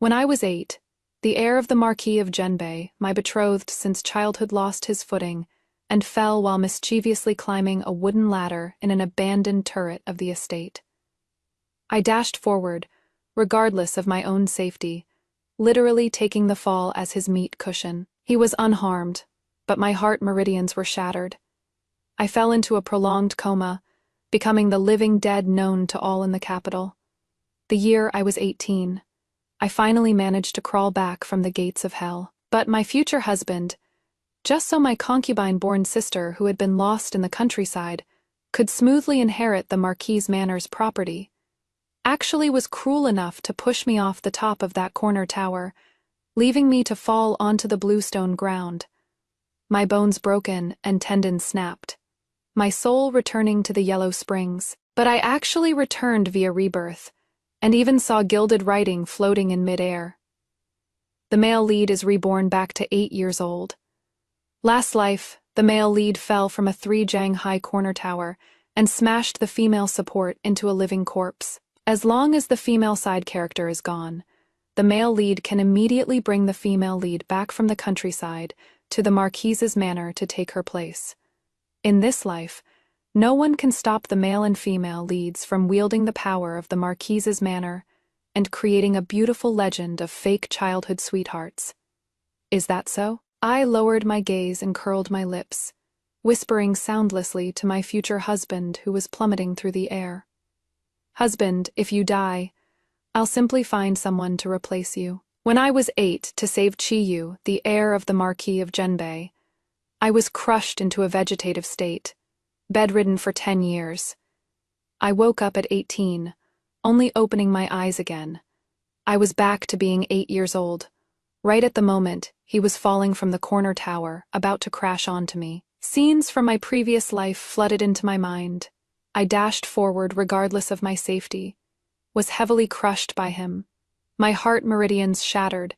When I was 8, the heir of the Marquis of Genbei, my betrothed since childhood, lost his footing and fell while mischievously climbing a wooden ladder in an abandoned turret of the estate. I dashed forward, regardless of my own safety, literally taking the fall as his meat cushion. He was unharmed, but my heart meridians were shattered. I fell into a prolonged coma, becoming the living dead known to all in the capital. The year I was 18, I finally managed to crawl back from the gates of hell. But my future husband, just so my concubine-born sister who had been lost in the countryside could smoothly inherit the Marquis Manor's property, actually was cruel enough to push me off the top of that corner tower, leaving me to fall onto the bluestone ground. My bones broken and tendons snapped, my soul returning to the Yellow Springs. But I actually returned via rebirth, and even saw gilded writing floating in mid-air. The male lead is reborn back to 8 years old. Last life, the male lead fell from a 3-jang-high corner tower and smashed the female support into a living corpse. As long as the female side character is gone, the male lead can immediately bring the female lead back from the countryside to the Marquise's manor to take her place. In this life, no one can stop the male and female leads from wielding the power of the Marquise's manor and creating a beautiful legend of fake childhood sweethearts. Is that so? I lowered my gaze and curled my lips, whispering soundlessly to my future husband who was plummeting through the air. Husband, if you die, I'll simply find someone to replace you. When I was 8 to save Chiyu, the heir of the Marquis of Genbei, I was crushed into a vegetative state, bedridden for 10 years. I woke up at 18, only opening my eyes again. I was back to being 8 years old. Right at the moment, he was falling from the corner tower, about to crash onto me. Scenes from my previous life flooded into my mind. I dashed forward regardless of my safety, was heavily crushed by him. My heart meridians shattered,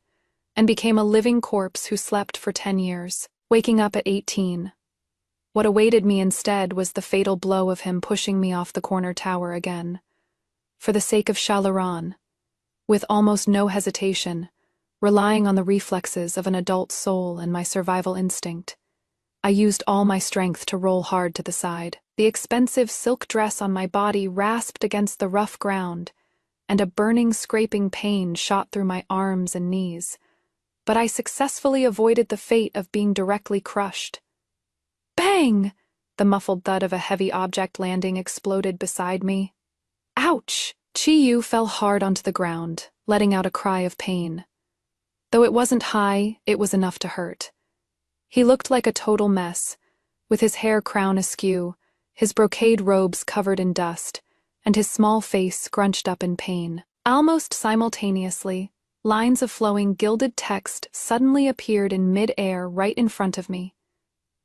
and became a living corpse who slept for 10 years, waking up at 18. What awaited me instead was the fatal blow of him pushing me off the corner tower again. For the sake of Shalaran, with almost no hesitation, relying on the reflexes of an adult soul and my survival instinct, I used all my strength to roll hard to the side. The expensive silk dress on my body rasped against the rough ground, and a burning, scraping pain shot through my arms and knees. But I successfully avoided the fate of being directly crushed. Bang! The muffled thud of a heavy object landing exploded beside me. Ouch! Chiyu fell hard onto the ground, letting out a cry of pain. Though it wasn't high, it was enough to hurt. He looked like a total mess, with his hair crown askew, his brocade robes covered in dust, and his small face scrunched up in pain. Almost simultaneously, lines of flowing gilded text suddenly appeared in mid-air right in front of me.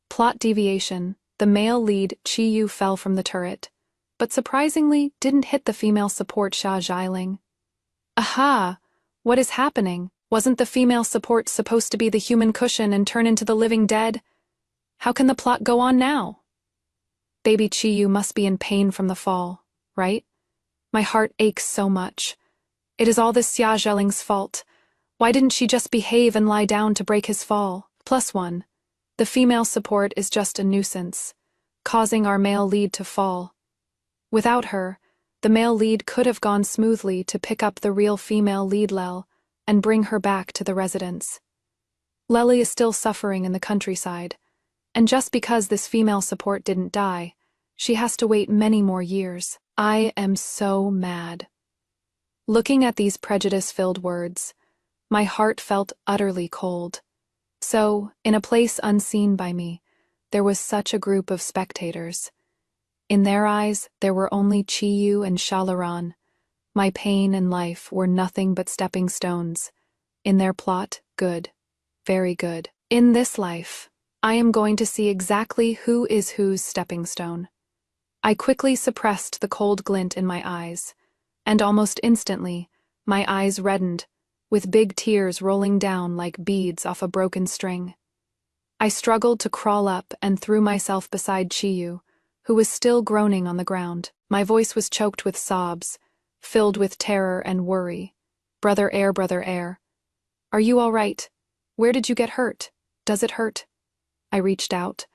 Plot deviation: the male lead, Chiyu, fell from the turret, but surprisingly didn't hit the female support Xia Xiling. Aha! What is happening? Wasn't the female support supposed to be the human cushion and turn into the living dead? How can the plot go on now? Baby Chiyu must be in pain from the fall, right? My heart aches so much. It is all this Xia Zheling's fault. Why didn't she just behave and lie down to break his fall? +1. The female support is just a nuisance, causing our male lead to fall. Without her, the male lead could have gone smoothly to pick up the real female lead Lel and bring her back to the residence. Lely is still suffering in the countryside, and just because this female support didn't die, she has to wait many more years. I am so mad. Looking at these prejudice-filled words, my heart felt utterly cold. So, in a place unseen by me, there was such a group of spectators. In their eyes, there were only Chiyu and Shalaran. My pain and life were nothing but stepping stones. In their plot, good. Very good. In this life, I am going to see exactly who is whose stepping stone. I quickly suppressed the cold glint in my eyes, and almost instantly, my eyes reddened, with big tears rolling down like beads off a broken string. I struggled to crawl up and threw myself beside Chiyu, who was still groaning on the ground. My voice was choked with sobs, filled with terror and worry. Brother Air, Brother Air. Are you all right? Where did you get hurt? Does it hurt? I reached out,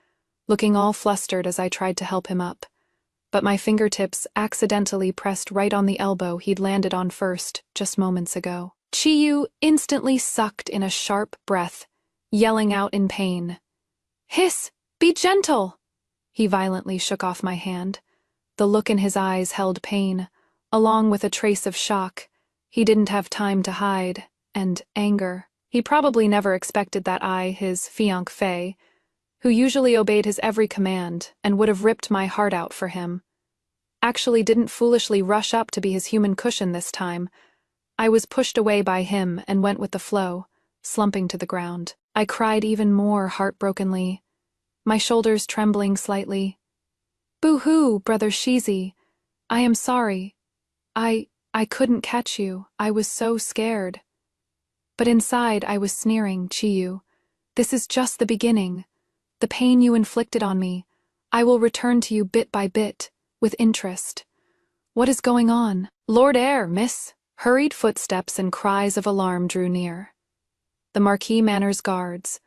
looking all flustered as I tried to help him up. But my fingertips accidentally pressed right on the elbow he'd landed on first, just moments ago. Chiyu instantly sucked in a sharp breath, yelling out in pain. Hiss! Be gentle! He violently shook off my hand. The look in his eyes held pain, along with a trace of shock. He didn't have time to hide, and anger. He probably never expected that I, his fiancé, who usually obeyed his every command and would have ripped my heart out for him, actually didn't foolishly rush up to be his human cushion this time. I was pushed away by him and went with the flow, slumping to the ground. I cried even more heartbrokenly, my shoulders trembling slightly. Boo-hoo, Brother Shizi. I am sorry. I couldn't catch you. I was so scared. But inside I was sneering, Chiyu. This is just the beginning. The pain you inflicted on me, I will return to you bit by bit, with interest. What is going on? Lord Air, miss. Hurried footsteps and cries of alarm drew near. The Marquis Manor's guards,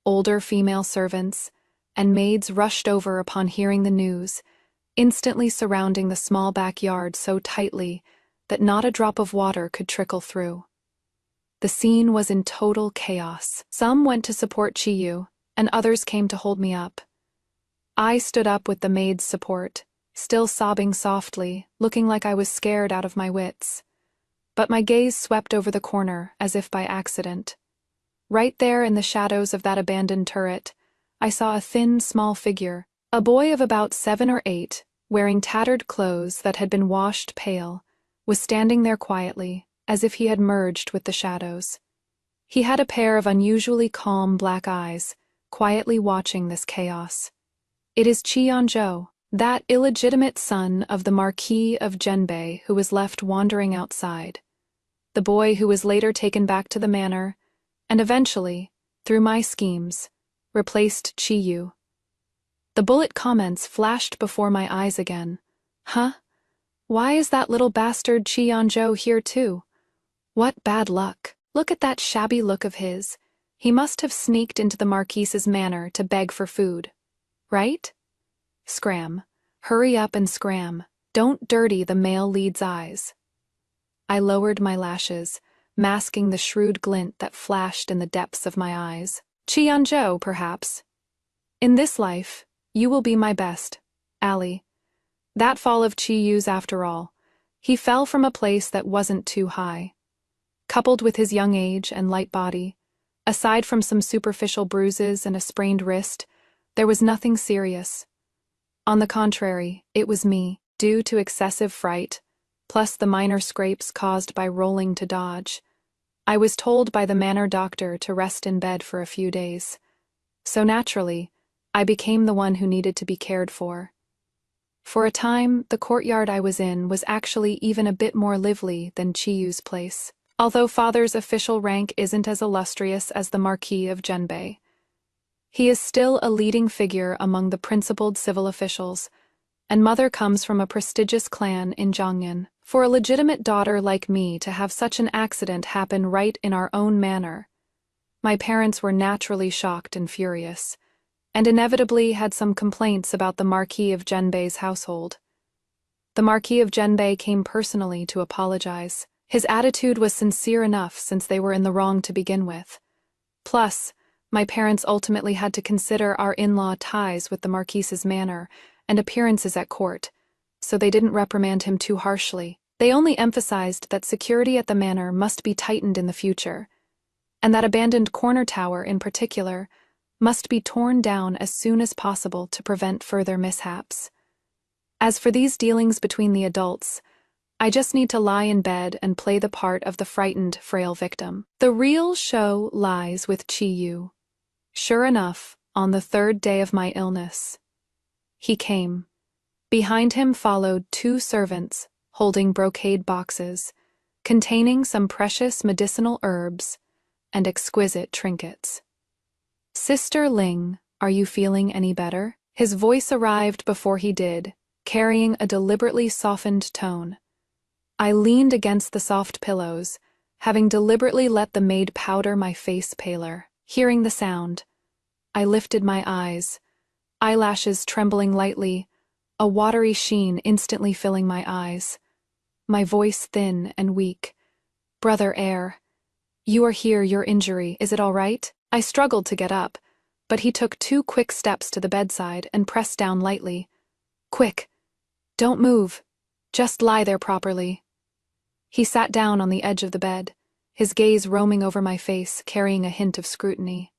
older female servants, and maids rushed over upon hearing the news, instantly surrounding the small backyard so tightly that not a drop of water could trickle through. The scene was in total chaos. Some went to support Chiyu, and others came to hold me up. I stood up with the maid's support, still sobbing softly, looking like I was scared out of my wits. But my gaze swept over the corner, as if by accident. Right there in the shadows of that abandoned turret, I saw a thin, small figure, a boy of about 7 or 8, wearing tattered clothes that had been washed pale, was standing there quietly, as if he had merged with the shadows. He had a pair of unusually calm black eyes, quietly watching this chaos. It is Qianzhou, that illegitimate son of the Marquis of Genbei who was left wandering outside. The boy who was later taken back to the manor, and eventually, through my schemes, replaced Chiyu. The bullet comments flashed before my eyes again. Huh? Why is that little bastard Qianzhou here too? What bad luck. Look at that shabby look of his. He must have sneaked into the Marquise's manor to beg for food. Right? Scram. Hurry up and scram. Don't dirty the male lead's eyes. I lowered my lashes, masking the shrewd glint that flashed in the depths of my eyes. Qianzhou, perhaps. In this life, you will be my best, Ali. That fall of Chiyu's after all. He fell from a place that wasn't too high. Coupled with his young age and light body, aside from some superficial bruises and a sprained wrist, there was nothing serious. On the contrary, it was me, due to excessive fright, plus the minor scrapes caused by rolling to dodge. I was told by the manor doctor to rest in bed for a few days. So naturally, I became the one who needed to be cared for. For a time, the courtyard I was in was actually even a bit more lively than Chiyu's place. Although father's official rank isn't as illustrious as the Marquis of Genbei, he is still a leading figure among the principled civil officials, and mother comes from a prestigious clan in Zhangyan. For a legitimate daughter like me to have such an accident happen right in our own manor, my parents were naturally shocked and furious, and inevitably had some complaints about the Marquis of Genbei's household. The Marquis of Genbei came personally to apologize. His attitude was sincere enough since they were in the wrong to begin with. Plus, my parents ultimately had to consider our in-law ties with the Marquise's manor and appearances at court, so they didn't reprimand him too harshly. They only emphasized that security at the manor must be tightened in the future, and that abandoned corner tower in particular must be torn down as soon as possible to prevent further mishaps. As for these dealings between the adults, I just need to lie in bed and play the part of the frightened, frail victim. The real show lies with Chiyu. Sure enough, on the 3rd day of my illness, he came. Behind him followed 2 servants, holding brocade boxes, containing some precious medicinal herbs and exquisite trinkets. Sister Ling, are you feeling any better? His voice arrived before he did, carrying a deliberately softened tone. I leaned against the soft pillows, having deliberately let the maid powder my face paler. Hearing the sound, I lifted my eyes, eyelashes trembling lightly, a watery sheen instantly filling my eyes. My voice thin and weak. "Brother Eyre, you are here, your injury, is it all right?" I struggled to get up, but he took 2 quick steps to the bedside and pressed down lightly. "Quick! Don't move. Just lie there properly." He sat down on the edge of the bed, his gaze roaming over my face, carrying a hint of scrutiny.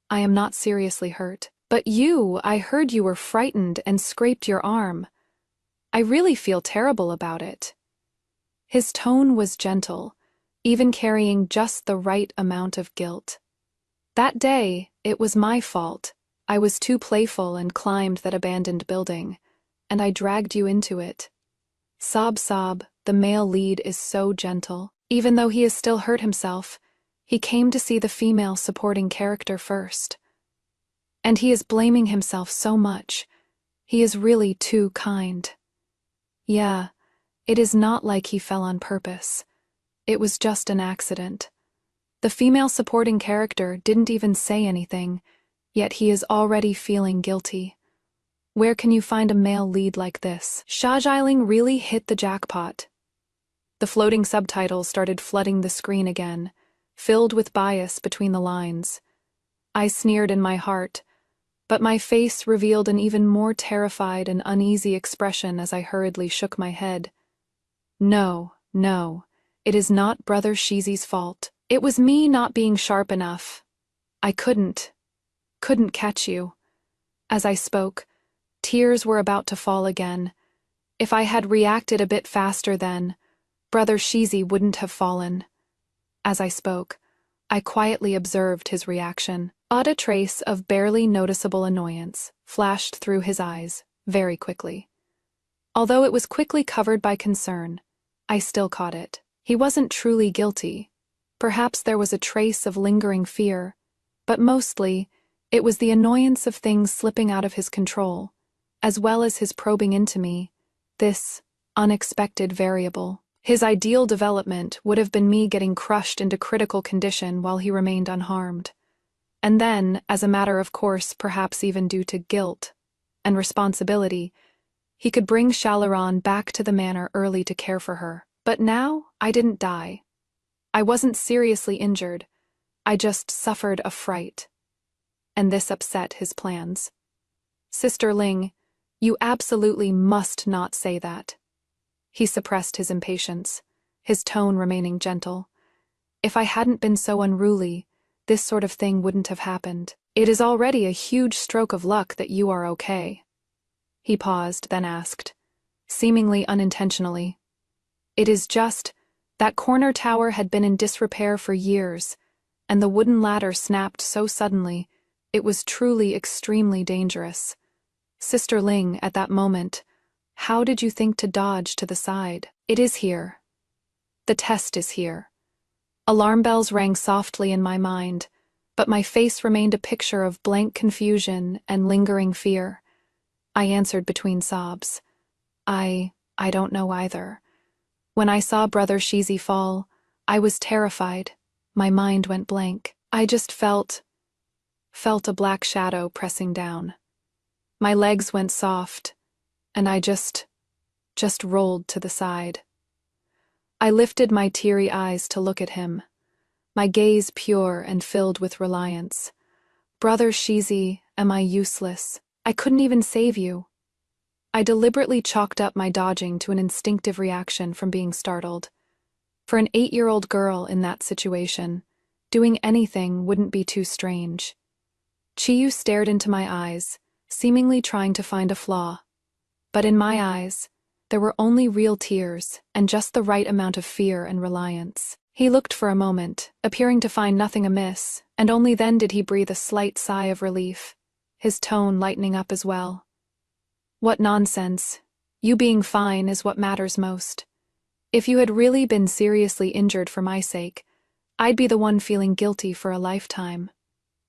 "I am not seriously hurt. But I heard you were frightened and scraped your arm. I really feel terrible about it." His tone was gentle, even carrying just the right amount of guilt. "That day, it was my fault. I was too playful and climbed that abandoned building, and I dragged you into it." Sob, sob, the male lead is so gentle. Even though he has still hurt himself, he came to see the female supporting character first. And he is blaming himself so much. He is really too kind. Yeah, it is not like he fell on purpose. It was just an accident. The female supporting character didn't even say anything, yet he is already feeling guilty. Where can you find a male lead like this? Shajiling really hit the jackpot. The floating subtitles started flooding the screen again, filled with bias between the lines. I sneered in my heart, but my face revealed an even more terrified and uneasy expression as I hurriedly shook my head. No, no, it is not Brother Shizi's fault. It was me not being sharp enough. I couldn't catch you. As I spoke, tears were about to fall again. If I had reacted a bit faster then, Brother Shizi wouldn't have fallen. As I spoke, I quietly observed his reaction. A trace of barely noticeable annoyance flashed through his eyes very quickly. Although it was quickly covered by concern, I still caught it. He wasn't truly guilty. Perhaps there was a trace of lingering fear, but mostly, it was the annoyance of things slipping out of his control, as well as his probing into me, this unexpected variable. His ideal development would have been me getting crushed into critical condition while he remained unharmed. And then, as a matter of course, perhaps even due to guilt and responsibility, he could bring Shalaran back to the manor early to care for her. But now, I didn't die. I wasn't seriously injured. I just suffered a fright. And this upset his plans. "Sister Ling, you absolutely must not say that." He suppressed his impatience, his tone remaining gentle. "If I hadn't been so unruly, this sort of thing wouldn't have happened. It is already a huge stroke of luck that you are okay." He paused, then asked, seemingly unintentionally. "It is just that corner tower had been in disrepair for years, and the wooden ladder snapped so suddenly, it was truly extremely dangerous. Sister Ling, at that moment, how did you think to dodge to the side? It is here. The test is here." Alarm bells rang softly in my mind, but my face remained a picture of blank confusion and lingering fear. I answered between sobs. I don't know either. When I saw Brother Shizi fall, I was terrified. My mind went blank. I just felt a black shadow pressing down. My legs went soft, and I just rolled to the side. I lifted my teary eyes to look at him, my gaze pure and filled with reliance. "Brother Shizi, am I useless? I couldn't even save you." I deliberately chalked up my dodging to an instinctive reaction from being startled. For an 8-year-old girl in that situation, doing anything wouldn't be too strange. Chiyu stared into my eyes, seemingly trying to find a flaw. But in my eyes, there were only real tears and just the right amount of fear and reliance. He looked for a moment, appearing to find nothing amiss, and only then did he breathe a slight sigh of relief, his tone lightening up as well. "What nonsense. You being fine is what matters most. If you had really been seriously injured for my sake, I'd be the one feeling guilty for a lifetime.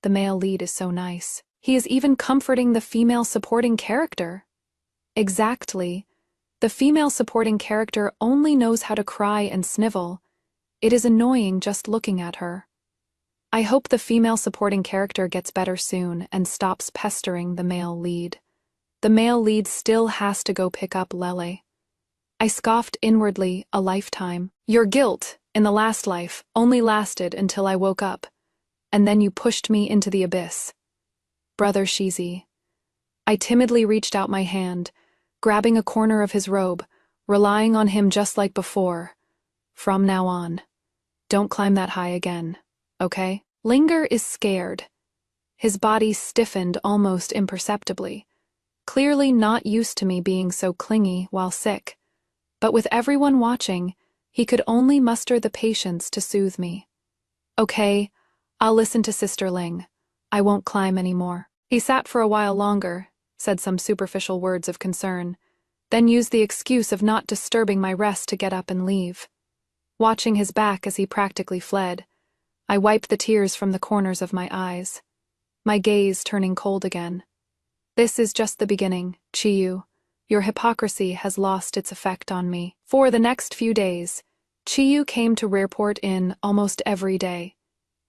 The male lead is so nice. He is even comforting the female supporting character." Exactly. The female supporting character only knows how to cry and snivel, It is annoying just looking at her. I hope the female supporting character gets better soon and stops pestering the male lead. The male lead still has to go pick up Lele. I scoffed inwardly, a lifetime. Your guilt, in the last life, only lasted until I woke up, and then you pushed me into the abyss. Brother Shizi. I timidly reached out my hand, grabbing a corner of his robe, relying on him just like before. From now on, don't climb that high again, okay? Linger is scared. His body stiffened almost imperceptibly, clearly not used to me being so clingy while sick. But with everyone watching, he could only muster the patience to soothe me. Okay, I'll listen to Sister Ling. I won't climb anymore. He sat for a while longer, said some superficial words of concern, then used the excuse of not disturbing my rest to get up and leave. Watching his back as he practically fled, I wiped the tears from the corners of my eyes, my gaze turning cold again. This is just the beginning, Chiyu. Your hypocrisy has lost its effect on me. For the next few days, Chiyu came to Reborn Inn almost every day.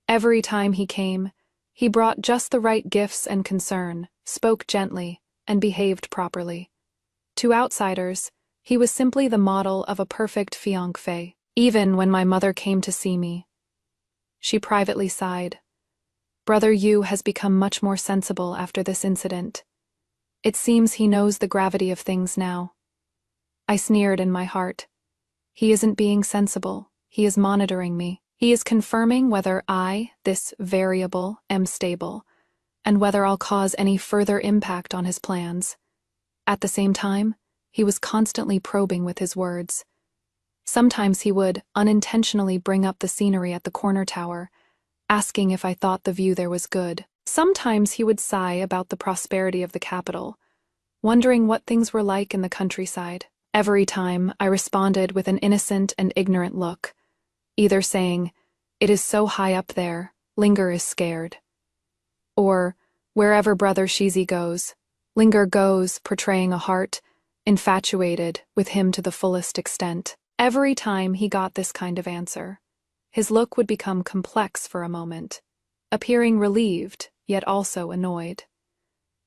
Every time he came, he brought just the right gifts and concern, spoke gently, and behaved properly. To outsiders, he was simply the model of a perfect fiancé. Even when my mother came to see me, she privately sighed. Brother Yu has become much more sensible after this incident. It seems he knows the gravity of things now. I sneered in my heart. He isn't being sensible, he is monitoring me. He is confirming whether I, this variable, am stable, and whether I'll cause any further impact on his plans. At the same time, he was constantly probing with his words. Sometimes he would unintentionally bring up the scenery at the corner tower, asking if I thought the view there was good. Sometimes he would sigh about the prosperity of the capital, wondering what things were like in the countryside. Every time, I responded with an innocent and ignorant look, either saying, "It is so high up there, Linger is scared," or, "Wherever Brother Shizi goes, Linger goes," portraying a heart, infatuated with him to the fullest extent. Every time he got this kind of answer, his look would become complex for a moment, appearing relieved, yet also annoyed.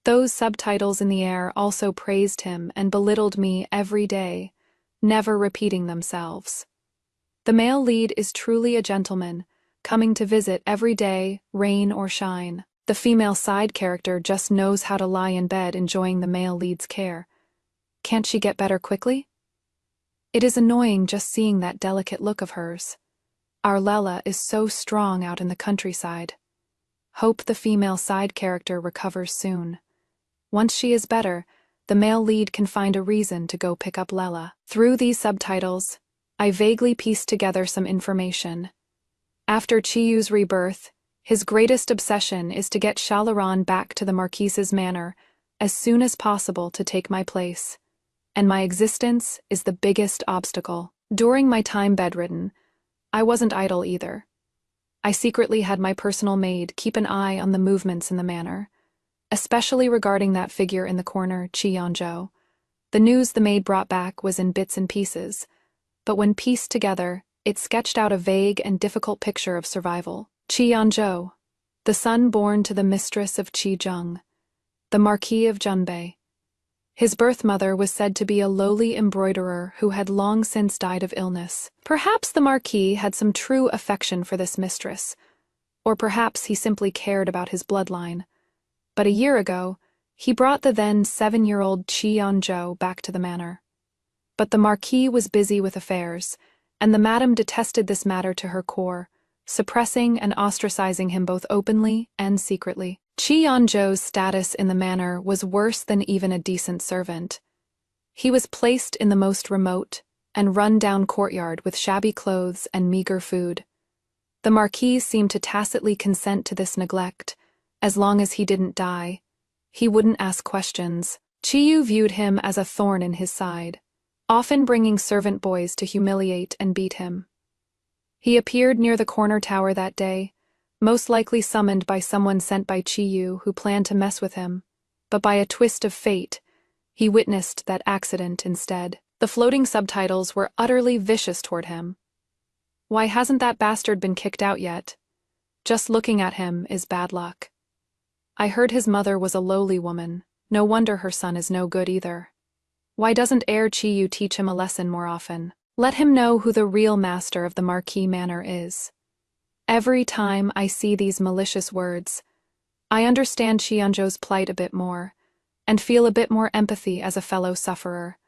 Those subtitles in the air also praised him and belittled me every day, never repeating themselves. The male lead is truly a gentleman, coming to visit every day, rain or shine. The female side character just knows how to lie in bed enjoying the male lead's care. Can't she get better quickly? It is annoying just seeing that delicate look of hers. Our Lela is so strong out in the countryside. Hope the female side character recovers soon. Once she is better, the male lead can find a reason to go pick up Lela. Through these subtitles, I vaguely pieced together some information. After Chiyu's rebirth, his greatest obsession is to get Shalaran back to the Marquise's manor as soon as possible to take my place. And my existence is the biggest obstacle. During my time bedridden, I wasn't idle either. I secretly had my personal maid keep an eye on the movements in the manor, especially regarding that figure in the corner, Chi Yanzhou. The news the maid brought back was in bits and pieces, but when pieced together, it sketched out a vague and difficult picture of survival. Chi Yanzhou, the son born to the mistress of Qizheng, the Marquis of Junbei. His birth mother was said to be a lowly embroiderer who had long since died of illness. Perhaps the Marquis had some true affection for this mistress, or perhaps he simply cared about his bloodline. But a year ago, he brought the then 7-year-old Qi Yanzhou back to the manor. But the Marquis was busy with affairs, and the madam detested this matter to her core, suppressing and ostracizing him both openly and secretly. Qi Yanzhou's status in the manor was worse than even a decent servant. He was placed in the most remote and run-down courtyard with shabby clothes and meager food. The Marquis seemed to tacitly consent to this neglect. As long as he didn't die, he wouldn't ask questions. Chiyu viewed him as a thorn in his side, often bringing servant boys to humiliate and beat him. He appeared near the corner tower that day, most likely summoned by someone sent by Chiyu who planned to mess with him, but by a twist of fate, he witnessed that accident instead. The floating subtitles were utterly vicious toward him. Why hasn't that bastard been kicked out yet? Just looking at him is bad luck. I heard his mother was a lowly woman. No wonder her son is no good either. Why doesn't Heir Chiyu teach him a lesson more often? Let him know who the real master of the Marquis Manor is. Every time I see these malicious words, I understand Xianzhou's plight a bit more, and feel a bit more empathy as a fellow sufferer.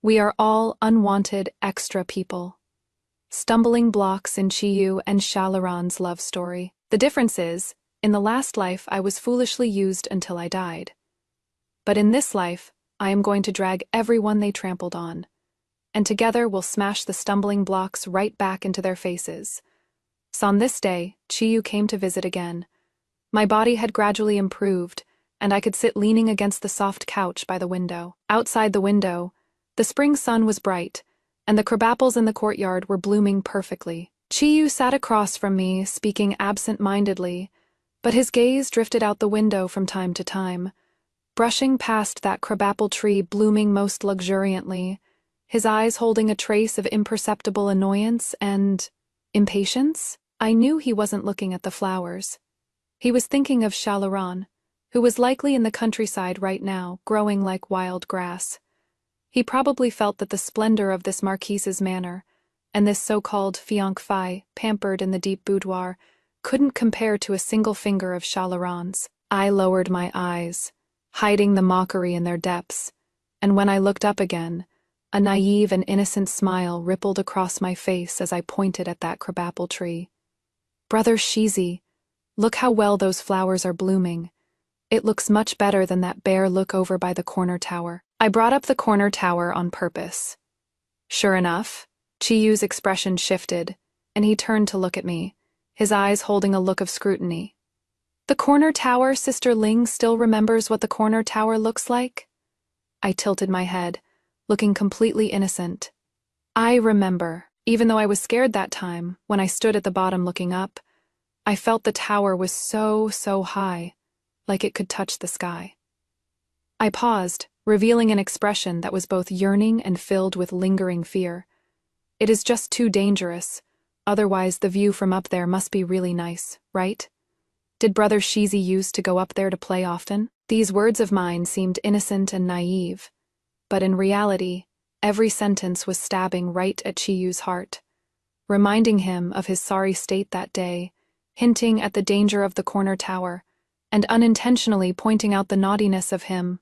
We are all unwanted extra people. Stumbling blocks in Chiyu and Shalaran's love story. The difference is, in the last life I was foolishly used until I died. But in this life, I am going to drag everyone they trampled on, and together we'll smash the stumbling blocks right back into their faces. So on this day, Chiyu came to visit again. My body had gradually improved, and I could sit leaning against the soft couch by the window. Outside the window, the spring sun was bright, and the crabapples in the courtyard were blooming perfectly. Chiyu sat across from me, speaking absent-mindedly, but his gaze drifted out the window from time to time, brushing past that crabapple tree blooming most luxuriantly, his eyes holding a trace of imperceptible annoyance and impatience. I knew he wasn't looking at the flowers. He was thinking of Shalaran, who was likely in the countryside right now, growing like wild grass. He probably felt that the splendor of this marquise's manor, and this so-called fiancé pampered in the deep boudoir, couldn't compare to a single finger of Shalaran's. I lowered my eyes, hiding the mockery in their depths, and when I looked up again, a naive and innocent smile rippled across my face as I pointed at that crabapple tree. Brother Shizi, look how well those flowers are blooming. It looks much better than that bare look over by the corner tower. I brought up the corner tower on purpose. Sure enough, Chiyu's expression shifted, and he turned to look at me, his eyes holding a look of scrutiny. The corner tower, Sister Ling still remembers what the corner tower looks like? I tilted my head, looking completely innocent. I remember, even though I was scared that time, when I stood at the bottom looking up, I felt the tower was so high, like it could touch the sky. I paused, revealing an expression that was both yearning and filled with lingering fear. It is just too dangerous, otherwise the view from up there must be really nice, right? Did Brother Shizi used to go up there to play often? These words of mine seemed innocent and naive, but in reality, every sentence was stabbing right at Chiyu's heart, reminding him of his sorry state that day, hinting at the danger of the corner tower, and unintentionally pointing out the naughtiness of him,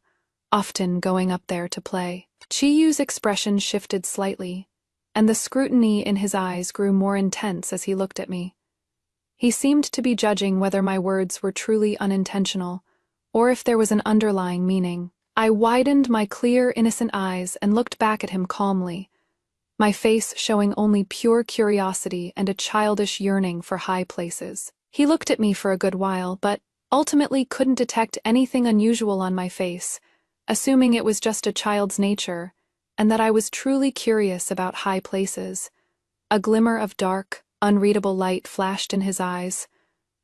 often going up there to play. Chiyu's expression shifted slightly, and the scrutiny in his eyes grew more intense as he looked at me. He seemed to be judging whether my words were truly unintentional, or if there was an underlying meaning. I widened my clear, innocent eyes and looked back at him calmly, my face showing only pure curiosity and a childish yearning for high places. He looked at me for a good while, but ultimately couldn't detect anything unusual on my face, assuming it was just a child's nature, and that I was truly curious about high places. A glimmer of dark, unreadable light flashed in his eyes.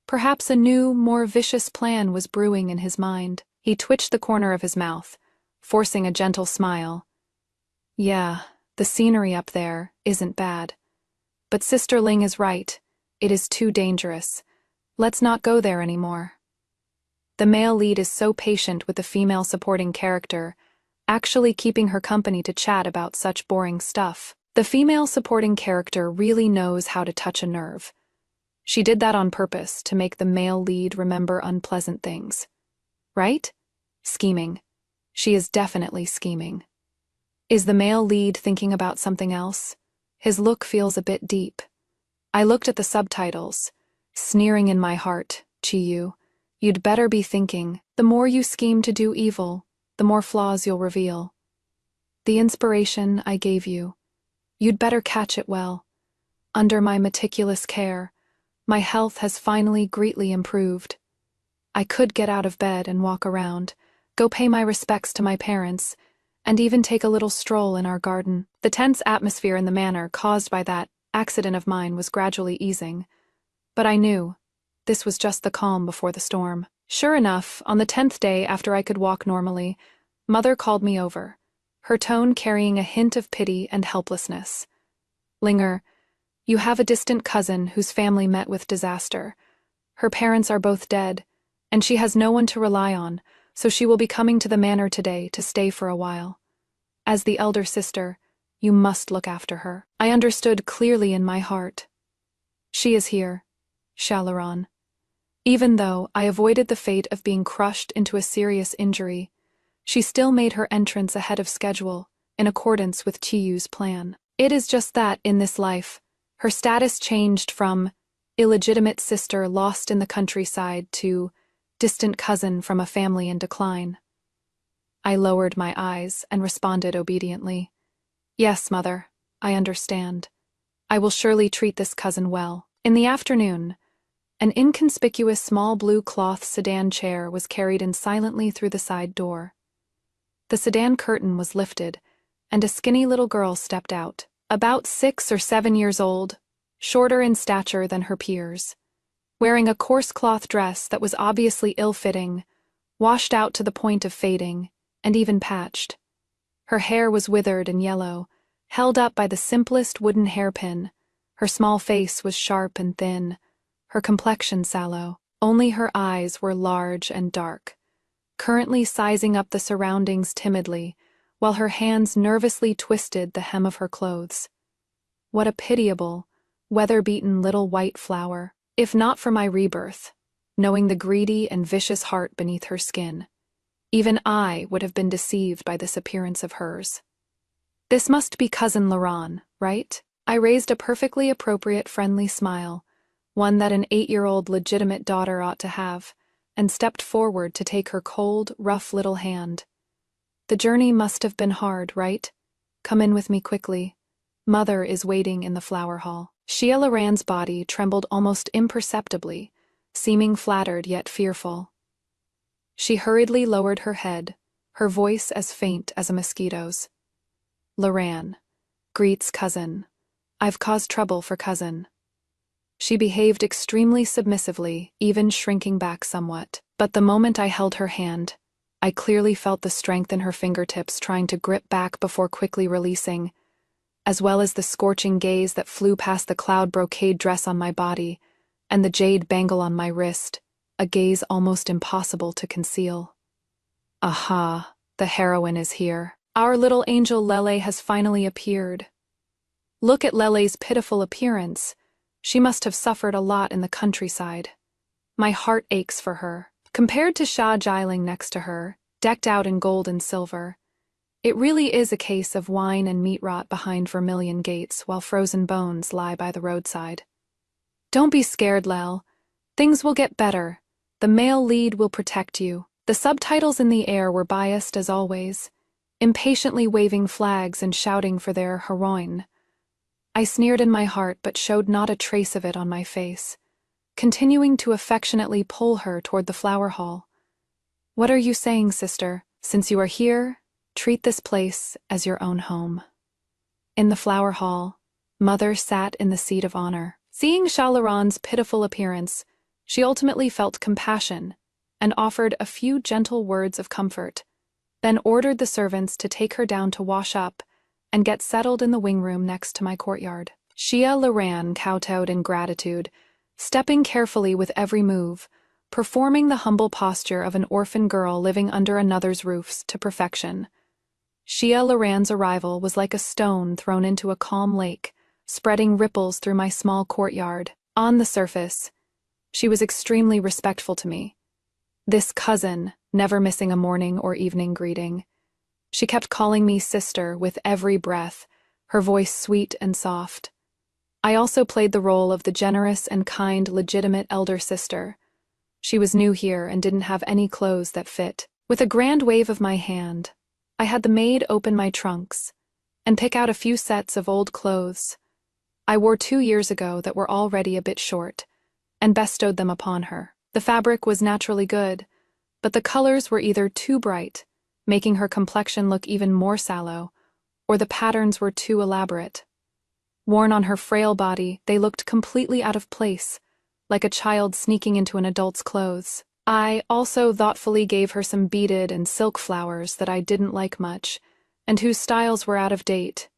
Perhaps a new, more vicious plan was brewing in his mind. He twitched the corner of his mouth, forcing a gentle smile. Yeah, the scenery up there isn't bad. But Sister Ling is right. It is too dangerous. Let's not go there anymore. The male lead is so patient with the female supporting character, actually keeping her company to chat about such boring stuff. The female supporting character really knows how to touch a nerve. She did that on purpose to make the male lead remember unpleasant things. Right? Scheming. She is definitely scheming. Is the male lead thinking about something else? His look feels a bit deep. I looked at the subtitles, sneering in my heart, Chiyu. You'd better be thinking, the more you scheme to do evil, the more flaws you'll reveal. The inspiration I gave you, you'd better catch it well. Under my meticulous care, my health has finally greatly improved. I could get out of bed and walk around, go pay my respects to my parents, and even take a little stroll in our garden. The tense atmosphere in the manor caused by that accident of mine was gradually easing, but I knew this was just the calm before the storm. Sure enough, on the 10th day after I could walk normally, Mother called me over, her tone carrying a hint of pity and helplessness. Linger, You have a distant cousin whose family met with disaster. Her parents are both dead, and she has no one to rely on, so she will be coming to the manor today to stay for a while. As the elder sister, you must look after her. I understood clearly in my heart. She is here, Shalaron. Even though I avoided the fate of being crushed into a serious injury, she still made her entrance ahead of schedule, in accordance with Chiyu's plan. It is just that, in this life, her status changed from illegitimate sister lost in the countryside to distant cousin from a family in decline. I lowered my eyes and responded obediently. Yes, mother, I understand. I will surely treat this cousin well. In the afternoon, an inconspicuous small blue cloth sedan chair was carried in silently through the side door. The sedan curtain was lifted, and a skinny little girl stepped out, about 6 or 7 years old, shorter in stature than her peers. Wearing a coarse cloth dress that was obviously ill-fitting, washed out to the point of fading, and even patched. Her hair was withered and yellow, held up by the simplest wooden hairpin. Her small face was sharp and thin, her complexion sallow. Only her eyes were large and dark, currently sizing up the surroundings timidly, while her hands nervously twisted the hem of her clothes. What a pitiable, weather-beaten little white flower, if not for my rebirth, knowing the greedy and vicious heart beneath her skin. Even I would have been deceived by this appearance of hers. This must be Cousin Laron, right? I raised a perfectly appropriate friendly smile, one that an 8-year-old legitimate daughter ought to have, and stepped forward to take her cold, rough little hand. The journey must have been hard, right? Come in with me quickly. Mother is waiting in the flower hall. Shia Laran's body trembled almost imperceptibly, seeming flattered yet fearful. She hurriedly lowered her head, her voice as faint as a mosquito's. Laran. Greets cousin. I've caused trouble for cousin. She behaved extremely submissively, even shrinking back somewhat. But the moment I held her hand, I clearly felt the strength in her fingertips trying to grip back before quickly releasing, as well as the scorching gaze that flew past the cloud brocade dress on my body and the jade bangle on my wrist, a gaze almost impossible to conceal. Aha, the heroine is here. Our little angel Lele has finally appeared. Look at Lele's pitiful appearance. She must have suffered a lot in the countryside. My heart aches for her. Compared to Shah Jiling next to her, decked out in gold and silver, it really is a case of wine and meat rot behind vermilion gates while frozen bones lie by the roadside. Don't be scared, Lel. Things will get better. The male lead will protect you. The subtitles in the air were biased as always, impatiently waving flags and shouting for their heroine. I sneered in my heart but showed not a trace of it on my face, continuing to affectionately pull her toward the flower hall. What are you saying, sister? Since you are here, treat this place as your own home. In the flower hall, Mother sat in the seat of honor. Seeing Shalaron's pitiful appearance, she ultimately felt compassion and offered a few gentle words of comfort, then ordered the servants to take her down to wash up and get settled in the wing room next to my courtyard. Shia Laran kowtowed in gratitude, stepping carefully with every move, performing the humble posture of an orphan girl living under another's roofs to perfection. Shia Laran's arrival was like a stone thrown into a calm lake, spreading ripples through my small courtyard. On the surface, she was extremely respectful to me. This cousin, never missing a morning or evening greeting. She kept calling me sister with every breath, her voice sweet and soft. I also played the role of the generous and kind legitimate elder sister. She was new here and didn't have any clothes that fit. With a grand wave of my hand, I had the maid open my trunks and pick out a few sets of old clothes I wore 2 years ago that were already a bit short, and bestowed them upon her. The fabric was naturally good, but the colors were either too bright, making her complexion look even more sallow, or the patterns were too elaborate. Worn on her frail body, they looked completely out of place, like a child sneaking into an adult's clothes. I also thoughtfully gave her some beaded and silk flowers that I didn't like much, and whose styles were out of date.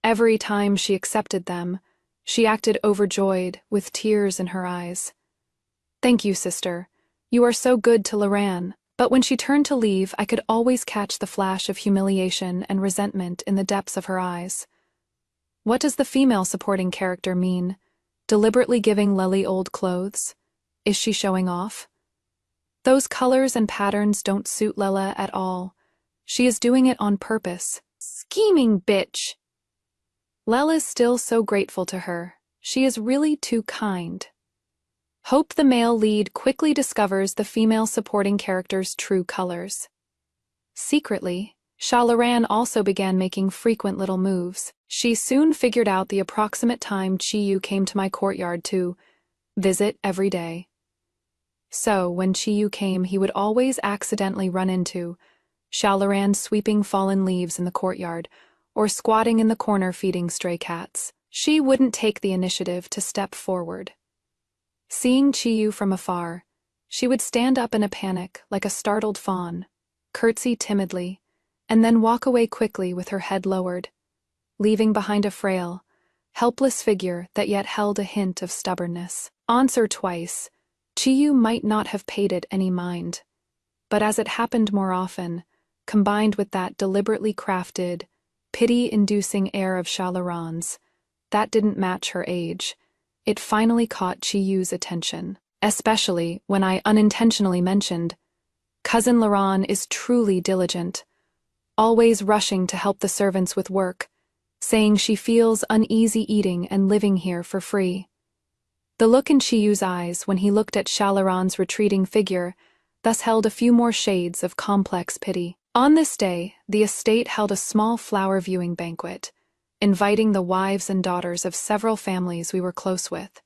Every time she accepted them, She acted overjoyed, with tears in her eyes. "Thank you, sister. You are so good to Loran." But when she turned to leave, I could always catch the flash of humiliation and resentment in the depths of her eyes. What does the female supporting character mean? Deliberately giving Lely old clothes? Is she showing off? Those colors and patterns don't suit Lela at all. She is doing it on purpose. Scheming bitch! Lela's still so grateful to her. She is really too kind. Hope the male lead quickly discovers the female supporting character's true colors. Secretly, Shalaran also began making frequent little moves. She soon figured out the approximate time Chiyu came to my courtyard to visit every day. So, when Chiyu came, he would always accidentally run into Shalaran sweeping fallen leaves in the courtyard, or squatting in the corner feeding stray cats. She wouldn't take the initiative to step forward. Seeing Chiyu from afar, she would stand up in a panic like a startled fawn, curtsy timidly, and then walk away quickly with her head lowered, leaving behind a frail, helpless figure that yet held a hint of stubbornness. Once or twice, Chiyu might not have paid it any mind, but as it happened more often, combined with that deliberately crafted, pity-inducing air of Shalaran's, that didn't match her age, it finally caught Chiyu's attention, especially when I unintentionally mentioned, "Cousin Laran is truly diligent, always rushing to help the servants with work, saying she feels uneasy eating and living here for free." The look in Chiyu's eyes when he looked at Shalaran's retreating figure thus held a few more shades of complex pity. On this day, the estate held a small flower viewing banquet, inviting the wives and daughters of several families we were close with.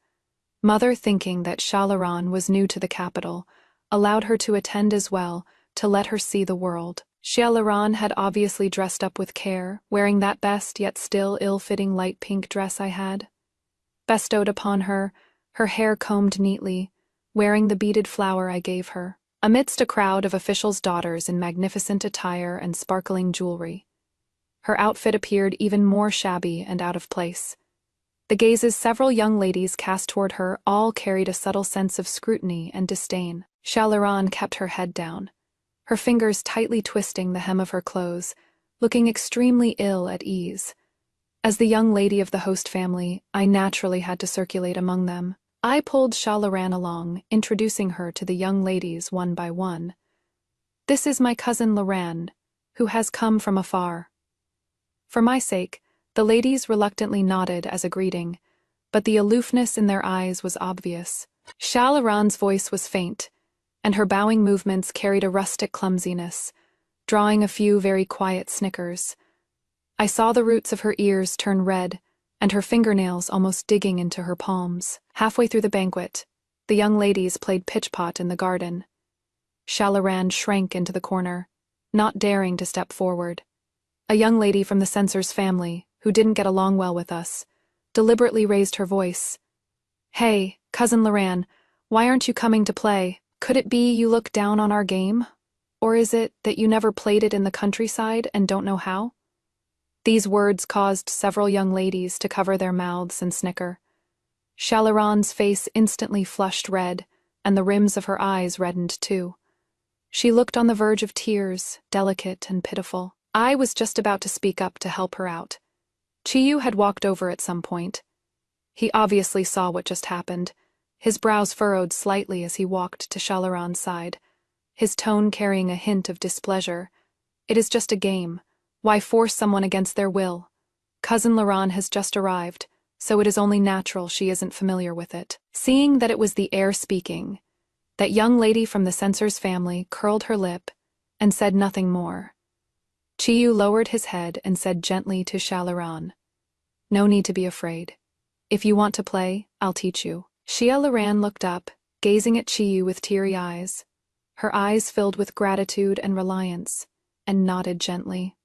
Mother, thinking that Shalaran was new to the capital, allowed her to attend as well, to let her see the world. Shalaran had obviously dressed up with care, wearing that best yet still ill-fitting light pink dress I had bestowed upon her, her hair combed neatly, wearing the beaded flower I gave her, amidst a crowd of officials' daughters in magnificent attire and sparkling jewelry. Her outfit appeared even more shabby and out of place. The gazes several young ladies cast toward her all carried a subtle sense of scrutiny and disdain. Shalaran kept her head down, her fingers tightly twisting the hem of her clothes, looking extremely ill at ease. As the young lady of the host family, I naturally had to circulate among them. I pulled Shalaran along, introducing her to the young ladies one by one. "This is my cousin Loran, who has come from afar." For my sake, the ladies reluctantly nodded as a greeting, but the aloofness in their eyes was obvious. Shalaran's voice was faint, and her bowing movements carried a rustic clumsiness, drawing a few very quiet snickers. I saw the roots of her ears turn red, and her fingernails almost digging into her palms. Halfway through the banquet, the young ladies played pitch-pot in the garden. Shalaran shrank into the corner, not daring to step forward. A young lady from the censor's family, who didn't get along well with us, deliberately raised her voice. "Hey, Cousin Loran, why aren't you coming to play? Could it be you look down on our game? Or is it that you never played it in the countryside and don't know how?" These words caused several young ladies to cover their mouths and snicker. Shalaran's face instantly flushed red, and the rims of her eyes reddened too. She looked on the verge of tears, delicate and pitiful. I was just about to speak up to help her out. Chiyu had walked over at some point. He obviously saw what just happened. His brows furrowed slightly as he walked to Shalaran's side, his tone carrying a hint of displeasure. "It is just a game. Why force someone against their will? Cousin Loran has just arrived, so it is only natural she isn't familiar with it." Seeing that it was the heir speaking, that young lady from the censor's family curled her lip and said nothing more. Chiyu lowered his head and said gently to Shalaran, "No need to be afraid. If you want to play, I'll teach you." Shalaran looked up, gazing at Chiyu with teary eyes, her eyes filled with gratitude and reliance, and nodded gently.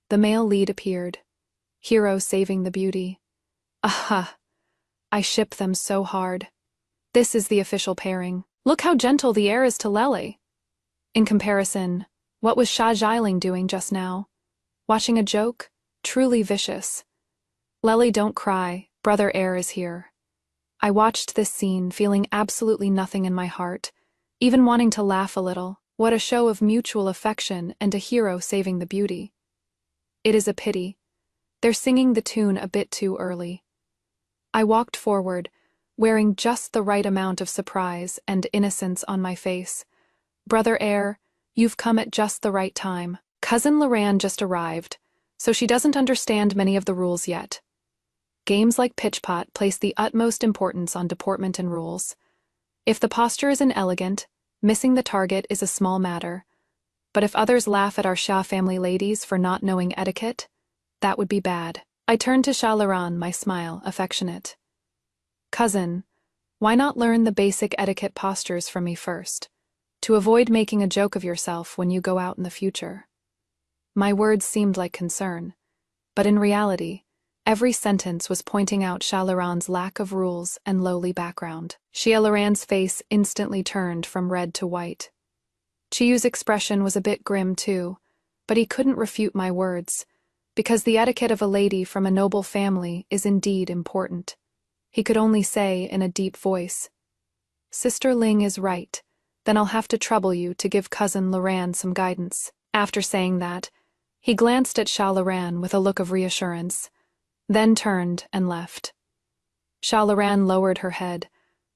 The male lead appeared, hero saving the beauty. Aha! I ship them so hard. This is the official pairing. Look how gentle the heir is to Lely. In comparison, what was Sha Xiling doing just now? Watching a joke? Truly vicious. "Lely, don't cry. Brother Heir is here. I watched this scene, feeling absolutely nothing in my heart, even wanting to laugh a little. What a show of mutual affection and a hero saving the beauty. It is a pity. They're singing the tune a bit too early. I walked forward, wearing just the right amount of surprise and innocence on my face. Brother Heir, you've come at just the right time. Cousin Loran just arrived, so she doesn't understand many of the rules yet. Games like pitch-pot place the utmost importance on deportment and rules. If the posture is inelegant, missing the target is a small matter. But if others laugh at our Shah family ladies for not knowing etiquette, that would be bad. I turned to Shah Loran, my smile affectionate. Cousin, why not learn the basic etiquette postures from me first, to avoid making a joke of yourself when you go out in the future? My words seemed like concern, but in reality, every sentence was pointing out Shah Loran's lack of rules and lowly background. Shah Loran's face instantly turned from red to white. Chiyu's expression was a bit grim too, but he couldn't refute my words, because the etiquette of a lady from a noble family is indeed important. He could only say in a deep voice, Sister Ling is right, then I'll have to trouble you to give Cousin Loran some guidance. After saying that, he glanced at Shah Loran with a look of reassurance, then turned and left. Shah Loran lowered her head,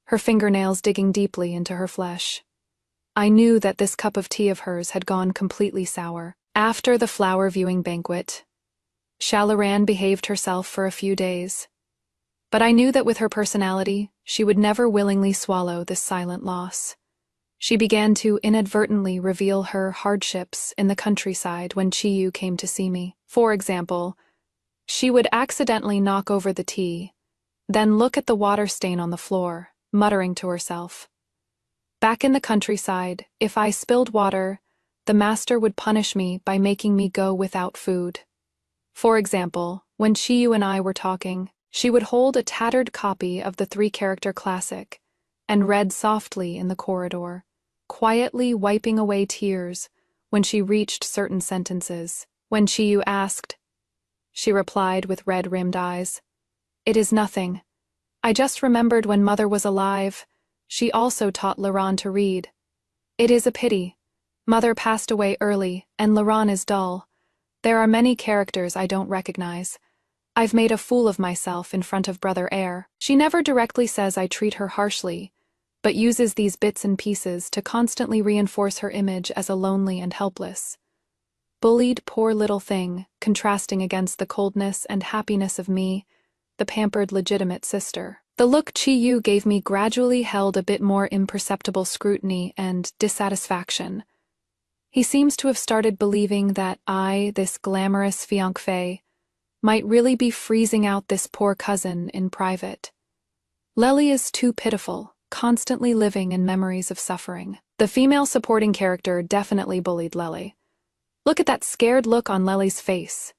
her fingernails digging deeply into her flesh. I knew that this cup of tea of hers had gone completely sour. After the flower viewing banquet, Shah Loran behaved herself for a few days. But I knew that with her personality, she would never willingly swallow this silent loss. She began to inadvertently reveal her hardships in the countryside when Chiyu came to see me. For example, she would accidentally knock over the tea, then look at the water stain on the floor, muttering to herself. Back in the countryside, if I spilled water, the master would punish me by making me go without food. For example, when Chiyu and I were talking, she would hold a tattered copy of the three-character classic and read softly in the corridor, quietly wiping away tears when she reached certain sentences. When Chiyu asked, she replied with red-rimmed eyes, "It is nothing. I just remembered when Mother was alive, she also taught Loran to read. It is a pity. Mother passed away early, and Loran is dull. There are many characters I don't recognize. I've made a fool of myself in front of Brother Heir." She never directly says I treat her harshly, but uses these bits and pieces to constantly reinforce her image as a lonely and helpless, bullied poor little thing, contrasting against the coldness and happiness of me, the pampered legitimate sister. The look Chiyu gave me gradually held a bit more imperceptible scrutiny and dissatisfaction. He seems to have started believing that I, this glamorous fiancé, might really be freezing out this poor cousin in private. Lely is too pitiful, constantly living in memories of suffering. The female supporting character definitely bullied Lely. Look at that scared look on Lely's face.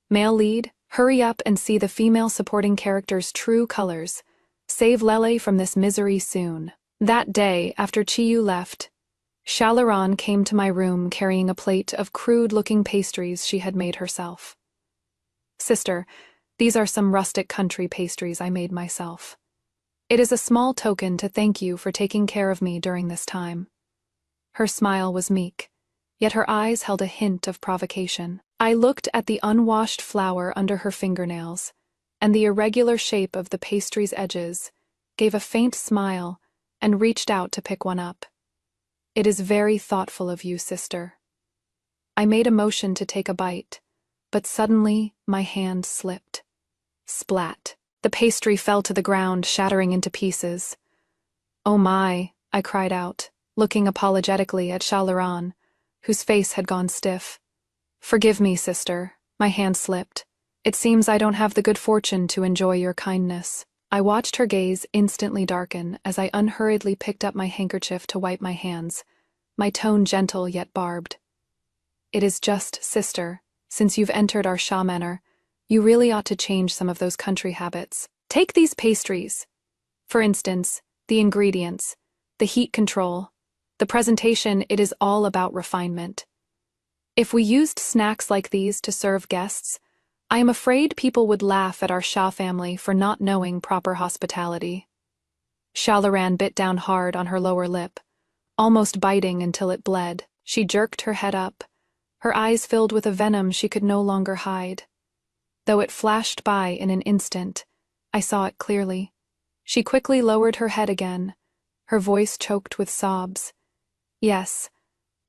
Male lead, hurry up and see the female supporting character's true colors. Save Lely from this misery soon. That day, after Chiyu left, Shah Loran came to my room carrying a plate of crude-looking pastries she had made herself. Sister, these are some rustic country pastries I made myself. It is a small token to thank you for taking care of me during this time. Her smile was meek, yet her eyes held a hint of provocation. I looked at the unwashed flour under her fingernails, and the irregular shape of the pastry's edges, gave a faint smile, and reached out to pick one up. It is very thoughtful of you, sister. I made a motion to take a bite, but suddenly my hand slipped. Splat. The pastry fell to the ground, shattering into pieces. Oh my, I cried out, looking apologetically at Shah Loran, whose face had gone stiff. Forgive me, sister. My hand slipped. It seems I don't have the good fortune to enjoy your kindness. I watched her gaze instantly darken as I unhurriedly picked up my handkerchief to wipe my hands, my tone gentle yet barbed. It is just, sister, since you've entered our Shah manor, you really ought to change some of those country habits. Take these pastries. For instance, the ingredients, the heat control, the presentation, it is all about refinement. If we used snacks like these to serve guests, I am afraid people would laugh at our Shah family for not knowing proper hospitality. Shalaran bit down hard on her lower lip, almost biting until it bled. She jerked her head up, her eyes filled with a venom she could no longer hide. Though it flashed by in an instant, I saw it clearly. She quickly lowered her head again, her voice choked with sobs. Yes,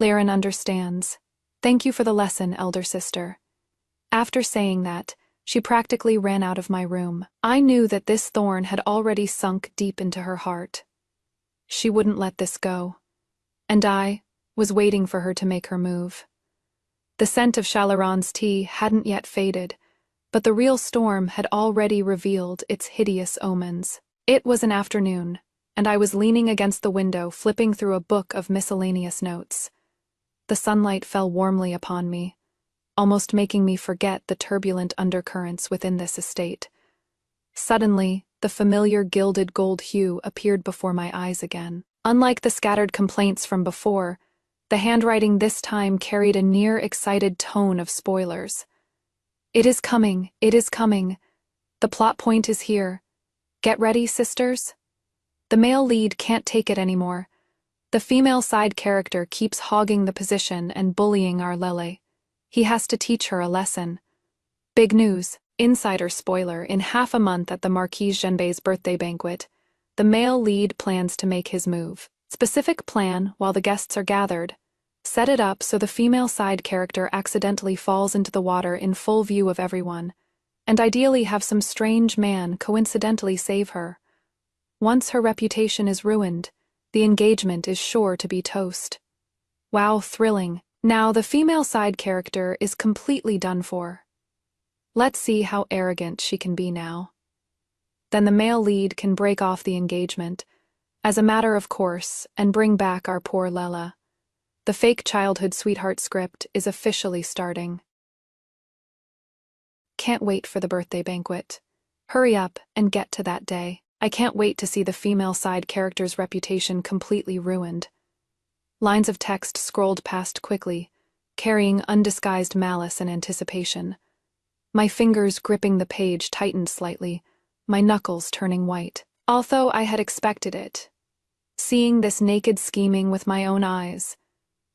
Laren understands. Thank you for the lesson, elder sister. After saying that, she practically ran out of my room. I knew that this thorn had already sunk deep into her heart. She wouldn't let this go. And I was waiting for her to make her move. The scent of Shalaran's tea hadn't yet faded, but the real storm had already revealed its hideous omens. It was an afternoon, and I was leaning against the window flipping through a book of miscellaneous notes. The sunlight fell warmly upon me, almost making me forget the turbulent undercurrents within this estate. Suddenly, the familiar gilded gold hue appeared before my eyes again. Unlike the scattered complaints from before, the handwriting this time carried a near-excited tone of spoilers. It is coming, it is coming. The plot point is here. Get ready, sisters? The male lead can't take it anymore. The female side character keeps hogging the position and bullying our Lele. He has to teach her a lesson. Big news, insider spoiler, in half a month at the Marquise Genbei's birthday banquet, the male lead plans to make his move. Specific plan, while the guests are gathered, set it up so the female side character accidentally falls into the water in full view of everyone, and ideally have some strange man coincidentally save her. Once her reputation is ruined, the engagement is sure to be toast. Wow, thrilling. Now the female side character is completely done for. Let's see how arrogant she can be now. Then the male lead can break off the engagement, as a matter of course, and bring back our poor Lela. The fake childhood sweetheart script is officially starting. Can't wait for the birthday banquet. Hurry up and get to that day. I can't wait to see the female side character's reputation completely ruined. Lines of text scrolled past quickly, carrying undisguised malice and anticipation. My fingers gripping the page tightened slightly, my knuckles turning white. Although I had expected it, seeing this naked scheming with my own eyes,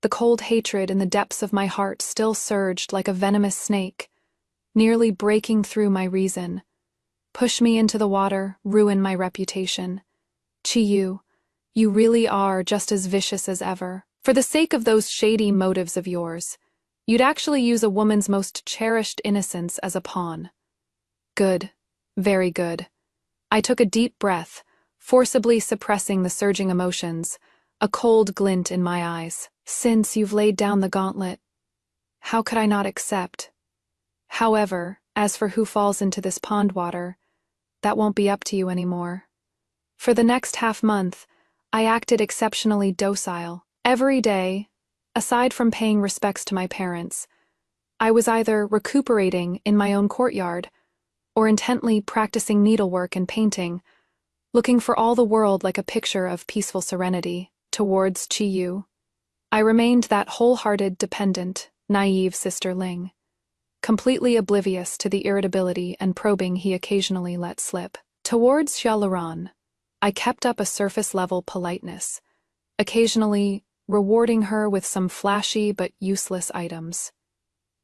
the cold hatred in the depths of my heart still surged like a venomous snake, nearly breaking through my reason. Push me into the water, ruin my reputation. Chiyu, you really are just as vicious as ever. For the sake of those shady motives of yours, you'd actually use a woman's most cherished innocence as a pawn. Good. Very good. I took a deep breath, forcibly suppressing the surging emotions, a cold glint in my eyes. Since you've laid down the gauntlet, how could I not accept? However, as for who falls into this pond water, that won't be up to you anymore. For the next half-month, I acted exceptionally docile. Every day, aside from paying respects to my parents, I was either recuperating in my own courtyard or intently practicing needlework and painting, looking for all the world like a picture of peaceful serenity. Towards Chiyu, I remained that wholehearted, dependent, naive sister Ling, completely oblivious to the irritability and probing he occasionally let slip. Towards Xiaolaran, I kept up a surface-level politeness, occasionally rewarding her with some flashy but useless items,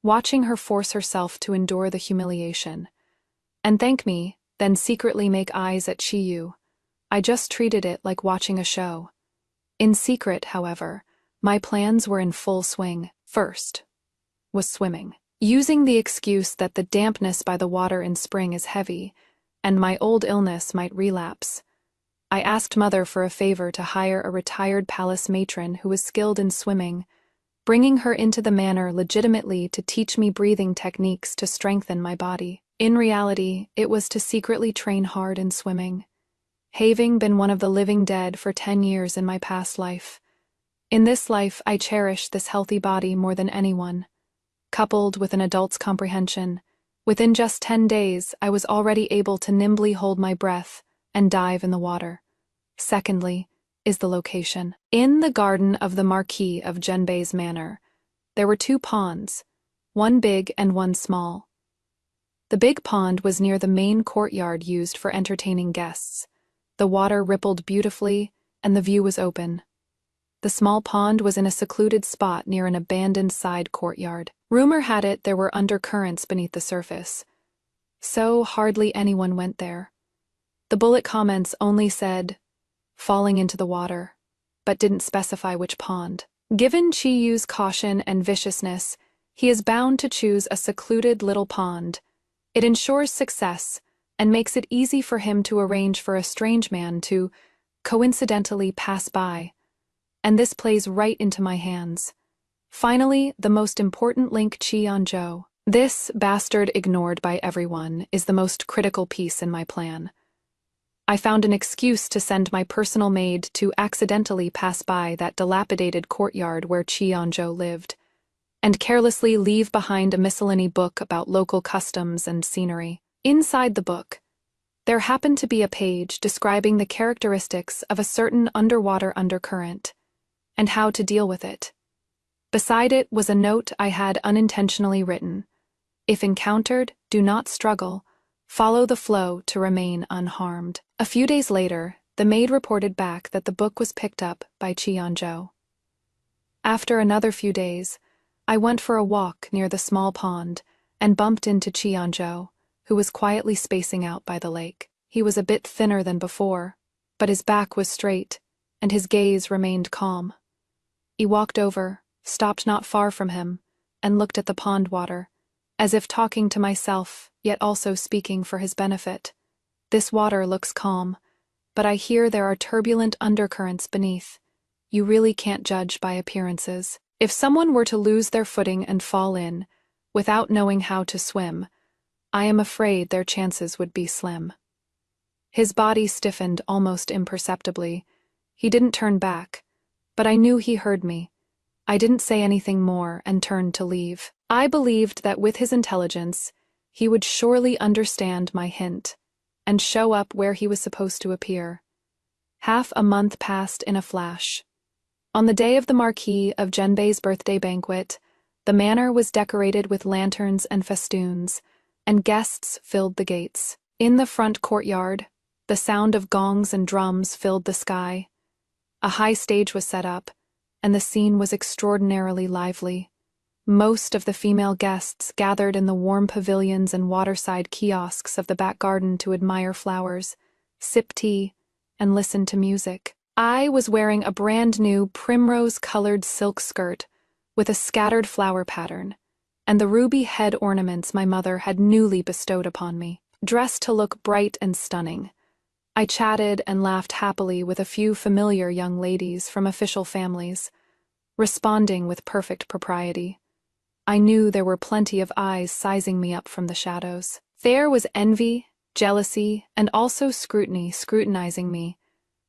watching her force herself to endure the humiliation, and thank me, then secretly make eyes at Chiyu. I just treated it like watching a show. In secret, however, my plans were in full swing. First was swimming. Using the excuse that the dampness by the water in spring is heavy, and my old illness might relapse, I asked Mother for a favor to hire a retired palace matron who was skilled in swimming, bringing her into the manor legitimately to teach me breathing techniques to strengthen my body. In reality, it was to secretly train hard in swimming, having been one of the living dead for 10 years in my past life. In this life, I cherish this healthy body more than anyone. Coupled with an adult's comprehension, within just 10 days, I was already able to nimbly hold my breath and dive in the water. Secondly, is the location. In the garden of the Marquis of Genbei's manor, there were 2 ponds, one big and one small. The big pond was near the main courtyard used for entertaining guests. The water rippled beautifully, and the view was open. The small pond was in a secluded spot near an abandoned side courtyard. Rumor had it there were undercurrents beneath the surface, so hardly anyone went there. The bullet comments only said, "falling into the water," but didn't specify which pond. Given Chi-Yu's caution and viciousness, he is bound to choose a secluded little pond. It ensures success and makes it easy for him to arrange for a strange man to coincidentally pass by. And this plays right into my hands. Finally, the most important link, Cheon-jo. This bastard ignored by everyone is the most critical piece in my plan. I found an excuse to send my personal maid to accidentally pass by that dilapidated courtyard where Cheon-jo lived, and carelessly leave behind a miscellany book about local customs and scenery. Inside the book, there happened to be a page describing the characteristics of a certain underwater undercurrent, and how to deal with it. Beside it was a note I had unintentionally written: "If encountered, do not struggle. Follow the flow to remain unharmed." A few days later, the maid reported back that the book was picked up by Cheon-jo. After another few days, I went for a walk near the small pond and bumped into Cheon-jo, who was quietly spacing out by the lake. He was a bit thinner than before, but his back was straight, and his gaze remained calm. He walked over, stopped not far from him, and looked at the pond water, as if talking to myself, yet also speaking for his benefit. "This water looks calm, but I hear there are turbulent undercurrents beneath. You really can't judge by appearances. If someone were to lose their footing and fall in, without knowing how to swim, I am afraid their chances would be slim." His body stiffened almost imperceptibly. He didn't turn back, but I knew he heard me. I didn't say anything more and turned to leave. I believed that with his intelligence, he would surely understand my hint and show up where he was supposed to appear. Half a month passed in a flash. On the day of the Marquis of Genbei's birthday banquet, the manor was decorated with lanterns and festoons, and guests filled the gates. In the front courtyard, the sound of gongs and drums filled the sky. A high stage was set up, and the scene was extraordinarily lively. Most of the female guests gathered in the warm pavilions and waterside kiosks of the back garden to admire flowers, sip tea, and listen to music. I was wearing a brand new primrose-colored silk skirt with a scattered flower pattern, and the ruby head ornaments my mother had newly bestowed upon me. Dressed to look bright and stunning, I chatted and laughed happily with a few familiar young ladies from official families, responding with perfect propriety. I knew there were plenty of eyes sizing me up from the shadows. There was envy, jealousy, and also scrutiny scrutinizing me,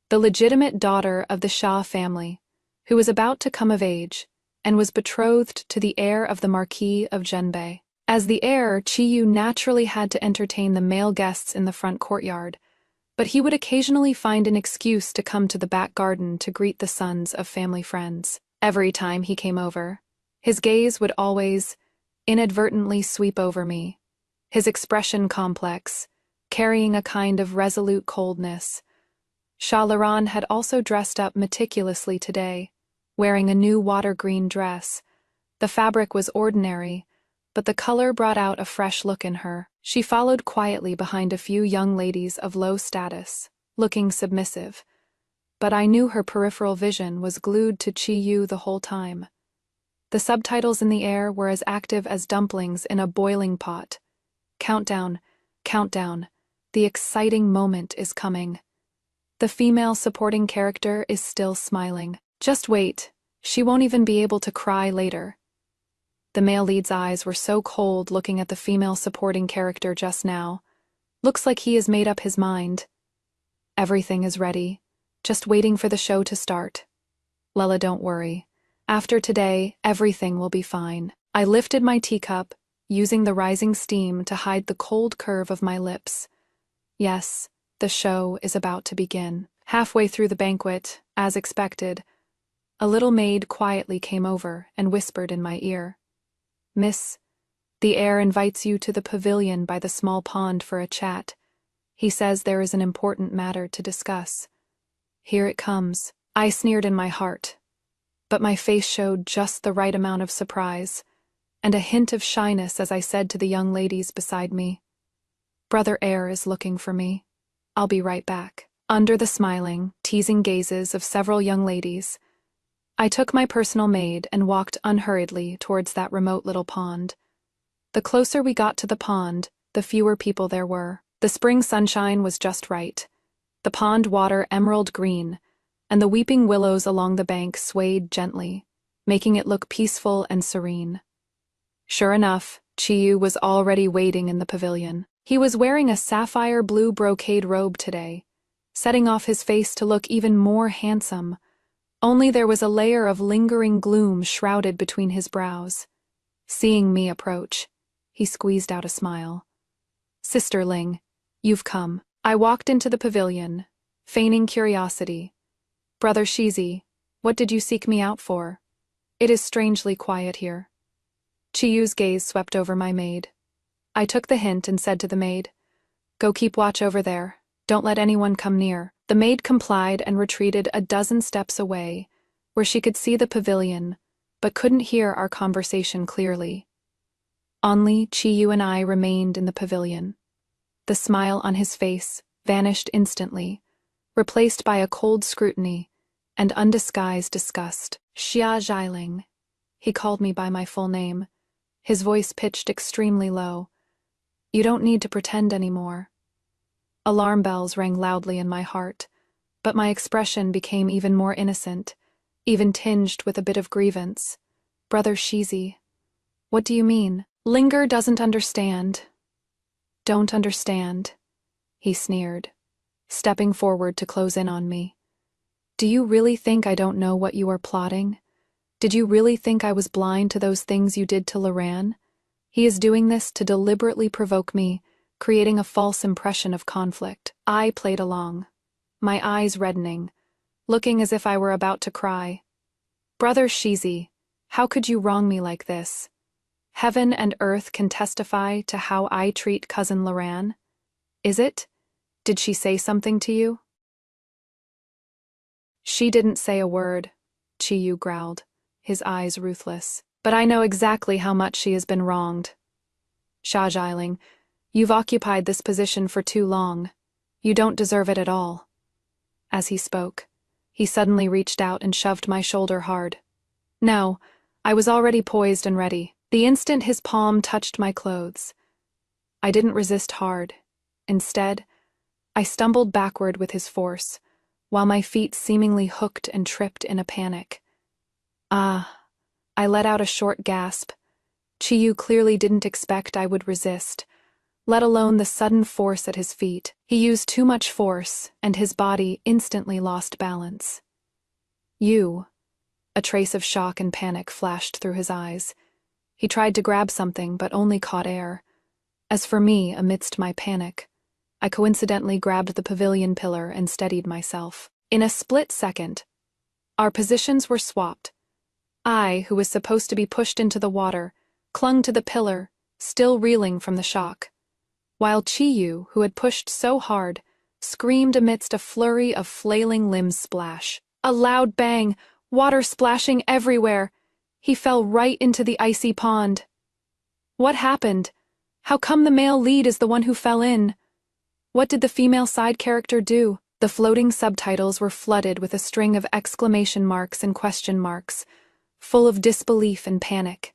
the legitimate daughter of the Shah family, who was about to come of age and was betrothed to the heir of the Marquis of Genbei. As the heir, Chi-Yu naturally had to entertain the male guests in the front courtyard, but he would occasionally find an excuse to come to the back garden to greet the sons of family friends. Every time he came over, his gaze would always inadvertently sweep over me, his expression complex, carrying a kind of resolute coldness. Shah Laran had also dressed up meticulously today, wearing a new water-green dress. The fabric was ordinary, but the color brought out a fresh look in her. She followed quietly behind a few young ladies of low status, looking submissive, but I knew her peripheral vision was glued to Chi-Yu the whole time. The subtitles in the air were as active as dumplings in a boiling pot. "Countdown, countdown, the exciting moment is coming." The female supporting character is still smiling. "Just wait, she won't even be able to cry later." The male lead's eyes were so cold looking at the female supporting character just now. Looks like he has made up his mind. Everything is ready, just waiting for the show to start. Lella, don't worry. After today, everything will be fine. I lifted my teacup, using the rising steam to hide the cold curve of my lips. Yes, the show is about to begin. Halfway through the banquet, as expected, a little maid quietly came over and whispered in my ear, "Miss, The heir invites you to the pavilion by the small pond for a chat. He says there is an important matter to discuss. Here it comes. I sneered in my heart, but my face showed just the right amount of surprise, and a hint of shyness as I said to the young ladies beside me, "Brother heir is looking for me. I'll be right back." Under the smiling, teasing gazes of several young ladies, I took my personal maid and walked unhurriedly towards that remote little pond. The closer we got to the pond, the fewer people there were. The spring sunshine was just right, the pond water emerald green, and the weeping willows along the bank swayed gently, making it look peaceful and serene. Sure enough, Chiyu was already waiting in the pavilion. He was wearing a sapphire blue brocade robe today, setting off his face to look even more handsome, only there was a layer of lingering gloom shrouded between his brows. Seeing me approach, he squeezed out a smile. "Sister Ling, you've come." I walked into the pavilion, feigning curiosity. "Brother Shizi, what did you seek me out for? It is strangely quiet here." Chiyu's gaze swept over my maid. I took the hint and said to the maid, "Go keep watch over there. Don't let anyone come near." The maid complied and retreated a dozen steps away, where she could see the pavilion, but couldn't hear our conversation clearly. Only Chiyu and I remained in the pavilion. The smile on his face vanished instantly, replaced by a cold scrutiny and undisguised disgust. "Xia Zhailing." He called me by my full name, his voice pitched extremely low. "You don't need to pretend anymore." Alarm bells rang loudly in my heart, but my expression became even more innocent, even tinged with a bit of grievance. "Brother Shizi, what do you mean?" "Linger doesn't understand." "Don't understand," he sneered, stepping forward to close in on me. "Do you really think I don't know what you are plotting? Did you really think I was blind to those things you did to Loran? He is doing this to deliberately provoke me, creating a false impression of conflict." I played along, my eyes reddening, looking as if I were about to cry. "Brother Shizi, how could you wrong me like this? Heaven and earth can testify to how I treat cousin Loran. Is it? Did she say something to you?" "She didn't say a word," Chiyu growled, his eyes ruthless. "But I know exactly how much she has been wronged. Xia Zhailing, you've occupied this position for too long. You don't deserve it at all." As he spoke, he suddenly reached out and shoved my shoulder hard. No, I was already poised and ready. The instant his palm touched my clothes, I didn't resist hard. Instead, I stumbled backward with his force, while my feet seemingly hooked and tripped in a panic. "Ah," I let out a short gasp. Chiyu clearly didn't expect I would resist, let alone the sudden force at his feet. He used too much force, and his body instantly lost balance. "You." A trace of shock and panic flashed through his eyes. He tried to grab something, but only caught air. As for me, amidst my panic, I coincidentally grabbed the pavilion pillar and steadied myself. In a split second, our positions were swapped. I, who was supposed to be pushed into the water, clung to the pillar, still reeling from the shock, while Chiyu, who had pushed so hard, screamed amidst a flurry of flailing limbs splash. A loud bang, water splashing everywhere. He fell right into the icy pond. What happened? How come the male lead is the one who fell in? What did the female side character do? The floating subtitles were flooded with a string of exclamation marks and question marks, full of disbelief and panic.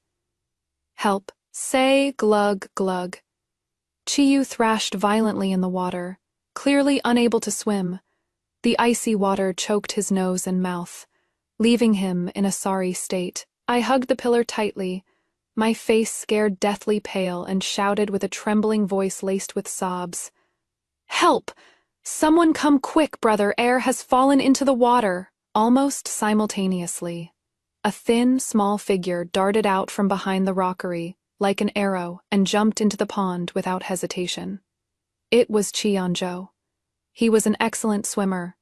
"Help. Say glug glug." Chiyu thrashed violently in the water, clearly unable to swim. The icy water choked his nose and mouth, leaving him in a sorry state. I hugged the pillar tightly, my face scared deathly pale, and shouted with a trembling voice laced with sobs. "Help! Someone come quick, brother heir has fallen into the water!" Almost simultaneously, a thin, small figure darted out from behind the rockery, like an arrow, and jumped into the pond without hesitation. It was Qianzhou. He was an excellent swimmer,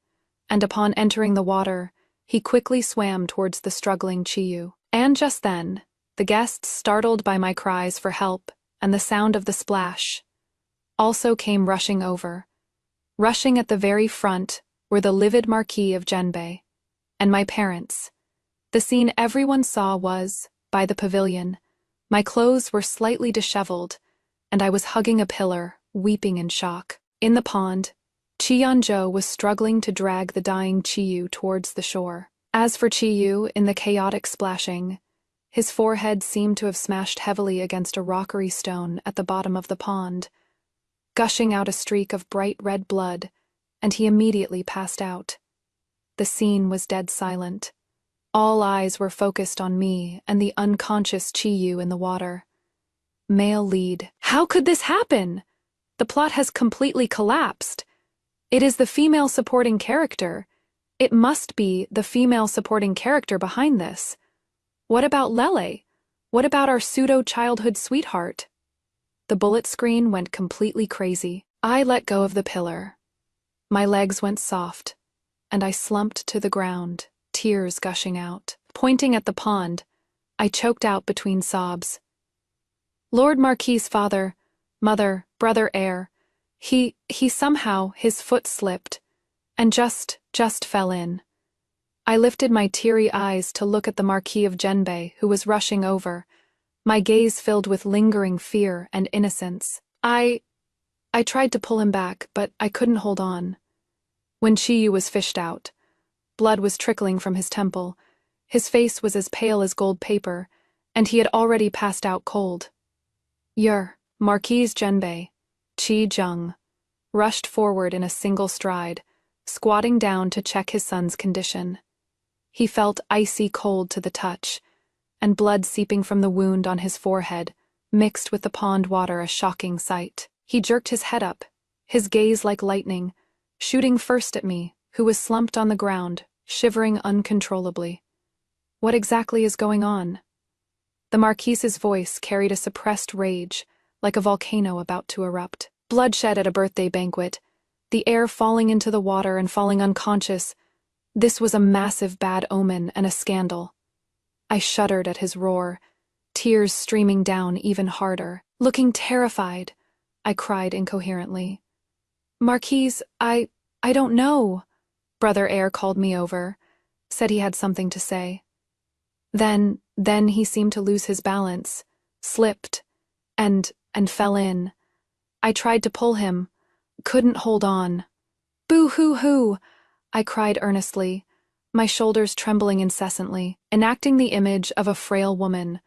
and upon entering the water, he quickly swam towards the struggling Chiyu. And just then, the guests, startled by my cries for help and the sound of the splash, also came rushing over. Rushing at the very front were the livid Marquis of Genbei and my parents. The scene everyone saw was, by the pavilion. My clothes were slightly disheveled, and I was hugging a pillar, weeping in shock. In the pond, Chiyanzhou was struggling to drag the dying Chiyu towards the shore. As for Chiyu, in the chaotic splashing, his forehead seemed to have smashed heavily against a rockery stone at the bottom of the pond, gushing out a streak of bright red blood, and he immediately passed out. The scene was dead silent. All eyes were focused on me and the unconscious Chiyu in the water. Male lead. How could this happen? The plot has completely collapsed. It is the female supporting character. It must be the female supporting character behind this. What about Lele? What about our pseudo-childhood sweetheart? The bullet screen went completely crazy. I let go of the pillar. My legs went soft, and I slumped to the ground, tears gushing out. Pointing at the pond, I choked out between sobs. Lord Marquis' father, mother, brother, heir, he somehow, his foot slipped, and just fell in. I lifted my teary eyes to look at the Marquis of Genbei, who was rushing over, my gaze filled with lingering fear and innocence. I tried to pull him back, but I couldn't hold on. When Chiyu was fished out, blood was trickling from his temple, his face was as pale as gold paper, and he had already passed out cold. Marquis Genbei, Qi Zheng, rushed forward in a single stride, squatting down to check his son's condition. He felt icy cold to the touch, and blood seeping from the wound on his forehead, mixed with the pond water, a shocking sight. He jerked his head up, his gaze like lightning, shooting first at me, who was slumped on the ground, shivering uncontrollably. What exactly is going on? The Marquis's voice carried a suppressed rage, like a volcano about to erupt. Bloodshed at a birthday banquet, the heir falling into the water and falling unconscious. This was a massive bad omen and a scandal. I shuddered at his roar, tears streaming down even harder. Looking terrified, I cried incoherently. Marquis, I don't know. Brother heir called me over, said he had something to say. Then he seemed to lose his balance, slipped, and fell in. I tried to pull him, couldn't hold on. Boo-hoo-hoo, I cried earnestly, my shoulders trembling incessantly, enacting the image of a frail woman,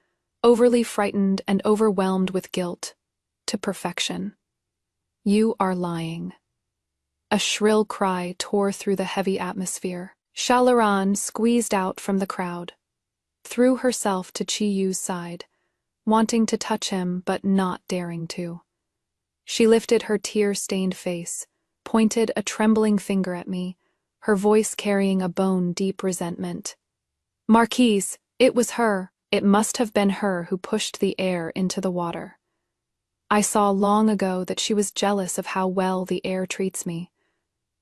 overly frightened and overwhelmed with guilt, to perfection. You are lying. A shrill cry tore through the heavy atmosphere. Shalaran squeezed out from the crowd, threw herself to Chiyu's side, wanting to touch him but not daring to. She lifted her tear-stained face, pointed a trembling finger at me, her voice carrying a bone-deep resentment. Marquise, it was her. It must have been her who pushed the heir into the water. I saw long ago that she was jealous of how well the heir treats me.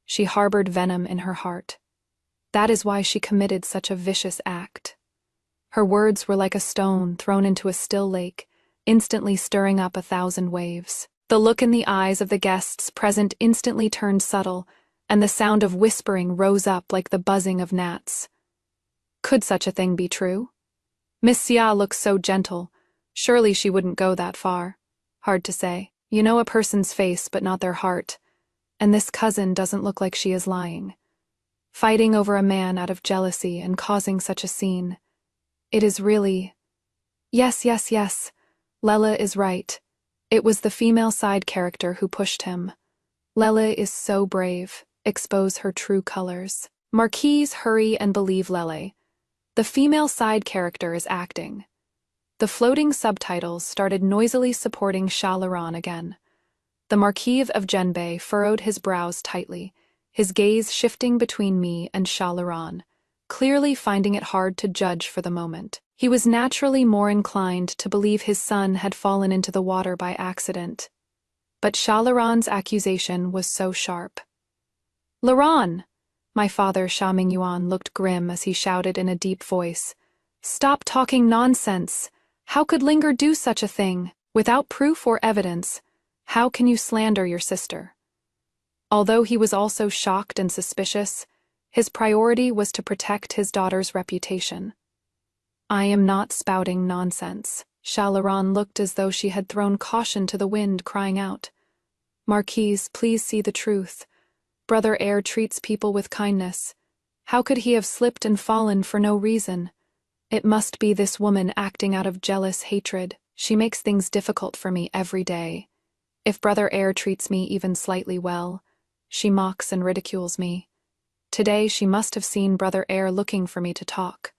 She harbored venom in her heart. That is why she committed such a vicious act. Her words were like a stone thrown into a still lake, instantly stirring up 1,000 waves. The look in the eyes of the guests present instantly turned subtle, and the sound of whispering rose up like the buzzing of gnats. Could such a thing be true? Miss Xia looks so gentle. Surely she wouldn't go that far. Hard to say. You know a person's face but not their heart. And this cousin doesn't look like she is lying. Fighting over a man out of jealousy and causing such a scene. It is really... Yes. Lele is right. It was the female side character who pushed him. Lele is so brave. Expose her true colors. Marquis, hurry and believe Lele. The female side character is acting. The floating subtitles started noisily supporting Shalaran again. The Marquis of Genbei furrowed his brows tightly, his gaze shifting between me and Shalaran, clearly finding it hard to judge for the moment. He was naturally more inclined to believe his son had fallen into the water by accident. But Shalaran's accusation was so sharp. Laran! My father, Sha Mingyuan, looked grim as he shouted in a deep voice. Stop talking nonsense! How could Linger do such a thing? Without proof or evidence, how can you slander your sister? Although he was also shocked and suspicious, his priority was to protect his daughter's reputation. I am not spouting nonsense. Shalaran looked as though she had thrown caution to the wind, crying out, Marquise, please see the truth. Brother Eyre treats people with kindness. How could he have slipped and fallen for no reason? It must be this woman acting out of jealous hatred. She makes things difficult for me every day. If Brother Eyre treats me even slightly well, she mocks and ridicules me. Today she must have seen Brother Eyre looking for me to talk,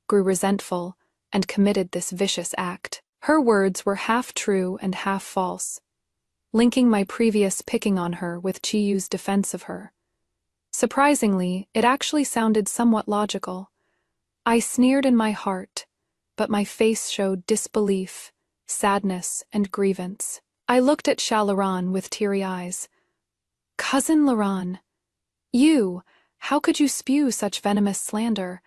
grew resentful, and committed this vicious act. Her words were half true and half false, linking my previous picking on her with Chiyu's defense of her. Surprisingly, it actually sounded somewhat logical. I sneered in my heart, but my face showed disbelief, sadness, and grievance. I looked at Shalaran with teary eyes. Cousin Laran, how could you spew such venomous slander?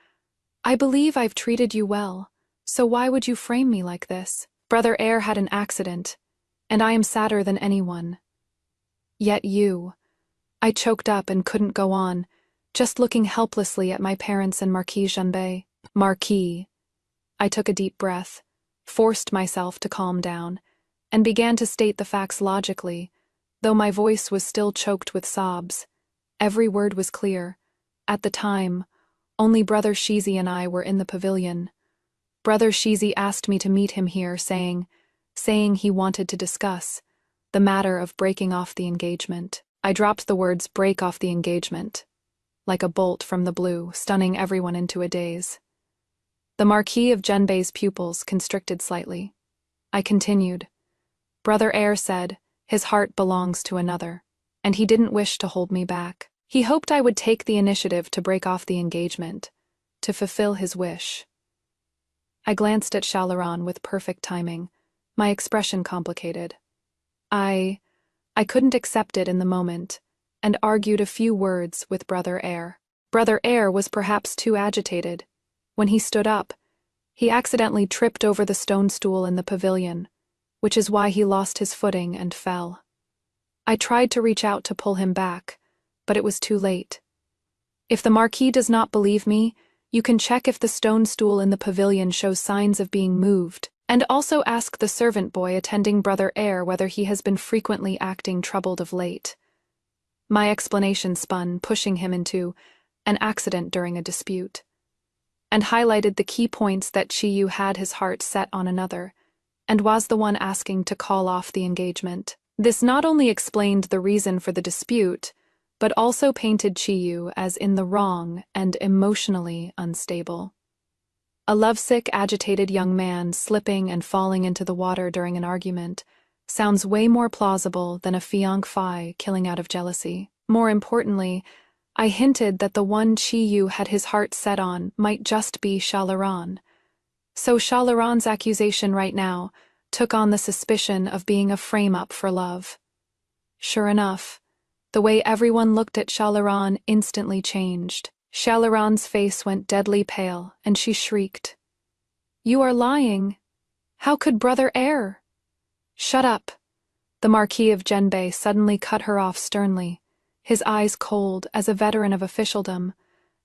I believe I've treated you well, so why would you frame me like this? Brother Eyre had an accident, and I am sadder than anyone. Yet I choked up and couldn't go on, just looking helplessly at my parents and Marquis Janbei. Marquis. I took a deep breath, forced myself to calm down, and began to state the facts logically, though my voice was still choked with sobs. Every word was clear. At the time, only Brother Shizi and I were in the pavilion. Brother Shizi asked me to meet him here, saying he wanted to discuss the matter of breaking off the engagement. I dropped the words "break off the engagement" like a bolt from the blue, stunning everyone into a daze. The Marquis of Genbei's pupils constricted slightly. I continued. Brother Eyre said his heart belongs to another, and he didn't wish to hold me back. He hoped I would take the initiative to break off the engagement, to fulfill his wish. I glanced at Shalaran with perfect timing, my expression complicated. I couldn't accept it in the moment, and argued a few words with Brother Eyre. Brother Eyre was perhaps too agitated. When he stood up, he accidentally tripped over the stone stool in the pavilion, which is why he lost his footing and fell. I tried to reach out to pull him back, but it was too late. If the Marquis does not believe me, you can check if the stone stool in the pavilion shows signs of being moved, and also ask the servant boy attending Brother Eyre whether he has been frequently acting troubled of late. My explanation spun, pushing him into an accident during a dispute, and highlighted the key points that Chiyu had his heart set on another, and was the one asking to call off the engagement. This not only explained the reason for the dispute, but also painted Chiyu as in the wrong and emotionally unstable. A lovesick, agitated young man slipping and falling into the water during an argument sounds way more plausible than a fiancé killing out of jealousy. More importantly, I hinted that the one Chiyu had his heart set on might just be Shalaran. So Shalaran's accusation right now took on the suspicion of being a frame-up for love. Sure enough, the way everyone looked at Shalaran instantly changed. Shalaran's face went deadly pale, and she shrieked, "You are lying! How could Brother Eyre?" "Shut up!" The Marquis of Genbei suddenly cut her off sternly, his eyes cold as a veteran of officialdom.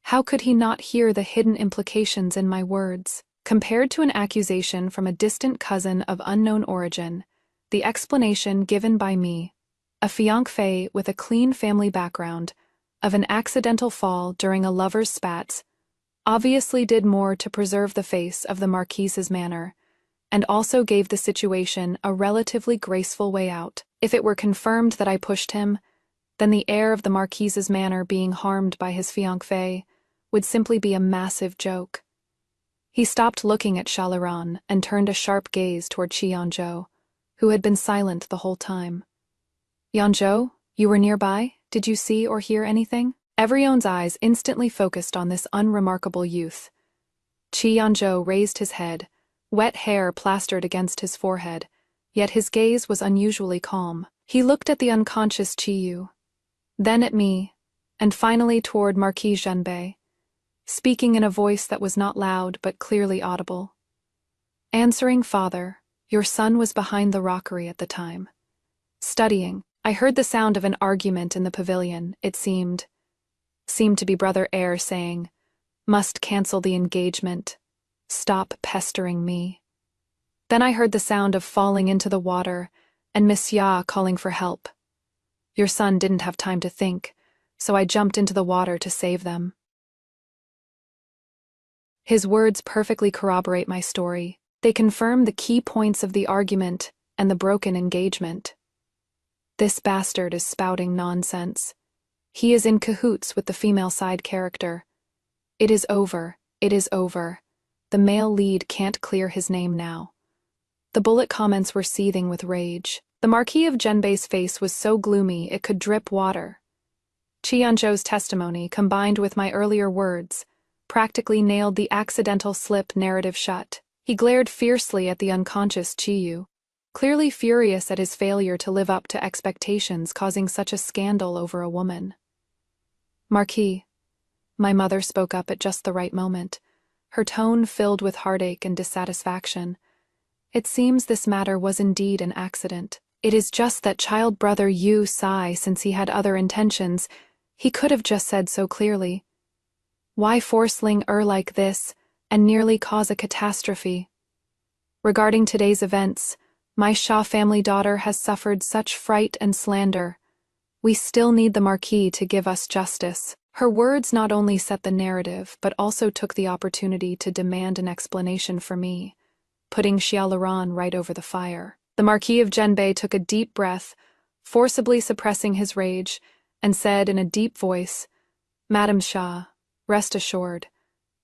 How could he not hear the hidden implications in my words? Compared to an accusation from a distant cousin of unknown origin, the explanation given by me, a fiancé with a clean family background, of an accidental fall during a lover's spats, obviously did more to preserve the face of the Marquise's manner, and also gave the situation a relatively graceful way out. If it were confirmed that I pushed him, then the air of the Marquise's manner being harmed by his fiancée would simply be a massive joke. He stopped looking at Shalaran and turned a sharp gaze toward Qi Yanzhou, who had been silent the whole time. "Yanzhou, you were nearby? Did you see or hear anything?" Everyone's eyes instantly focused on this unremarkable youth. Qi Yanzhou raised his head, wet hair plastered against his forehead, yet his gaze was unusually calm. He looked at the unconscious Chiyu, then at me, and finally toward Marquis Janbei, speaking in a voice that was not loud but clearly audible. Answering father, your son was behind the rockery at the time. Studying, I heard the sound of an argument in the pavilion. It seemed to be Brother Eyre saying, "Must cancel the engagement. Stop pestering me." Then I heard the sound of falling into the water and Miss Ya calling for help. Your son didn't have time to think, so I jumped into the water to save them. His words perfectly corroborate my story. They confirm the key points of the argument and the broken engagement. This bastard is spouting nonsense. He is in cahoots with the female side character. It is over. It is over. The male lead can't clear his name now. The bullet comments were seething with rage. The Marquis of Genbei's face was so gloomy it could drip water. Qianzhou's testimony, combined with my earlier words, practically nailed the accidental slip narrative shut. He glared fiercely at the unconscious Qiyu, clearly furious at his failure to live up to expectations, causing such a scandal over a woman. "Marquis," my mother spoke up at just the right moment, her tone filled with heartache and dissatisfaction. "It seems this matter was indeed an accident. It is just that child brother Yu sigh, since he had other intentions. He could have just said so clearly. Why forceling like this and nearly cause a catastrophe? Regarding today's events, my Shah family daughter has suffered such fright and slander. We still need the Marquis to give us justice." Her words not only set the narrative, but also took the opportunity to demand an explanation for me, putting Xiaoluran right over the fire. The Marquis of Genbei took a deep breath, forcibly suppressing his rage, and said in a deep voice, "Madam Shah, rest assured,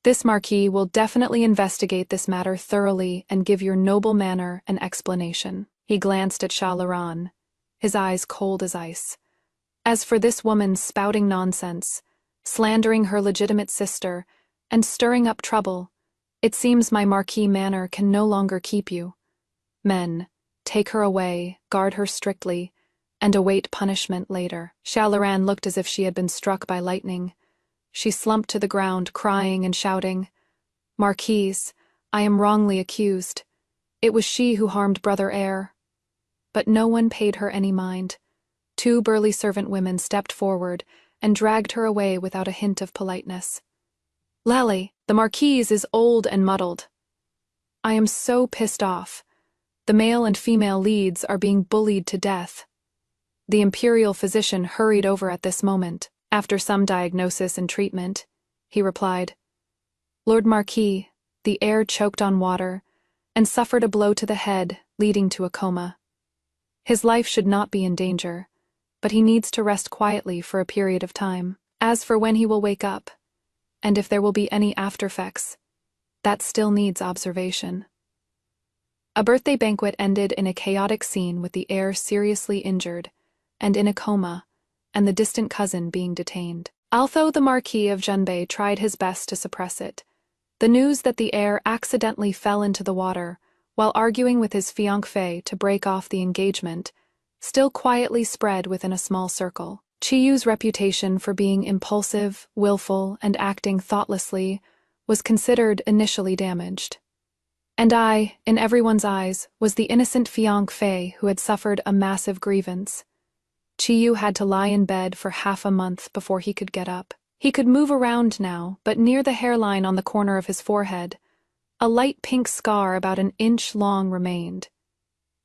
this Marquis will definitely investigate this matter thoroughly and give your noble manor an explanation." He glanced at Xiaoluran, his eyes cold as ice. "As for this woman spouting nonsense, slandering her legitimate sister, and stirring up trouble, it seems my Marquis manor can no longer keep you. Men, take her away, guard her strictly, and await punishment later." Xiaoluran looked as if she had been struck by lightning. She slumped to the ground, crying and shouting, "Marquise, I am wrongly accused. It was she who harmed Brother Eyre." But no one paid her any mind. Two burly servant women stepped forward and dragged her away without a hint of politeness. "Lally, the Marquise is old and muddled. I am so pissed off. The male and female leads are being bullied to death." The imperial physician hurried over at this moment. After some diagnosis and treatment, he replied, "Lord Marquis, the heir choked on water and suffered a blow to the head, leading to a coma. His life should not be in danger, but he needs to rest quietly for a period of time. As for when he will wake up, and if there will be any aftereffects, that still needs observation." A birthday banquet ended in a chaotic scene with the heir seriously injured and in a coma, and the distant cousin being detained. Although the Marquis of Genbei tried his best to suppress it, the news that the heir accidentally fell into the water while arguing with his fiancé to break off the engagement still quietly spread within a small circle. Chiyu's reputation for being impulsive, willful, and acting thoughtlessly was considered initially damaged. And I, in everyone's eyes, was the innocent fiancé who had suffered a massive grievance. Chiyu had to lie in bed for half a month before he could get up. He could move around now, but near the hairline on the corner of his forehead, a light pink scar about an inch long remained.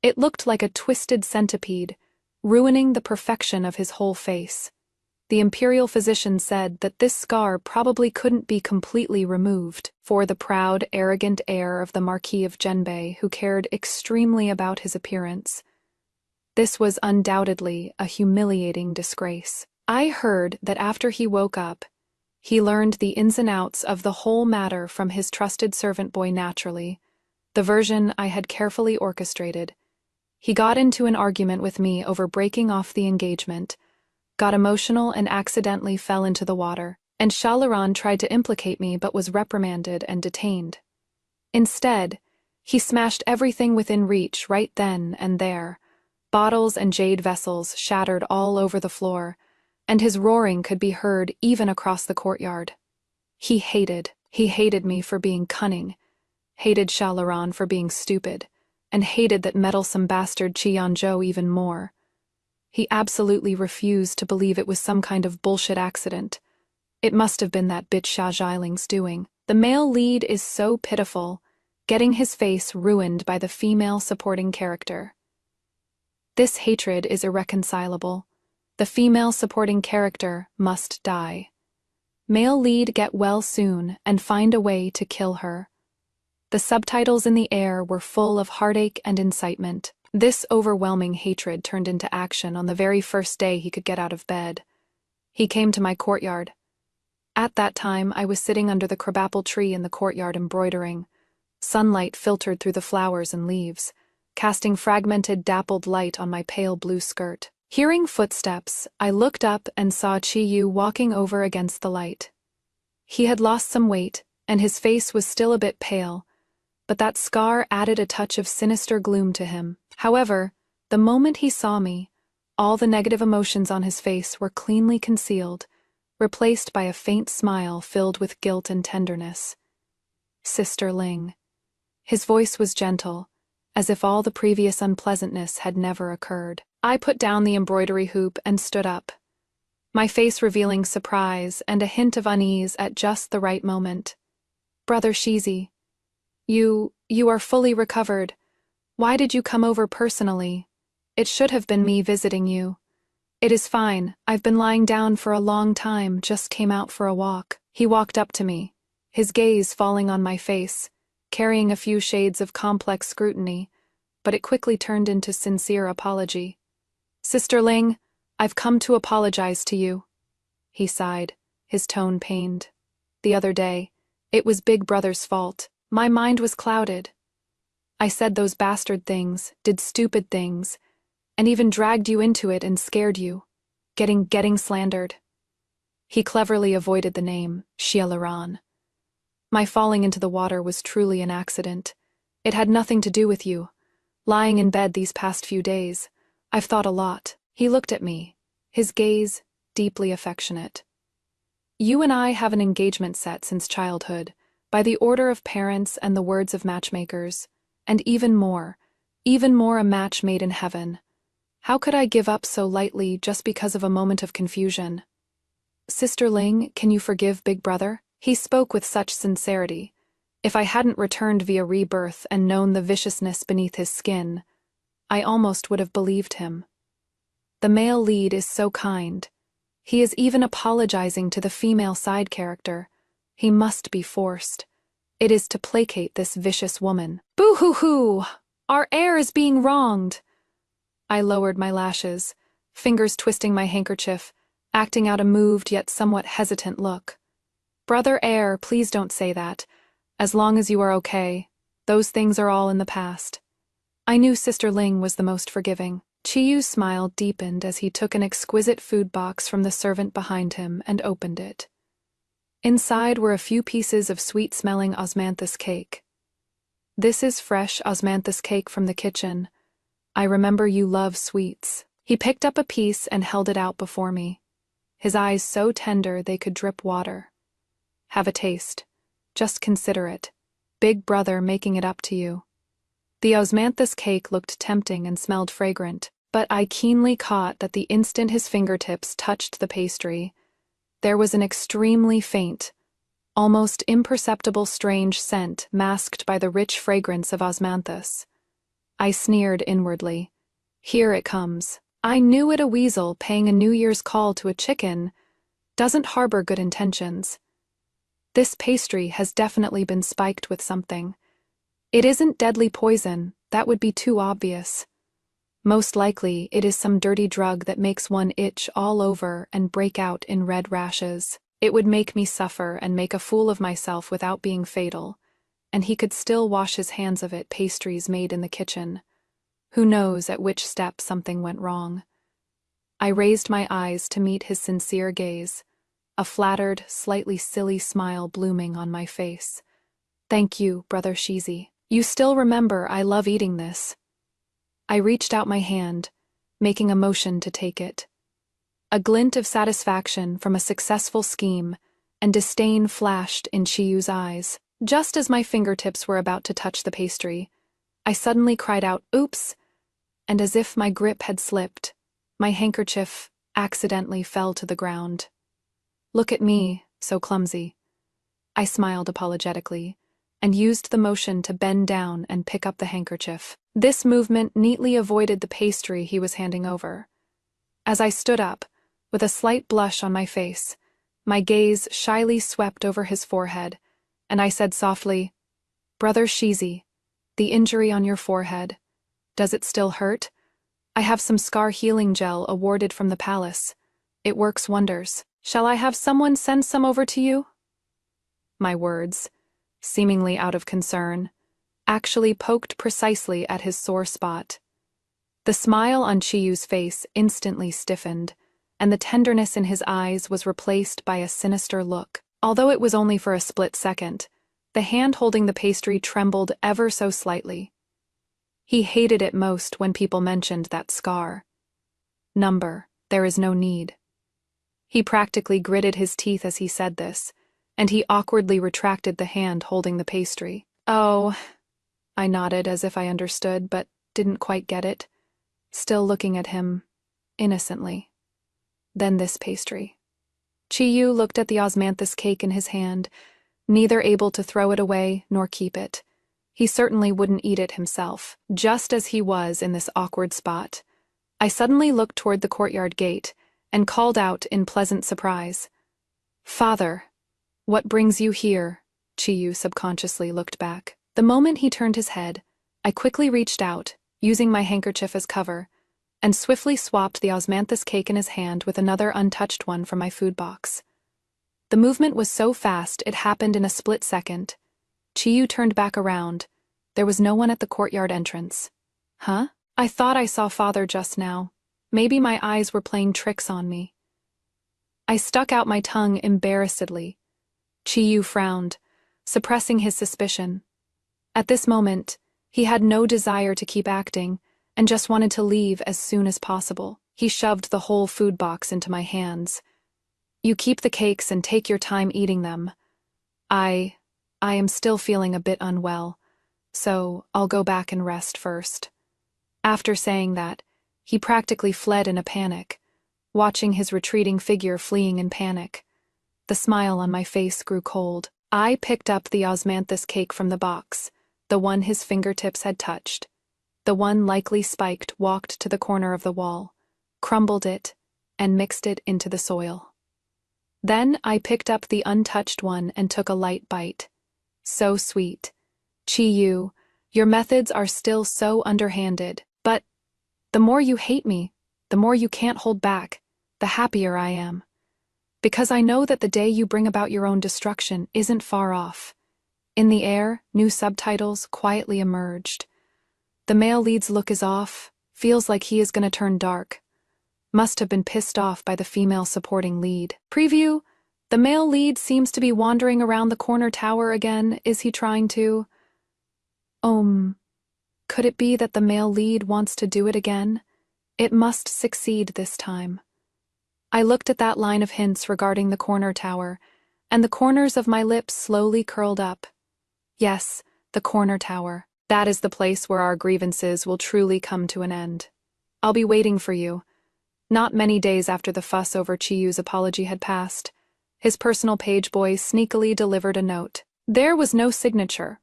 It looked like a twisted centipede, ruining the perfection of his whole face. The imperial physician said that this scar probably couldn't be completely removed, for the proud, arrogant air of the Marquis of Genbei, who cared extremely about his appearance. This was undoubtedly a humiliating disgrace. I heard that after he woke up, he learned the ins and outs of the whole matter from his trusted servant boy naturally, the version I had carefully orchestrated. He got into an argument with me over breaking off the engagement, got emotional and accidentally fell into the water, and Xiaoluran tried to implicate me but was reprimanded and detained. Instead, he smashed everything within reach right then and there. Bottles and jade vessels shattered all over the floor, and his roaring could be heard even across the courtyard. He hated me for being cunning, hated Shalaran for being stupid, and hated that meddlesome bastard Qianzhou even more. He absolutely refused to believe it was some kind of bullshit accident. It must have been that bitch Xia Zhailing's doing. The male lead is so pitiful, getting his face ruined by the female supporting character. This hatred is irreconcilable. The female supporting character must die. Male lead get well soon and find a way to kill her. The subtitles in the air were full of heartache and incitement. This overwhelming hatred turned into action on the very first day he could get out of bed. He came to my courtyard. At that time, I was sitting under the crabapple tree in the courtyard embroidering. Sunlight filtered through the flowers and leaves, casting fragmented, dappled light on my pale blue skirt. Hearing footsteps, I looked up and saw Qiyu walking over against the light. He had lost some weight, and his face was still a bit pale, but that scar added a touch of sinister gloom to him. However, the moment he saw me, all the negative emotions on his face were cleanly concealed, replaced by a faint smile filled with guilt and tenderness. Sister Ling. His voice was gentle, as if all the previous unpleasantness had never occurred. I put down the embroidery hoop and stood up, my face revealing surprise and a hint of unease at just the right moment. Brother Shizi, you are fully recovered. Why did you come over personally? It should have been me visiting you. It is fine, I've been lying down for a long time, just came out for a walk. He walked up to me, his gaze falling on my face, carrying a few shades of complex scrutiny, but it quickly turned into sincere apology. Sister Ling, I've come to apologize to you. He sighed, his tone pained. The other day, it was Big Brother's fault. My mind was clouded. I said those bastard things, did stupid things, and even dragged you into it and scared you, getting slandered. He cleverly avoided the name, Xialaran. My falling into the water was truly an accident. It had nothing to do with you. Lying in bed these past few days, I've thought a lot. He looked at me, his gaze deeply affectionate. You and I have an engagement set since childhood, by the order of parents and the words of matchmakers, and even more a match made in heaven. How could I give up so lightly just because of a moment of confusion? Sister Ling, can you forgive Big Brother? He spoke with such sincerity. If I hadn't returned via rebirth and known the viciousness beneath his skin, I almost would have believed him. The male lead is so kind. He is even apologizing to the female side character. He must be forced. It is to placate this vicious woman. Boo-hoo-hoo! Our heir is being wronged! I lowered my lashes, fingers twisting my handkerchief, acting out a moved yet somewhat hesitant look. Brother heir, please don't say that. As long as you are okay, those things are all in the past. I knew Sister Ling was the most forgiving. Chiyu's smile deepened as he took an exquisite food box from the servant behind him and opened it. Inside were a few pieces of sweet-smelling osmanthus cake. This is fresh osmanthus cake from the kitchen. I remember you love sweets. He picked up a piece and held it out before me, his eyes so tender they could drip water. Have a taste. Just consider it. Big Brother making it up to you. The osmanthus cake looked tempting and smelled fragrant, but I keenly caught that the instant his fingertips touched the pastry, there was an extremely faint, almost imperceptible strange scent masked by the rich fragrance of osmanthus. I sneered inwardly. Here it comes. I knew it, a weasel paying a New Year's call to a chicken doesn't harbor good intentions. This pastry has definitely been spiked with something. It isn't deadly poison, that would be too obvious. Most likely, it is some dirty drug that makes one itch all over and break out in red rashes. It would make me suffer and make a fool of myself without being fatal, and he could still wash his hands of it, pastries made in the kitchen. Who knows at which step something went wrong. I raised my eyes to meet his sincere gaze, a flattered, slightly silly smile blooming on my face. Thank you, Brother Shizi. You still remember I love eating this. I reached out my hand, making a motion to take it. A glint of satisfaction from a successful scheme, and disdain flashed in Chiyu's eyes. Just as my fingertips were about to touch the pastry, I suddenly cried out, "Oops!" And as if my grip had slipped, my handkerchief accidentally fell to the ground. "Look at me, so clumsy." I smiled apologetically and used the motion to bend down and pick up the handkerchief. This movement neatly avoided the pastry he was handing over. As I stood up, with a slight blush on my face, my gaze shyly swept over his forehead, and I said softly, "Brother Shizi, the injury on your forehead, does it still hurt? I have some scar healing gel awarded from the palace. It works wonders. Shall I have someone send some over to you?" My words, seemingly out of concern, actually poked precisely at his sore spot. The smile on Chiyu's face instantly stiffened, and the tenderness in his eyes was replaced by a sinister look. Although it was only for a split second, the hand holding the pastry trembled ever so slightly. He hated it most when people mentioned that scar. "Number, there is no need." He practically gritted his teeth as he said this, and he awkwardly retracted the hand holding the pastry. "Oh," I nodded as if I understood, but didn't quite get it, still looking at him innocently. Then this pastry. Chiyu looked at the osmanthus cake in his hand, neither able to throw it away nor keep it. He certainly wouldn't eat it himself. Just as he was in this awkward spot, I suddenly looked toward the courtyard gate and called out in pleasant surprise, "Father, what brings you here?" Chiyu subconsciously looked back. The moment he turned his head, I quickly reached out, using my handkerchief as cover, and swiftly swapped the osmanthus cake in his hand with another untouched one from my food box. The movement was so fast it happened in a split second. Chiyu turned back around. There was no one at the courtyard entrance. "Huh? I thought I saw father just now. Maybe my eyes were playing tricks on me." I stuck out my tongue embarrassedly. Chiyu frowned, suppressing his suspicion. At this moment, he had no desire to keep acting, and just wanted to leave as soon as possible. He shoved the whole food box into my hands. "You keep the cakes and take your time eating them. I am still feeling a bit unwell, so I'll go back and rest first." After saying that, he practically fled in a panic, watching his retreating figure fleeing in panic. The smile on my face grew cold. I picked up the osmanthus cake from the box, the one his fingertips had touched. The one likely spiked walked to the corner of the wall, crumbled it, and mixed it into the soil. Then I picked up the untouched one and took a light bite. So sweet. "Chiyu, your methods are still so underhanded, but the more you hate me, the more you can't hold back, the happier I am. Because I know that the day you bring about your own destruction isn't far off." In the air, new subtitles quietly emerged. "The male lead's look is off, feels like he is gonna turn dark. Must have been pissed off by the female supporting lead." Preview, "The male lead seems to be wandering around the corner tower again. Is he trying to... Could it be that the male lead wants to do it again? It must succeed this time." I looked at that line of hints regarding the corner tower, and the corners of my lips slowly curled up. Yes, the corner tower. That is the place where our grievances will truly come to an end. "I'll be waiting for you." Not many days after the fuss over Chiyu's apology had passed, his personal page boy sneakily delivered a note. There was no signature,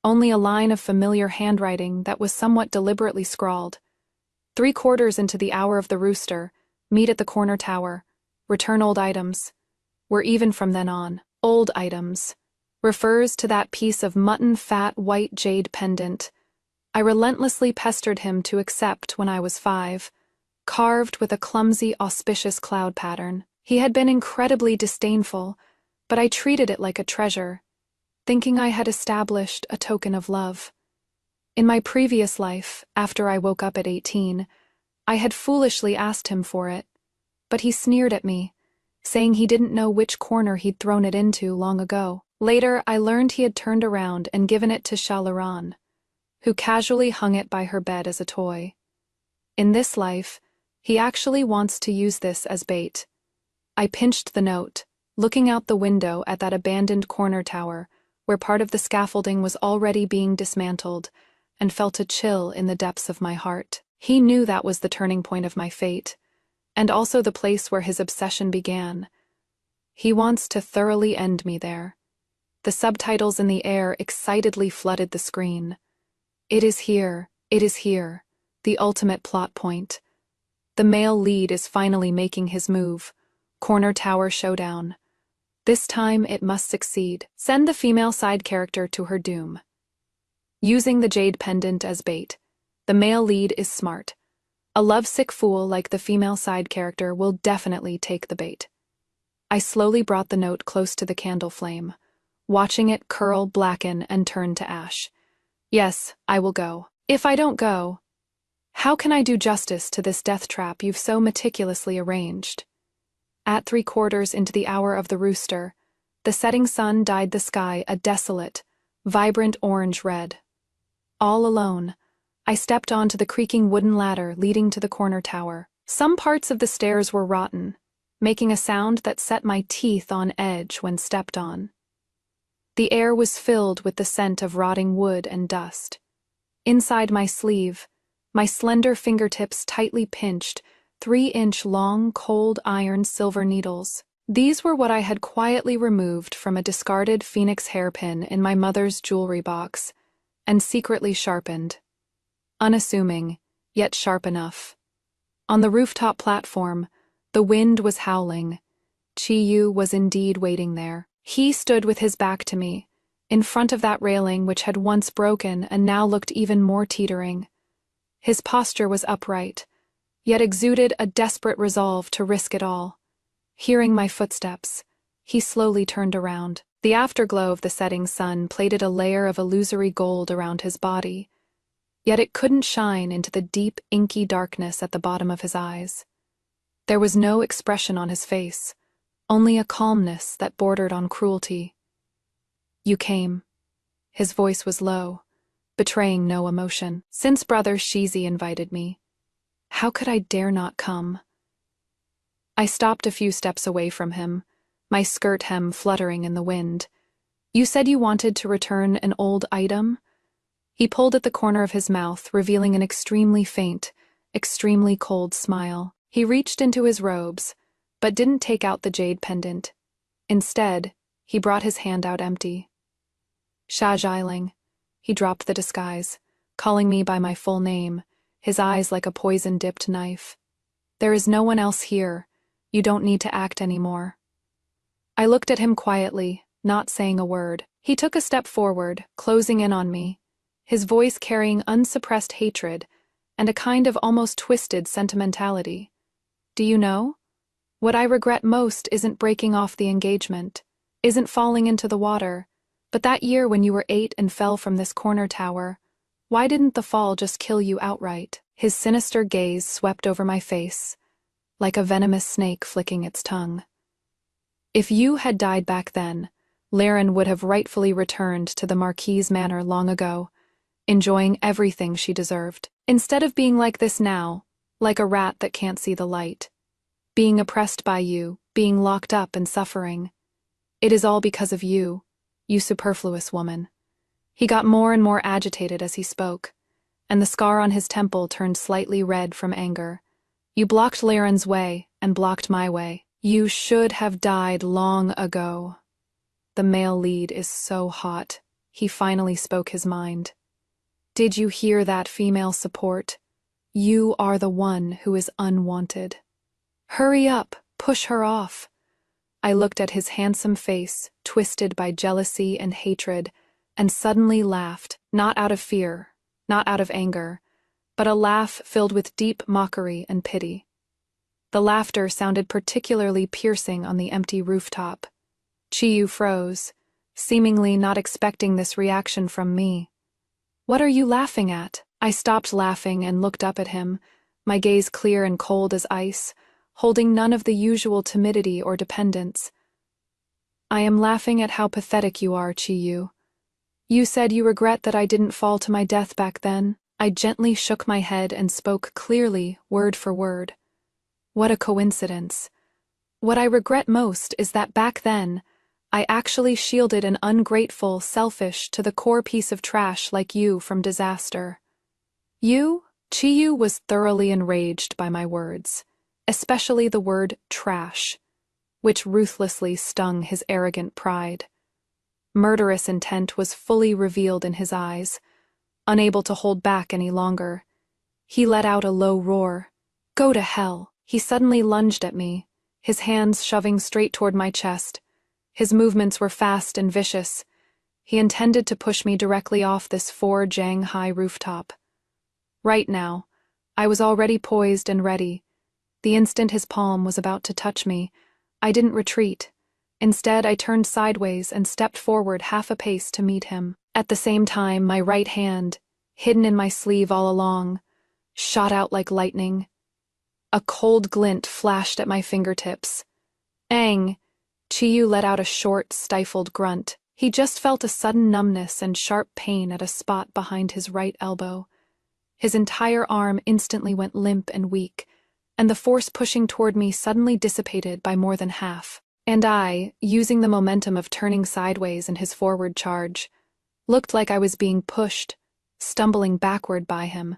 only a line of familiar handwriting that was somewhat deliberately scrawled. 3/4 into the hour of the rooster, meet at the corner tower, return old items. We're even from then on. Old items refers to that piece of mutton fat white jade pendant I relentlessly pestered him to accept when I was 5, carved with a clumsy, auspicious cloud pattern. He had been incredibly disdainful, but I treated it like a treasure, thinking I had established a token of love. In my previous life, after I woke up at 18, I had foolishly asked him for it, but he sneered at me, saying he didn't know which corner he'd thrown it into long ago. Later, I learned he had turned around and given it to Shalaran, who casually hung it by her bed as a toy. In this life, he actually wants to use this as bait. I pinched the note, looking out the window at that abandoned corner tower, where part of the scaffolding was already being dismantled, and felt a chill in the depths of my heart. He knew that was the turning point of my fate, and also the place where his obsession began. He wants to thoroughly end me there. The subtitles in the air excitedly flooded the screen. It is here, the ultimate plot point. The male lead is finally making his move. Corner tower showdown. This time it must succeed. Send the female side character to her doom. Using the jade pendant as bait, the male lead is smart. A lovesick fool like the female side character will definitely take the bait. I slowly brought the note close to the candle flame, watching it curl, blacken, and turn to ash. Yes, I will go. If I don't go, how can I do justice to this death trap you've so meticulously arranged? At 3/4 into the hour of the rooster, the setting sun dyed the sky a desolate, vibrant orange-red. All alone, I stepped onto the creaking wooden ladder leading to the corner tower. Some parts of the stairs were rotten, making a sound that set my teeth on edge when stepped on. The air was filled with the scent of rotting wood and dust. Inside my sleeve, my slender fingertips tightly pinched 3-inch long, cold iron silver needles. These were what I had quietly removed from a discarded phoenix hairpin in my mother's jewelry box, and secretly sharpened. Unassuming, yet sharp enough. On the rooftop platform, the wind was howling. Chi-Yu was indeed waiting there. He stood with his back to me, in front of that railing which had once broken and now looked even more teetering. His posture was upright, yet exuded a desperate resolve to risk it all. Hearing my footsteps, he slowly turned around. The afterglow of the setting sun plated a layer of illusory gold around his body, yet it couldn't shine into the deep, inky darkness at the bottom of his eyes. There was no expression on his face, only a calmness that bordered on cruelty. You came. His voice was low, betraying no emotion. Since Brother Shizi invited me, how could I dare not come? I stopped a few steps away from him, my skirt hem fluttering in the wind. You said you wanted to return an old item? He pulled at the corner of his mouth, revealing an extremely faint, extremely cold smile. He reached into his robes, but didn't take out the jade pendant. Instead, he brought his hand out empty. Sha Xiling. He dropped the disguise, calling me by my full name, his eyes like a poison-dipped knife. There is no one else here. You don't need to act anymore. I looked at him quietly, not saying a word. He took a step forward, closing in on me, his voice carrying unsuppressed hatred and a kind of almost twisted sentimentality. Do you know? What I regret most isn't breaking off the engagement, isn't falling into the water, but that year when you were 8 and fell from this corner tower. Why didn't the fall just kill you outright? His sinister gaze swept over my face, like a venomous snake flicking its tongue. If you had died back then, Laren would have rightfully returned to the Marquise Manor long ago, enjoying everything she deserved. Instead of being like this now, like a rat that can't see the light, being oppressed by you, being locked up and suffering. It is all because of you, you superfluous woman. He got more and more agitated as he spoke, and the scar on his temple turned slightly red from anger. You blocked Laren's way and blocked my way. You should have died long ago. The male lead is so hot. He finally spoke his mind. Did you hear that, female support? You are the one who is unwanted. Hurry up, push her off. I looked at his handsome face, twisted by jealousy and hatred, and suddenly laughed, not out of fear, not out of anger, but a laugh filled with deep mockery and pity. The laughter sounded particularly piercing on the empty rooftop. Chi-Yu froze, seemingly not expecting this reaction from me. What are you laughing at? I stopped laughing and looked up at him, my gaze clear and cold as ice, holding none of the usual timidity or dependence. I am laughing at how pathetic you are, Chi-Yu. You said you regret that I didn't fall to my death back then. I gently shook my head and spoke clearly, word for word. What a coincidence. What I regret most is that back then, I actually shielded an ungrateful, selfish, to the core piece of trash like you from disaster. You? Chiyu was thoroughly enraged by my words, especially the word trash, which ruthlessly stung his arrogant pride. Murderous intent was fully revealed in his eyes. Unable to hold back any longer, he let out a low roar. Go to hell! He suddenly lunged at me, his hands shoving straight toward my chest. His movements were fast and vicious. He intended to push me directly off this 4-jang high rooftop. Right now, I was already poised and ready. The instant his palm was about to touch me, I didn't retreat. Instead, I turned sideways and stepped forward half a pace to meet him. At the same time, my right hand, hidden in my sleeve all along, shot out like lightning. A cold glint flashed at my fingertips. Ang! Chiyu let out a short, stifled grunt. He just felt a sudden numbness and sharp pain at a spot behind his right elbow. His entire arm instantly went limp and weak, and the force pushing toward me suddenly dissipated by more than half. And I, using the momentum of turning sideways in his forward charge, looked like I was being pushed, stumbling backward by him,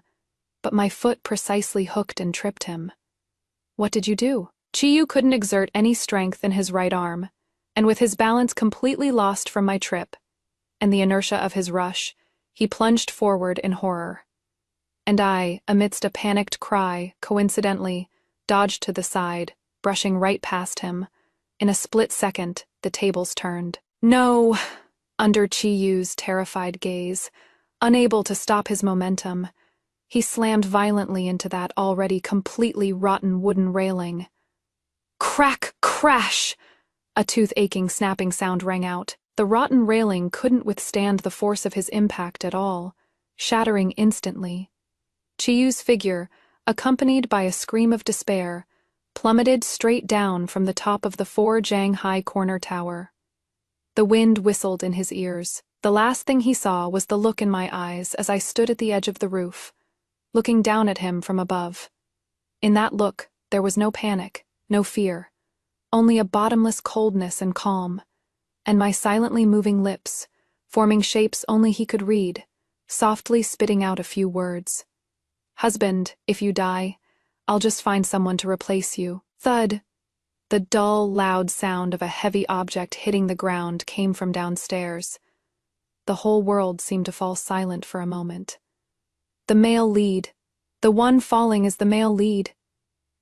but my foot precisely hooked and tripped him. What did you do? Chiyu couldn't exert any strength in his right arm, and with his balance completely lost from my trip, and the inertia of his rush, he plunged forward in horror. And I, amidst a panicked cry, coincidentally, dodged to the side, brushing right past him. In a split second, the tables turned. No! Under Chiyu's terrified gaze, unable to stop his momentum, he slammed violently into that already completely rotten wooden railing. Crack! Crash! A tooth-aching snapping sound rang out. The rotten railing couldn't withstand the force of his impact at all, shattering instantly. Chiyu's figure, accompanied by a scream of despair, plummeted straight down from the top of the 4-jang high corner tower. The wind whistled in his ears. The last thing he saw was the look in my eyes as I stood at the edge of the roof, looking down at him from above. In that look, there was no panic, no fear, only a bottomless coldness and calm, and my silently moving lips, forming shapes only he could read, softly spitting out a few words. Husband, if you die, I'll just find someone to replace you. Thud! The dull, loud sound of a heavy object hitting the ground came from downstairs. The whole world seemed to fall silent for a moment. The male lead. The one falling is the male lead.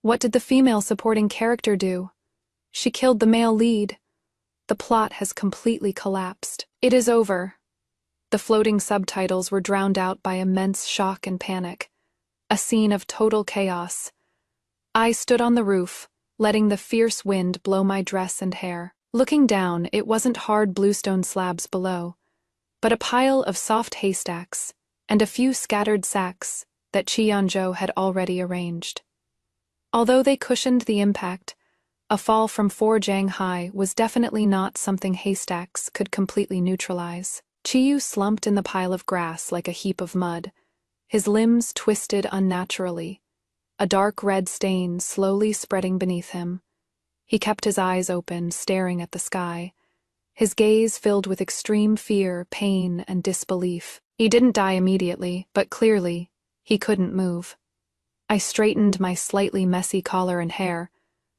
What did the female supporting character do? She killed the male lead. The plot has completely collapsed. It is over. The floating subtitles were drowned out by immense shock and panic. A scene of total chaos. I stood on the roof, letting the fierce wind blow my dress and hair. Looking down, it wasn't hard bluestone slabs below, but a pile of soft haystacks and a few scattered sacks that Cheonjo had already arranged. Although they cushioned the impact, a fall from 4-jang high was definitely not something haystacks could completely neutralize. Chiyu slumped in the pile of grass like a heap of mud, his limbs twisted unnaturally, a dark red stain slowly spreading beneath him. He kept his eyes open, staring at the sky, his gaze filled with extreme fear, pain, and disbelief. He didn't die immediately, but clearly, he couldn't move. I straightened my slightly messy collar and hair,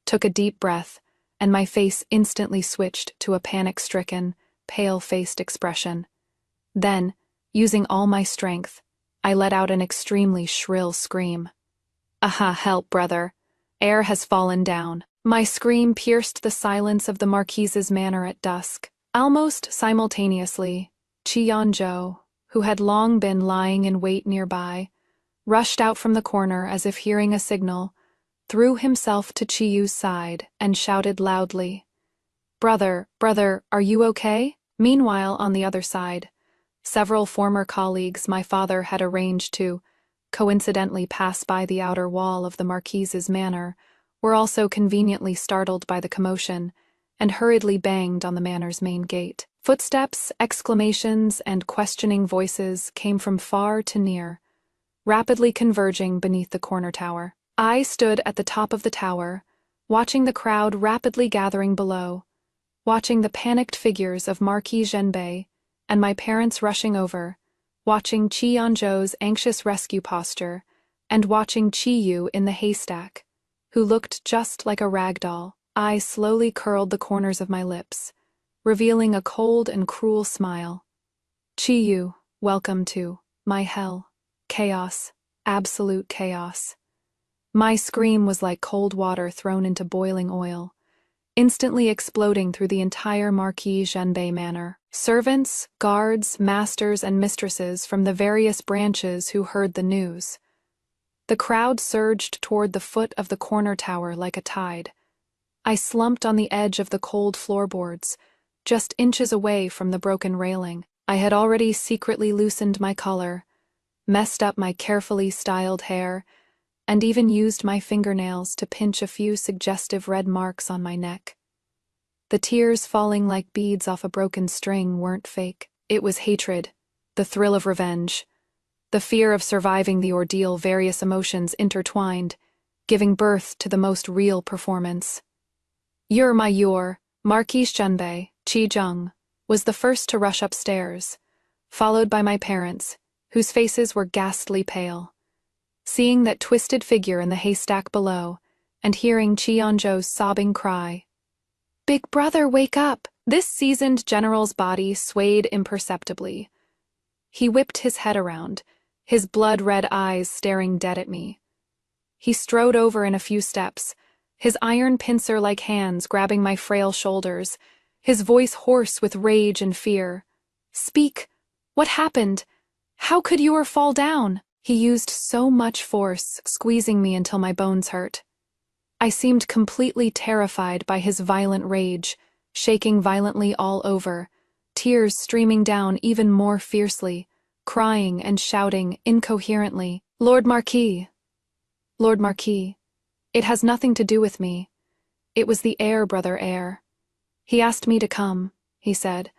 took a deep breath, and my face instantly switched to a panic-stricken, pale-faced expression. Then, using all my strength, I let out an extremely shrill scream. Aha, help, brother. Air has fallen down. My scream pierced the silence of the Marquise's manor at dusk. Almost simultaneously, Cheonjo, who had long been lying in wait nearby, rushed out from the corner as if hearing a signal, threw himself to Chiyu's side, and shouted loudly, Brother, are you okay? Meanwhile, on the other side, several former colleagues my father had arranged to, coincidentally pass by the outer wall of the Marquise's manor, were also conveniently startled by the commotion, and hurriedly banged on the manor's main gate. Footsteps, exclamations, and questioning voices came from far to near, rapidly converging beneath the corner tower. I stood at the top of the tower, watching the crowd rapidly gathering below, watching the panicked figures of Marquis Zhenbei and my parents rushing over, watching Qi Yanzhou's anxious rescue posture, and watching Qi Yu in the haystack, who looked just like a rag doll. I slowly curled the corners of my lips, revealing a cold and cruel smile. Qi Yu, welcome to my hell. Chaos, absolute chaos. My scream was like cold water thrown into boiling oil, instantly exploding through the entire Marquis Zhenbei manor. Servants, guards, masters, and mistresses from the various branches who heard the news. The crowd surged toward the foot of the corner tower like a tide. I slumped on the edge of the cold floorboards, just inches away from the broken railing. I had already secretly loosened my collar, messed up my carefully styled hair, and even used my fingernails to pinch a few suggestive red marks on my neck. The tears falling like beads off a broken string weren't fake. It was hatred, the thrill of revenge, the fear of surviving the ordeal, various emotions intertwined, giving birth to the most real performance. Marquis Zhenbei, Qi Zheng, was the first to rush upstairs, followed by my parents, whose faces were ghastly pale. Seeing that twisted figure in the haystack below, and hearing Qi Yanzhou's sobbing cry, "Big brother, wake up!" This seasoned general's body swayed imperceptibly. He whipped his head around, his blood-red eyes staring dead at me. He strode over in a few steps, his iron pincer-like hands grabbing my frail shoulders, his voice hoarse with rage and fear. "Speak! What happened? How could you fall down?" He used so much force, squeezing me until my bones hurt. I seemed completely terrified by his violent rage, shaking violently all over, tears streaming down even more fiercely, crying and shouting incoherently, "Lord Marquis! Lord Marquis! It has nothing to do with me. It was the heir, brother heir. He asked me to come," he said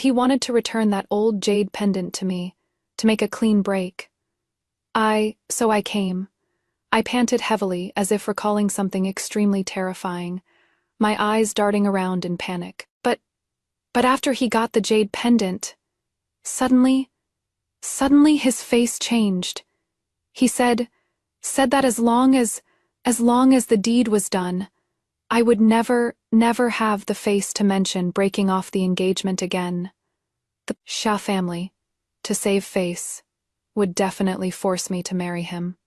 he wanted to return that old jade pendant to me, to make a clean break. So I came. I panted heavily, as if recalling something extremely terrifying, my eyes darting around in panic. But after he got the jade pendant, suddenly his face changed. He said that as long as the deed was done, I would never have the face to mention breaking off the engagement again. The Xia family, to save face, would definitely force me to marry him.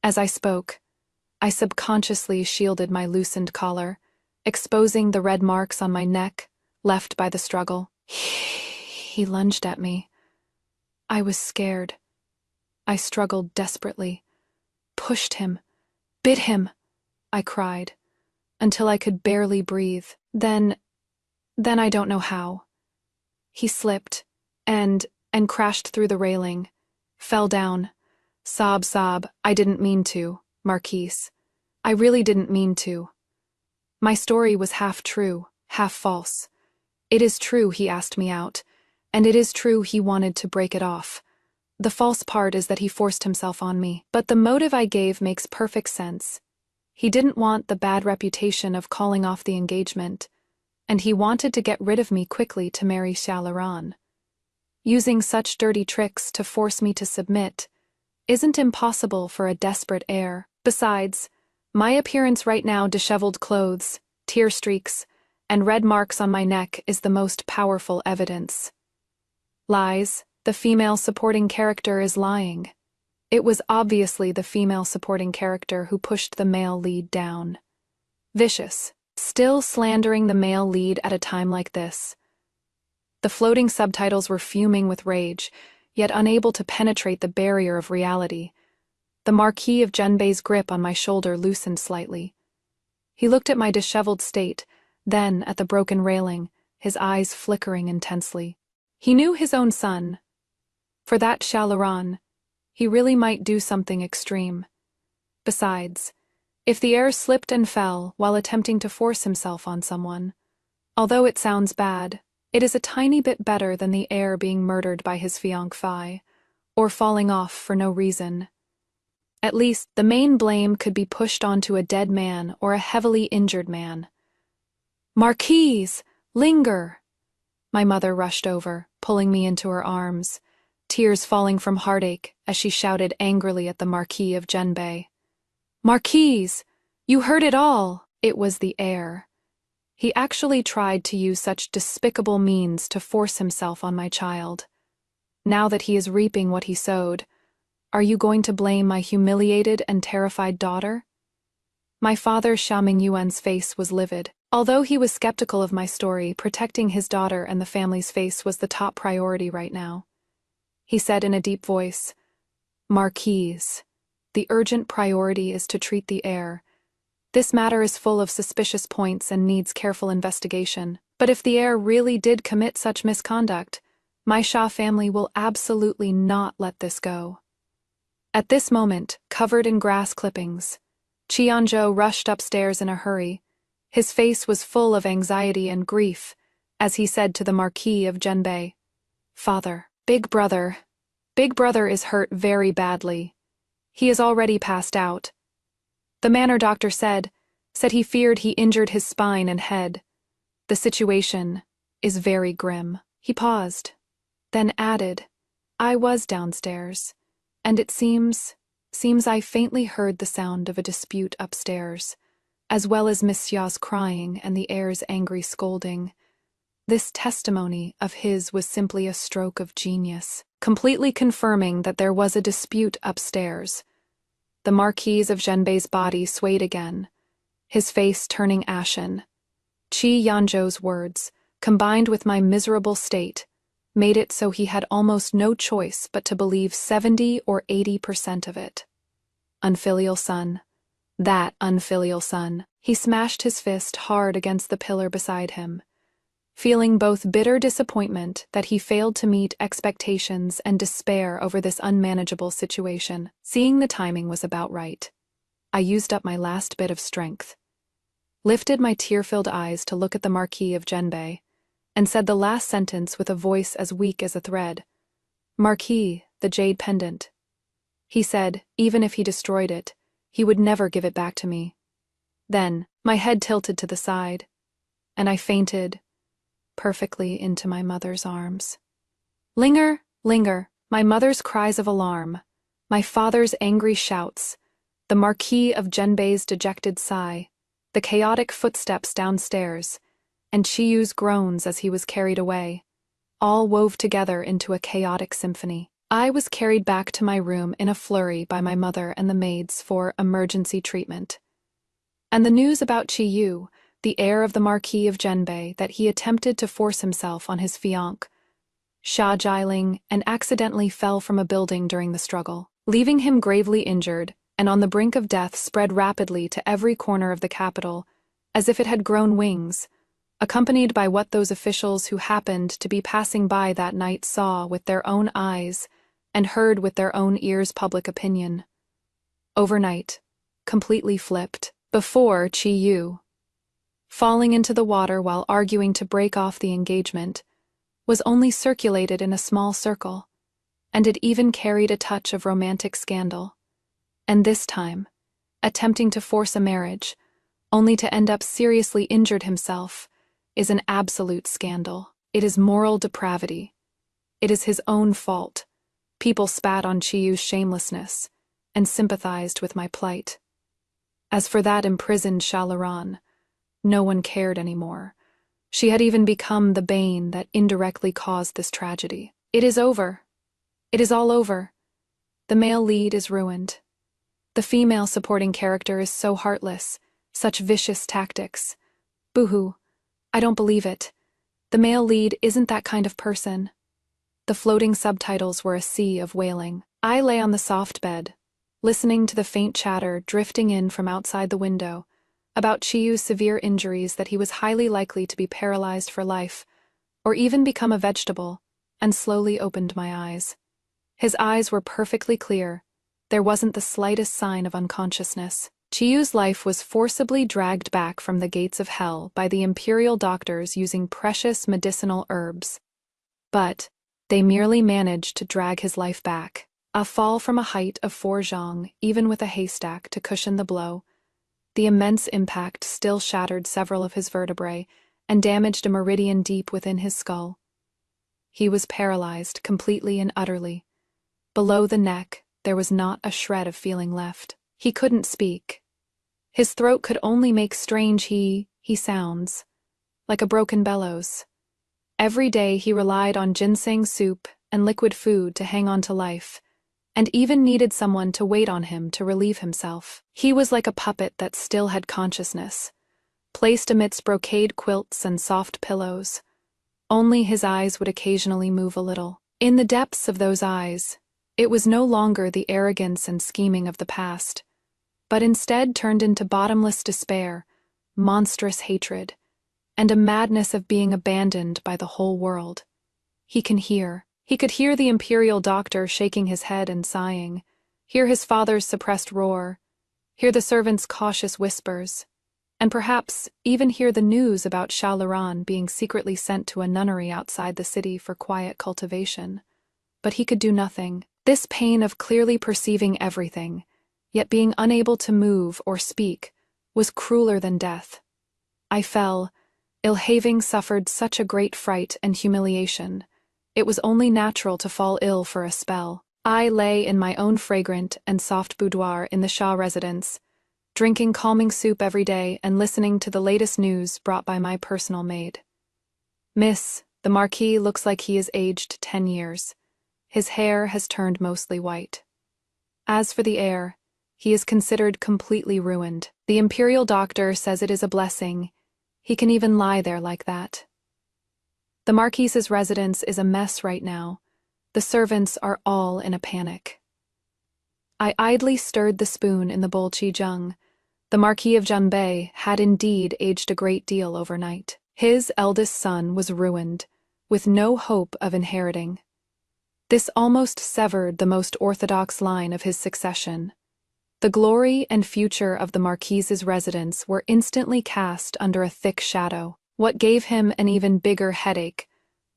As I spoke, I subconsciously shielded my loosened collar, exposing the red marks on my neck left by the struggle. He lunged at me. I was scared. I struggled desperately, pushed him, bit him, I cried, until I could barely breathe. Then I don't know how. He slipped and crashed through the railing, fell down. Sob, I didn't mean to, Marquise. I really didn't mean to. My story was half true, half false. It is true he asked me out, and it is true he wanted to break it off. The false part is that he forced himself on me. But the motive I gave makes perfect sense. He didn't want the bad reputation of calling off the engagement, and he wanted to get rid of me quickly to marry Xiaolan. Using such dirty tricks to force me to submit isn't impossible for a desperate heir. Besides, my appearance right now, disheveled clothes, tear streaks, and red marks on my neck is the most powerful evidence. Lies, the female supporting character is lying. It was obviously the female supporting character who pushed the male lead down. Vicious, still slandering the male lead at a time like this. The floating subtitles were fuming with rage, yet unable to penetrate the barrier of reality. The Marquis of Zhenbei's grip on my shoulder loosened slightly. He looked at my disheveled state, then at the broken railing, his eyes flickering intensely. He knew his own son. For that Xiaolan, he really might do something extreme. Besides, if the heir slipped and fell while attempting to force himself on someone, although it sounds bad, it is a tiny bit better than the heir being murdered by his fiancé, or falling off for no reason. At least, the main blame could be pushed onto a dead man or a heavily injured man. Marquise! Linger! My mother rushed over, pulling me into her arms, tears falling from heartache as she shouted angrily at the Marquis of Genbei. Marquise! You heard it all! It was the heir. He actually tried to use such despicable means to force himself on my child. Now that he is reaping what he sowed, are you going to blame my humiliated and terrified daughter? My father Xia Mingyuan's face was livid. Although he was skeptical of my story, protecting his daughter and the family's face was the top priority right now. He said in a deep voice, Marquise, the urgent priority is to treat the heir. This matter is full of suspicious points and needs careful investigation. But if the heir really did commit such misconduct, my Xia family will absolutely not let this go. At this moment, covered in grass clippings, Qianzhou rushed upstairs in a hurry. His face was full of anxiety and grief as he said to the Marquis of Genbei, Father, Big Brother is hurt very badly. He is already passed out. The manor doctor said he feared he injured his spine and head. The situation is very grim. He paused, then added, I was downstairs, and it seems I faintly heard the sound of a dispute upstairs, as well as Miss Xia's crying and the heir's angry scolding. This testimony of his was simply a stroke of genius, completely confirming that there was a dispute upstairs. The Marquis of Genbei's body swayed again, his face turning ashen. Qi Yanzhou's words, combined with my miserable state, made it so he had almost no choice but to believe 70 or 80% of it. Unfilial son. That unfilial son. He smashed his fist hard against the pillar beside him, feeling both bitter disappointment that he failed to meet expectations and despair over this unmanageable situation. Seeing the timing was about right, I used up my last bit of strength, lifted my tear-filled eyes to look at the Marquis of Genbei, and said the last sentence with a voice as weak as a thread. Marquis, the jade pendant. He said, even if he destroyed it, he would never give it back to me. Then, my head tilted to the side, and I fainted perfectly into my mother's arms. Linger, my mother's cries of alarm, my father's angry shouts, the Marquis of Genbei's dejected sigh, the chaotic footsteps downstairs, and Chiyu's groans as he was carried away, all wove together into a chaotic symphony. I was carried back to my room in a flurry by my mother and the maids for emergency treatment. And the news about Chiyu, the heir of the Marquis of Genbei, that he attempted to force himself on his fiancé, Xia Jiling, and accidentally fell from a building during the struggle, leaving him gravely injured and on the brink of death, spread rapidly to every corner of the capital, as if it had grown wings, accompanied by what those officials who happened to be passing by that night saw with their own eyes and heard with their own ears public opinion. Overnight, completely flipped. Before Chiyu, falling into the water while arguing to break off the engagement, was only circulated in a small circle, and it even carried a touch of romantic scandal. And this time, attempting to force a marriage, only to end up seriously injured himself, is an absolute scandal. It is moral depravity. It is his own fault. People spat on Chiyu's shamelessness and sympathized with my plight. As for that imprisoned Shalaran, no one cared anymore. She had even become the bane that indirectly caused this tragedy. It is over. It is all over. The male lead is ruined. The female supporting character is so heartless, such vicious tactics. Boo-hoo. I don't believe it. The male lead isn't that kind of person. The floating subtitles were a sea of wailing. I lay on the soft bed, listening to the faint chatter drifting in from outside the window about Chiyu's severe injuries, that he was highly likely to be paralyzed for life, or even become a vegetable, and slowly opened my eyes. His eyes were perfectly clear. There wasn't the slightest sign of unconsciousness. Chiyu's life was forcibly dragged back from the gates of hell by the imperial doctors using precious medicinal herbs. But they merely managed to drag his life back. A fall from a height of 4 zhang, even with a haystack to cushion the blow. The immense impact still shattered several of his vertebrae, and damaged a meridian deep within his skull. He was paralyzed completely and utterly. Below the neck, there was not a shred of feeling left. He couldn't speak. His throat could only make strange he sounds, like a broken bellows. Every day he relied on ginseng soup and liquid food to hang on to life, and even needed someone to wait on him to relieve himself. He was like a puppet that still had consciousness, placed amidst brocade quilts and soft pillows. Only his eyes would occasionally move a little. In the depths of those eyes, it was no longer the arrogance and scheming of the past, but instead turned into bottomless despair, monstrous hatred, and a madness of being abandoned by the whole world. He could hear the imperial doctor shaking his head and sighing, hear his father's suppressed roar, hear the servants' cautious whispers, and perhaps even hear the news about Shah Laran being secretly sent to a nunnery outside the city for quiet cultivation. But he could do nothing. This pain of clearly perceiving everything, yet being unable to move or speak, was crueler than death. I fell, ill having suffered such a great fright and humiliation. It was only natural to fall ill for a spell. I lay in my own fragrant and soft boudoir in the Shah residence, drinking calming soup every day and listening to the latest news brought by my personal maid. Miss, the Marquis looks like he is aged 10 years. His hair has turned mostly white. As for the heir, he is considered completely ruined. The imperial doctor says it is a blessing. He can even lie there like that. The Marquis's residence is a mess right now. The servants are all in a panic. I idly stirred the spoon in the bowl Qijung. The Marquis of Junbei had indeed aged a great deal overnight. His eldest son was ruined, with no hope of inheriting. This almost severed the most orthodox line of his succession. The glory and future of the Marquis's residence were instantly cast under a thick shadow. What gave him an even bigger headache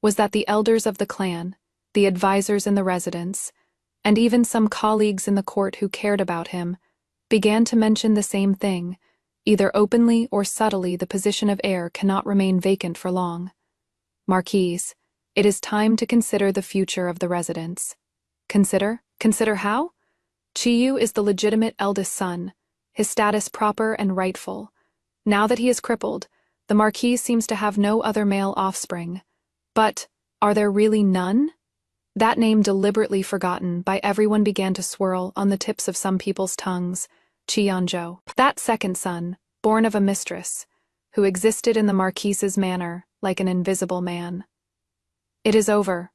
was that the elders of the clan, the advisors in the residence, and even some colleagues in the court who cared about him, began to mention the same thing. Either openly or subtly, the position of heir cannot remain vacant for long. Marquis, it is time to consider the future of the residence. Consider? Consider how? Chiyu is the legitimate eldest son, his status proper and rightful. Now that he is crippled, the Marquis seems to have no other male offspring. But, are there really none? That name deliberately forgotten by everyone began to swirl on the tips of some people's tongues, Qianzhou. That second son, born of a mistress, who existed in the Marquis's manor like an invisible man. It is over.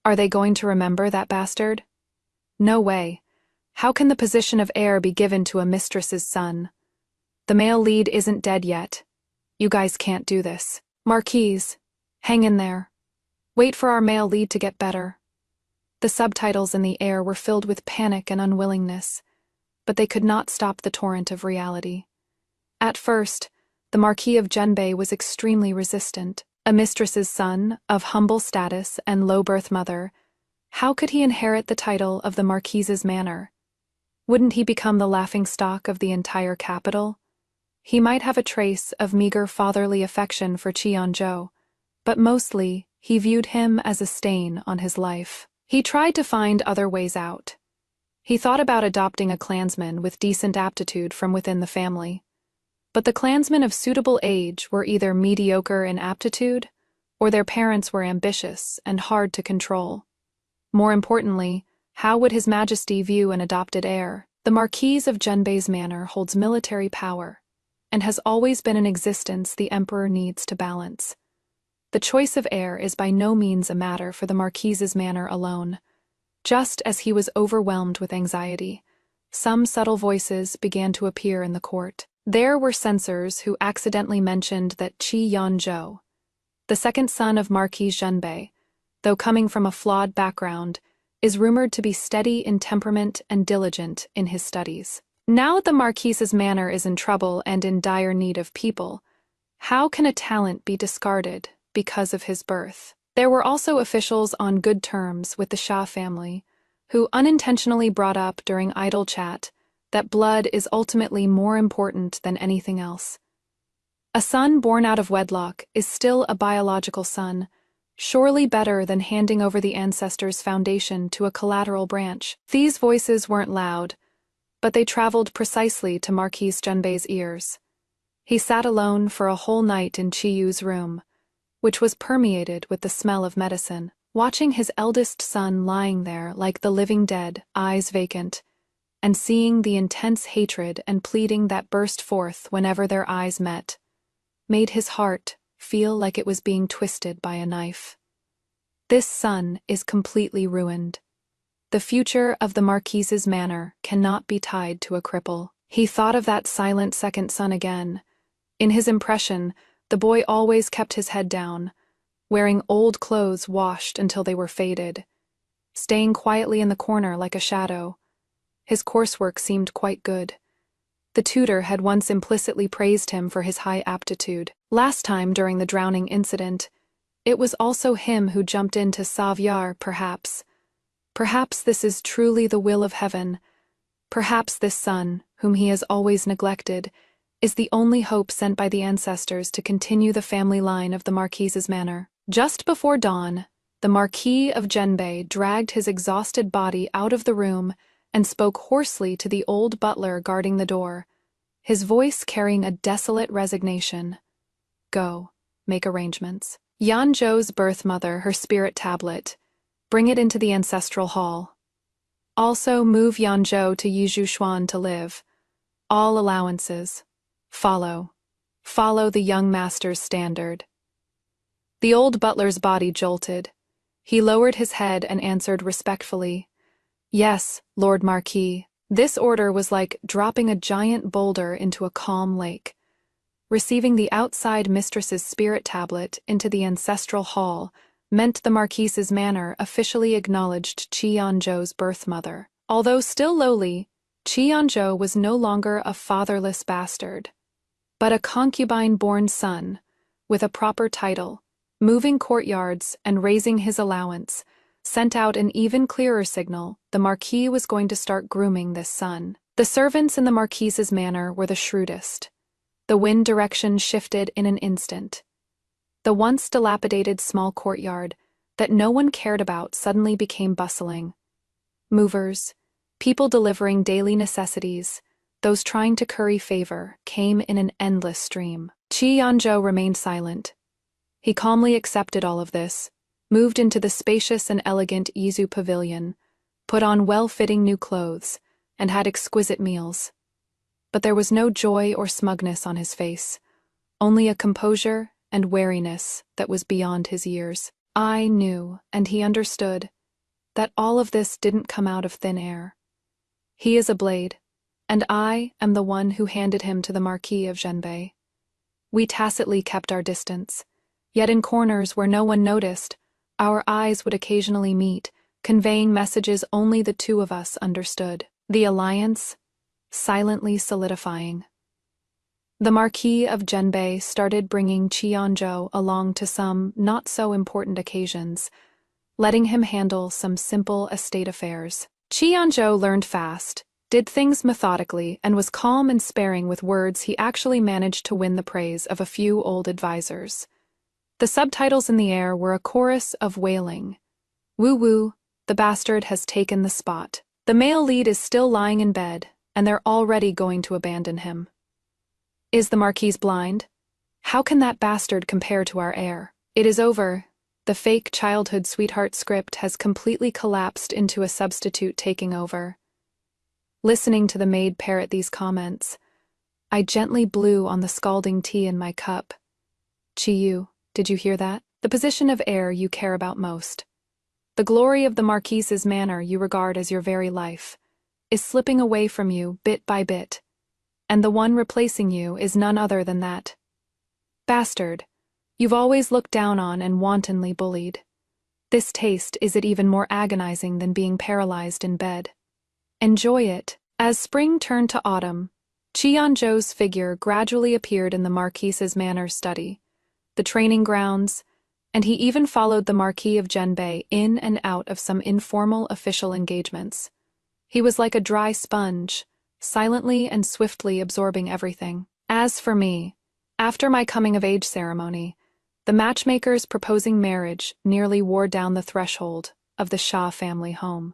Are they going to remember that bastard? No way. How can the position of heir be given to a mistress's son? The male lead isn't dead yet. You guys can't do this. Marquis, hang in there. Wait for our male lead to get better. The subtitles in the air were filled with panic and unwillingness, but they could not stop the torrent of reality. At first, the Marquis of Junbei was extremely resistant. A mistress's son, of humble status and low birth mother, how could he inherit the title of the Marquis's manor? Wouldn't he become the laughingstock of the entire capital? He might have a trace of meager fatherly affection for Qianzhou, but mostly he viewed him as a stain on his life. He tried to find other ways out. He thought about adopting a clansman with decent aptitude from within the family. But the clansmen of suitable age were either mediocre in aptitude, or their parents were ambitious and hard to control. More importantly, how would His Majesty view an adopted heir? The Marquis of Junbei's manor holds military power, and has always been an existence the emperor needs to balance. The choice of heir is by no means a matter for the Marquis's manor alone. Just as he was overwhelmed with anxiety, some subtle voices began to appear in the court. There were censors who accidentally mentioned that Qianzhou, the second son of Marquis Junbei, though coming from a flawed background, is rumored to be steady in temperament and diligent in his studies. Now that the Marquis's manor is in trouble and in dire need of people, how can a talent be discarded because of his birth? There were also officials on good terms with the Shah family, who unintentionally brought up during idle chat that blood is ultimately more important than anything else. A son born out of wedlock is still a biological son, surely better than handing over the ancestors' foundation to a collateral branch. These voices weren't loud, but they traveled precisely to Marquis Junbei's ears. He sat alone for a whole night in Chiyu's room, which was permeated with the smell of medicine, watching his eldest son lying there like the living dead, eyes vacant, and seeing the intense hatred and pleading that burst forth whenever their eyes met, made his heart feel like it was being twisted by a knife. This son is completely ruined. The future of the Marquise's manor cannot be tied to a cripple. He thought of that silent second son again. In his impression, the boy always kept his head down, wearing old clothes washed until they were faded, staying quietly in the corner like a shadow. His coursework seemed quite good. The tutor had once implicitly praised him for his high aptitude. Last time during the drowning incident, it was also him who jumped into Saviar, perhaps. Perhaps this is truly the will of heaven. Perhaps this son, whom he has always neglected, is the only hope sent by the ancestors to continue the family line of the Marquise's manor. Just before dawn, the Marquis of Genbei dragged his exhausted body out of the room and spoke hoarsely to the old butler guarding the door, his voice carrying a desolate resignation. Go, make arrangements. Yanzhou's birth mother, her spirit tablet. Bring it into the ancestral hall. Also move Yanzhou to Yizhuchuan to live. All allowances. Follow the young master's standard. The old butler's body jolted. He lowered his head and answered respectfully, Yes, Lord Marquis. This order was like dropping a giant boulder into a calm lake. Receiving the outside mistress's spirit tablet into the ancestral hall meant the Marquise's manor officially acknowledged Qi Yanzhou's birth mother. Although still lowly, Qi Yanzhou was no longer a fatherless bastard, but a concubine-born son, with a proper title, moving courtyards and raising his allowance, sent out an even clearer signal the Marquis was going to start grooming this son. The servants in the Marquise's manor were the shrewdest. The wind direction shifted in an instant. The once dilapidated small courtyard that no one cared about suddenly became bustling. Movers, people delivering daily necessities, those trying to curry favor, came in an endless stream. Qi Yanzhou remained silent. He calmly accepted all of this, moved into the spacious and elegant Yizu pavilion, put on well-fitting new clothes, and had exquisite meals. But there was no joy or smugness on his face, only a composure and wariness that was beyond his years. I knew, and he understood, that all of this didn't come out of thin air. He is a blade, and I am the one who handed him to the Marquis of Genbei. We tacitly kept our distance, yet in corners where no one noticed, our eyes would occasionally meet, conveying messages only the two of us understood. The alliance, silently solidifying. The Marquis of Genbei started bringing Qi Yanzhou along to some not-so-important occasions, letting him handle some simple estate affairs. Qi Yanzhou learned fast, did things methodically, and was calm and sparing with words. He actually managed to win the praise of a few old advisors. The subtitles in the air were a chorus of wailing. Woo-woo, the bastard has taken the spot. The male lead is still lying in bed, and they're already going to abandon him. Is the Marquise blind? How can that bastard compare to our heir? It is over. The fake childhood sweetheart script has completely collapsed into a substitute taking over. Listening to the maid parrot these comments, I gently blew on the scalding tea in my cup. Chiyu, did you hear that? The position of heir you care about most, the glory of the Marquise's manor you regard as your very life, is slipping away from you bit by bit, and the one replacing you is none other than that bastard you've always looked down on and wantonly bullied. This taste is it even more agonizing than being paralyzed in bed. Enjoy it. As spring turned to autumn, Qi Yanzhou's figure gradually appeared in the Marquise's manor study, the training grounds, and he even followed the Marquis of Genbei in and out of some informal official engagements. He was like a dry sponge, silently and swiftly absorbing everything. As for me, After my coming-of-age ceremony, the matchmakers proposing marriage nearly wore down the threshold of the Shah family home.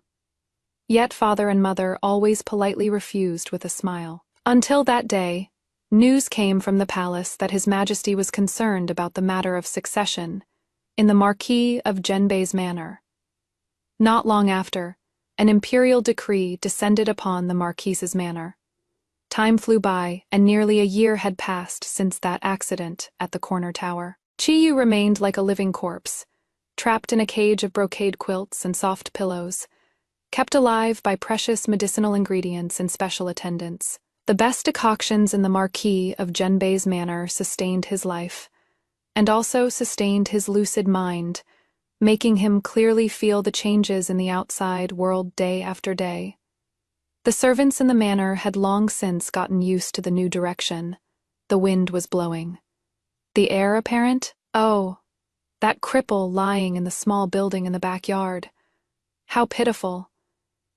Yet father and mother always politely refused with a smile. Until that day, news came from the palace that His Majesty was concerned about the matter of succession in the Marquis of Genbei's manor. Not long after, an imperial decree descended upon the Marquis's manor. Time flew by, and nearly a year had passed since that accident at the corner tower. Chiyu remained like a living corpse, trapped in a cage of brocade quilts and soft pillows, kept alive by precious medicinal ingredients and special attendants. The best decoctions in the Marquis of Genbei's manor sustained his life, and also sustained his lucid mind, making him clearly feel the changes in the outside world day after day. The servants in the manor had long since gotten used to the new direction. The wind was blowing. The heir apparent? Oh, that cripple lying in the small building in the backyard. How pitiful.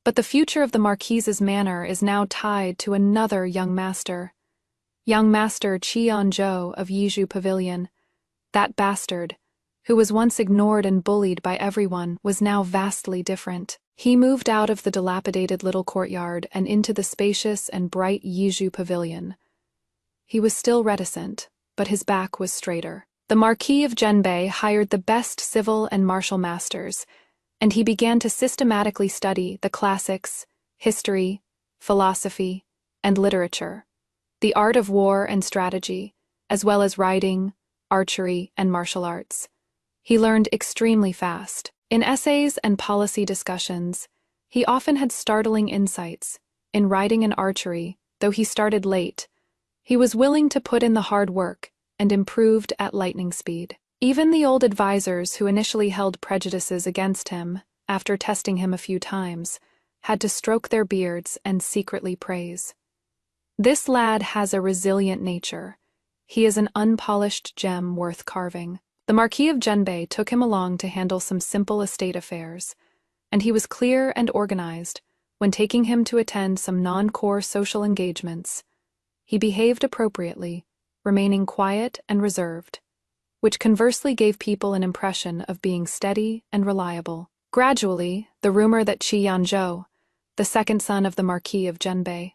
But the future of the Marquise's manor is now tied to another young master. Young Master Qianzhou of Yizhu Pavilion. That bastard, who was once ignored and bullied by everyone, was now vastly different. He moved out of the dilapidated little courtyard and into the spacious and bright Yizhu Pavilion. He was still reticent, but his back was straighter. The Marquis of Genbei hired the best civil and martial masters, and he began to systematically study the classics, history, philosophy, and literature, the art of war and strategy, as well as riding, archery, and martial arts. He learned extremely fast. In essays and policy discussions, he often had startling insights. In riding and archery, though he started late, he was willing to put in the hard work and improved at lightning speed. Even the old advisors who initially held prejudices against him, after testing him a few times, had to stroke their beards and secretly praise. This lad has a resilient nature. He is an unpolished gem worth carving. The Marquis of Genbei took him along to handle some simple estate affairs, and he was clear and organized when taking him to attend some non-core social engagements. He behaved appropriately, remaining quiet and reserved, which conversely gave people an impression of being steady and reliable. Gradually, the rumor that Qianzhou, the second son of the Marquis of Genbei,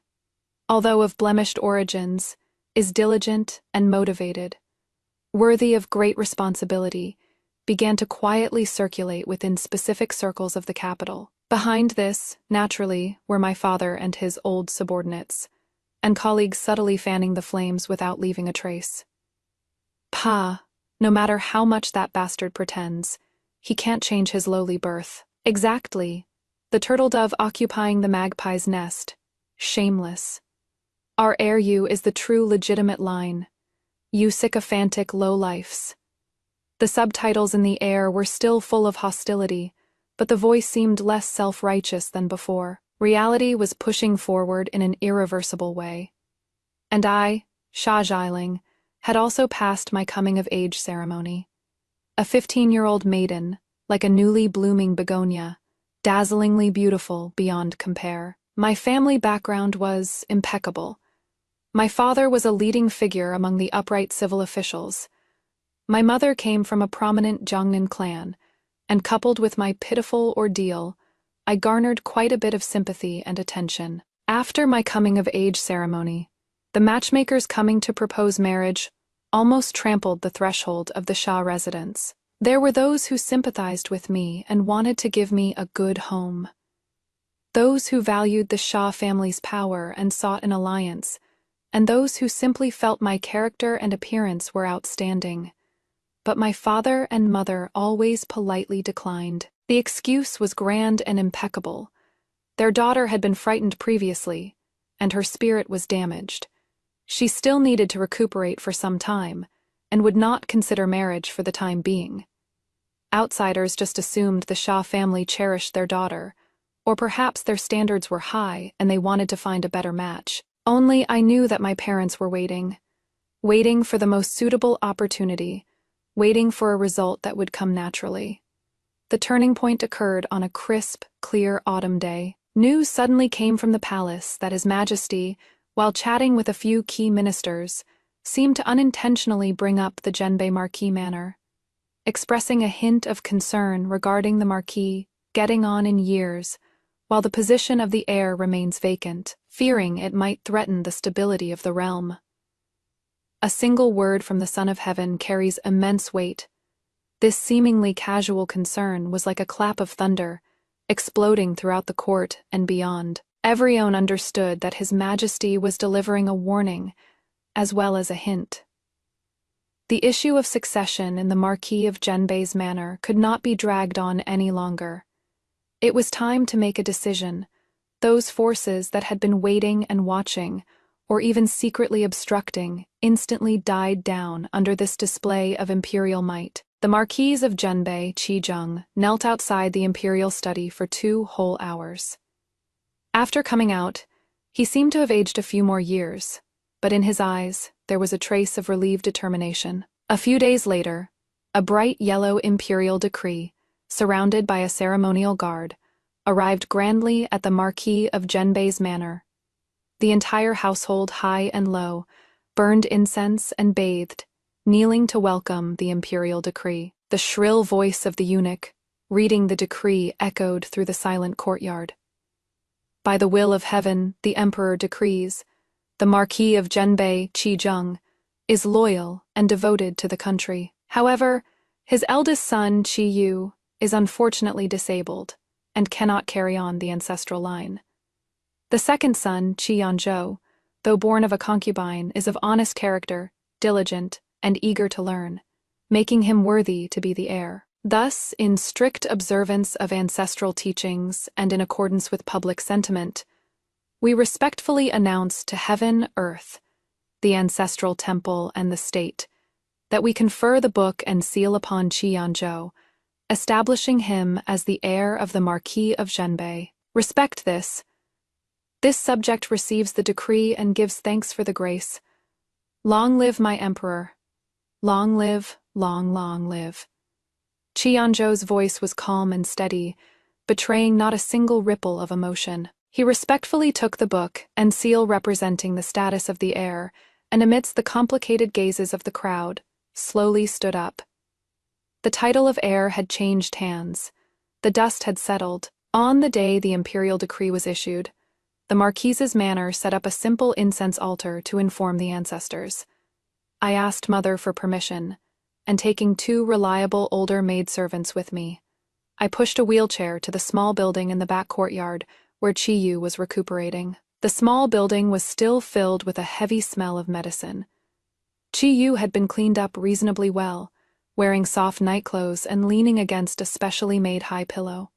although of blemished origins, is diligent and motivated, worthy of great responsibility, began to quietly circulate within specific circles of the capital. Behind this, naturally, were my father and his old subordinates, and colleagues subtly fanning the flames without leaving a trace. Pah, no matter how much that bastard pretends, he can't change his lowly birth. Exactly. The turtle dove occupying the magpie's nest. Shameless. Our heir you is the true legitimate line. You sycophantic lowlifes. The subtitles in the air were still full of hostility, but the voice seemed less self-righteous than before. Reality was pushing forward in an irreversible way. And I, Xia Xialing, had also passed my coming-of-age ceremony. A 15-year-old maiden, like a newly blooming begonia, dazzlingly beautiful beyond compare. My family background was impeccable. My father was a leading figure among the upright civil officials. My mother came from a prominent Jiangnan clan, and coupled with my pitiful ordeal, I garnered quite a bit of sympathy and attention. After my coming-of-age ceremony, the matchmakers coming to propose marriage almost trampled the threshold of the Shah residence. There were those who sympathized with me and wanted to give me a good home. Those who valued the Shah family's power and sought an alliance, and those who simply felt my character and appearance were outstanding. But my father and mother always politely declined. The excuse was grand and impeccable. Their daughter had been frightened previously, and her spirit was damaged. She still needed to recuperate for some time, and would not consider marriage for the time being. Outsiders just assumed the Shah family cherished their daughter, or perhaps their standards were high and they wanted to find a better match. Only I knew that my parents were waiting for the most suitable opportunity, waiting for a result that would come naturally. The turning point occurred on a crisp, clear autumn day. News suddenly came from the palace that His Majesty, while chatting with a few key ministers, seemed to unintentionally bring up the Genbei Marquis manor, expressing a hint of concern regarding the Marquis getting on in years, while the position of the heir remains vacant, fearing it might threaten the stability of the realm. A single word from the Son of Heaven carries immense weight. This seemingly casual concern was like a clap of thunder, exploding throughout the court and beyond. Everyone understood that His Majesty was delivering a warning, as well as a hint. The issue of succession in the Marquis of Genbei's manor could not be dragged on any longer. It was time to make a decision. Those forces that had been waiting and watching, or even secretly obstructing, instantly died down under this display of imperial might. The Marquis of Genbei, Qi knelt outside the imperial study for 2 whole hours. After coming out, he seemed to have aged a few more years, but in his eyes there was a trace of relieved determination. A few days later, a bright yellow imperial decree, surrounded by a ceremonial guard, arrived grandly at the Marquis of Genbei's manor. The entire household, high and low, burned incense and bathed, kneeling to welcome the imperial decree. The shrill voice of the eunuch, reading the decree, echoed through the silent courtyard. By the will of heaven, the emperor decrees, the Marquis of Genbei, Qi is loyal and devoted to the country. However, his eldest son, Qi is unfortunately disabled and cannot carry on the ancestral line. The second son, Qi, though born of a concubine, is of honest character, diligent, and eager to learn, making him worthy to be the heir. Thus, in strict observance of ancestral teachings and in accordance with public sentiment, we respectfully announce to heaven, earth, the ancestral temple, and the state, that we confer the book and seal upon Qi, establishing him as the heir of the Marquis of Genbei. Respect this. This subject receives the decree and gives thanks for the grace. Long live my emperor. Long live, long live. Qi voice was calm and steady, betraying not a single ripple of emotion. He respectfully took the book and seal representing the status of the heir, and amidst the complicated gazes of the crowd, slowly stood up. The title of heir had changed hands. The dust had settled. On the day the imperial decree was issued, the Marquis's manor set up a simple incense altar to inform the ancestors. I asked Mother for permission, and taking 2 reliable older maidservants with me, I pushed a wheelchair to the small building in the back courtyard where Qi was recuperating. The small building was still filled with a heavy smell of medicine. Qi had been cleaned up reasonably well, wearing soft nightclothes and leaning against a specially made high pillow.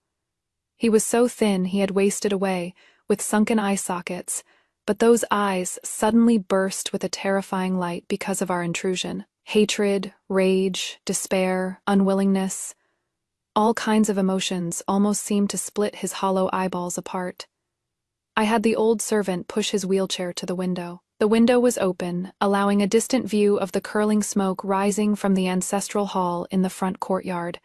He was so thin he had wasted away, with sunken eye sockets, but those eyes suddenly burst with a terrifying light because of our intrusion. Hatred, rage, despair, unwillingness, all kinds of emotions almost seemed to split his hollow eyeballs apart. I had the old servant push his wheelchair to the window. The window was open, allowing a distant view of the curling smoke rising from the ancestral hall in the front courtyard,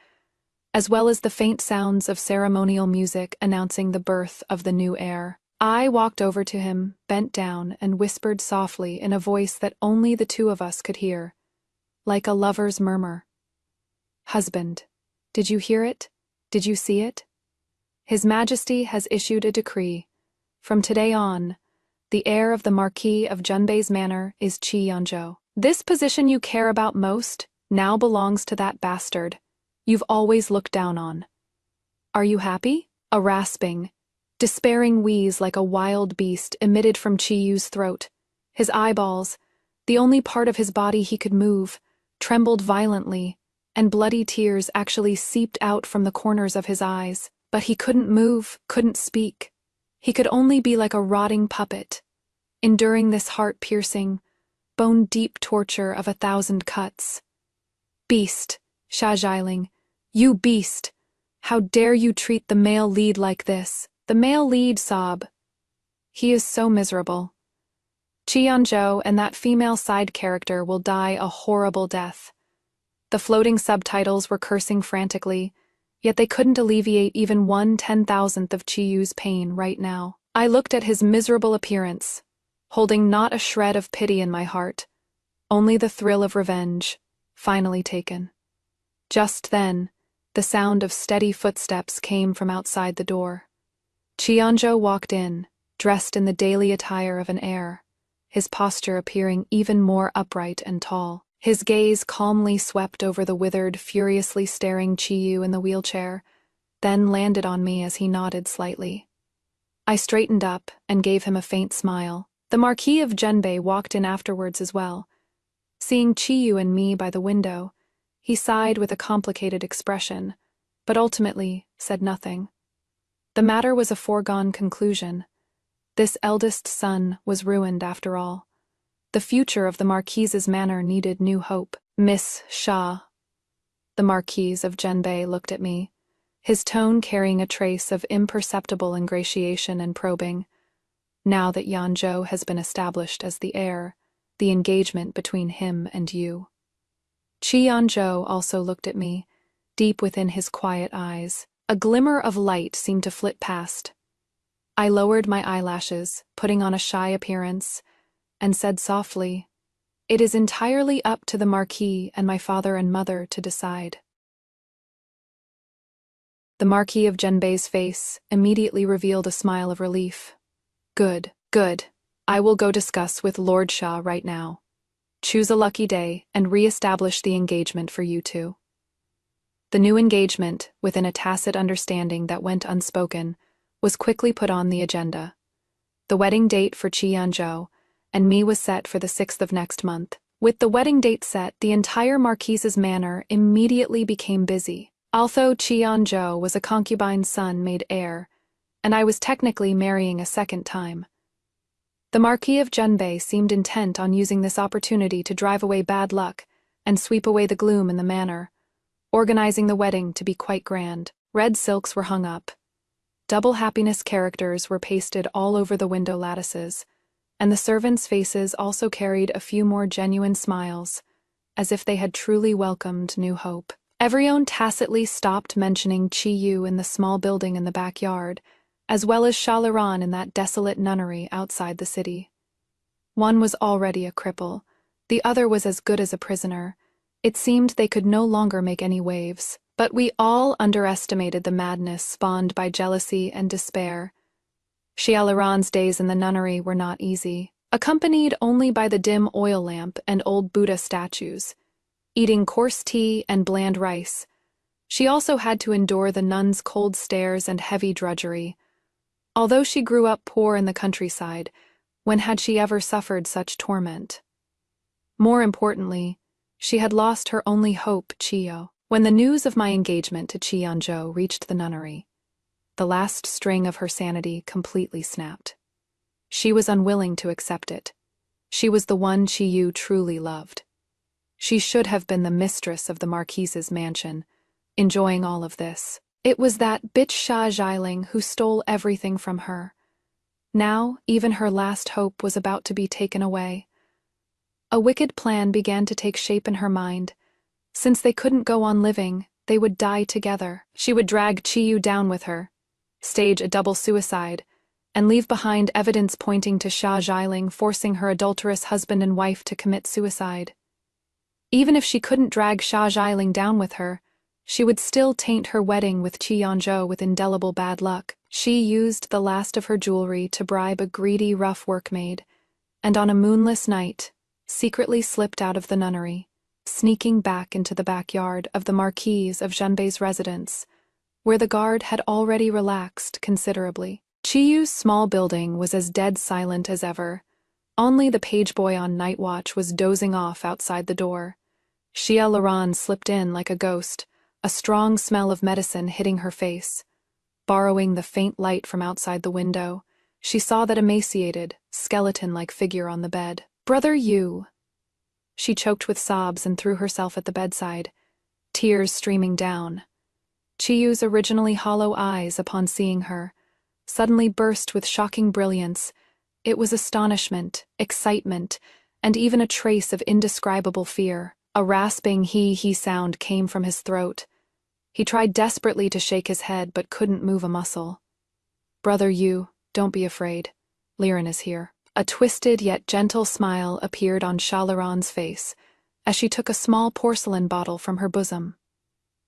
as well as the faint sounds of ceremonial music announcing the birth of the new heir. I walked over to him, bent down, and whispered softly in a voice that only the 2 of us could hear, like a lover's murmur. Husband, did you hear it? Did you see it? His Majesty has issued a decree. From today on, the heir of the Marquis of Genbei's manor is Qi. This position you care about most now belongs to that bastard you've always looked down on. Are you happy? A rasping, despairing wheeze like a wild beast emitted from Qiyu's throat. His eyeballs, the only part of his body he could move, trembled violently, and bloody tears actually seeped out from the corners of his eyes. But he couldn't move, couldn't speak. He could only be like a rotting puppet, enduring this heart-piercing, bone-deep torture of 1,000 cuts. Beast, Sha Xiling, you beast! How dare you treat the male lead like this? The male lead sob. He is so miserable. Qianzhou and that female side character will die a horrible death. The floating subtitles were cursing frantically, yet they couldn't alleviate even 1/10,000th of Qiyu's pain right now. I looked at his miserable appearance, holding not a shred of pity in my heart, only the thrill of revenge, finally taken. Just then, the sound of steady footsteps came from outside the door. Cheonjo walked in, dressed in the daily attire of an heir, his posture appearing even more upright and tall. His gaze calmly swept over the withered, furiously staring Chiyu in the wheelchair, then landed on me as he nodded slightly. I straightened up and gave him a faint smile. The Marquis of Genbei walked in afterwards as well. Seeing Chiyu and me by the window, he sighed with a complicated expression, but ultimately said nothing. The matter was a foregone conclusion. This eldest son was ruined after all. The future of the Marquise's manor needed new hope. Miss Shah. The Marquis of Genbei looked at me, his tone carrying a trace of imperceptible ingratiation and probing. Now that Yanzhou has been established as the heir, the engagement between him and you. Yanzhou also looked at me, deep within his quiet eyes. A glimmer of light seemed to flit past. I lowered my eyelashes, putting on a shy appearance, and said softly, "It is entirely up to the Marquis and my father and mother to decide." The Marquis of Genbei's face immediately revealed a smile of relief. Good, good. I will go discuss with Lord Shah right now. Choose a lucky day and re-establish the engagement for you two. The new engagement, within a tacit understanding that went unspoken, was quickly put on the agenda. The wedding date for Yanzhou and me was set for the 6th of next month. With the wedding date set, the entire Marquise's manor immediately became busy. Although Yanzhou was a concubine's son made heir, and I was technically marrying a second time. The Marquis of Genbei seemed intent on using this opportunity to drive away bad luck and sweep away the gloom in the manor, organizing the wedding to be quite grand. Red silks were hung up. Double happiness characters were pasted all over the window lattices, and the servants' faces also carried a few more genuine smiles, as if they had truly welcomed new hope. Everyone tacitly stopped mentioning Chiyu in the small building in the backyard, as well as Shaliran in that desolate nunnery outside the city. One was already a cripple, the other was as good as a prisoner. It seemed they could no longer make any waves, but we all underestimated the madness spawned by jealousy and despair. Shaliran's days in the nunnery were not easy, accompanied only by the dim oil lamp and old Buddha statues. Eating coarse tea and bland rice, she also had to endure the nuns' cold stares and heavy drudgery. Although she grew up poor in the countryside, when had she ever suffered such torment? More importantly, she had lost her only hope, Chiyo. When the news of my engagement to Yanzhou reached the nunnery, the last string of her sanity completely snapped. She was unwilling to accept it. She was the one Chiyu truly loved. She should have been the mistress of the Marquise's mansion, enjoying all of this. It was that bitch Sha Xiling who stole everything from her. Now, even her last hope was about to be taken away. A wicked plan began to take shape in her mind. Since they couldn't go on living, they would die together. She would drag Chiyu down with her, stage a double suicide, and leave behind evidence pointing to Sha Xiling forcing her adulterous husband and wife to commit suicide. Even if she couldn't drag Sha Xiling down with her, she would still taint her wedding with Yanzhou with indelible bad luck. She used the last of her jewelry to bribe a greedy, rough workmaid, and on a moonless night, secretly slipped out of the nunnery, sneaking back into the backyard of the Marquis of Genbei's residence, where the guard had already relaxed considerably. Chiyu's small building was as dead silent as ever. Only the page boy on night watch was dozing off outside the door. Xia Laran slipped in like a ghost, a strong smell of medicine hitting her face. Borrowing the faint light from outside the window, she saw that emaciated, skeleton-like figure on the bed. "Brother Yu." She choked with sobs and threw herself at the bedside, tears streaming down. Chiyu's originally hollow eyes, upon seeing her, suddenly burst with shocking brilliance. It was astonishment, excitement, and even a trace of indescribable fear. A rasping he sound came from his throat. He tried desperately to shake his head but couldn't move a muscle. "Brother Yu, don't be afraid. Liren is here." A twisted yet gentle smile appeared on Shalaron's face as she took a small porcelain bottle from her bosom,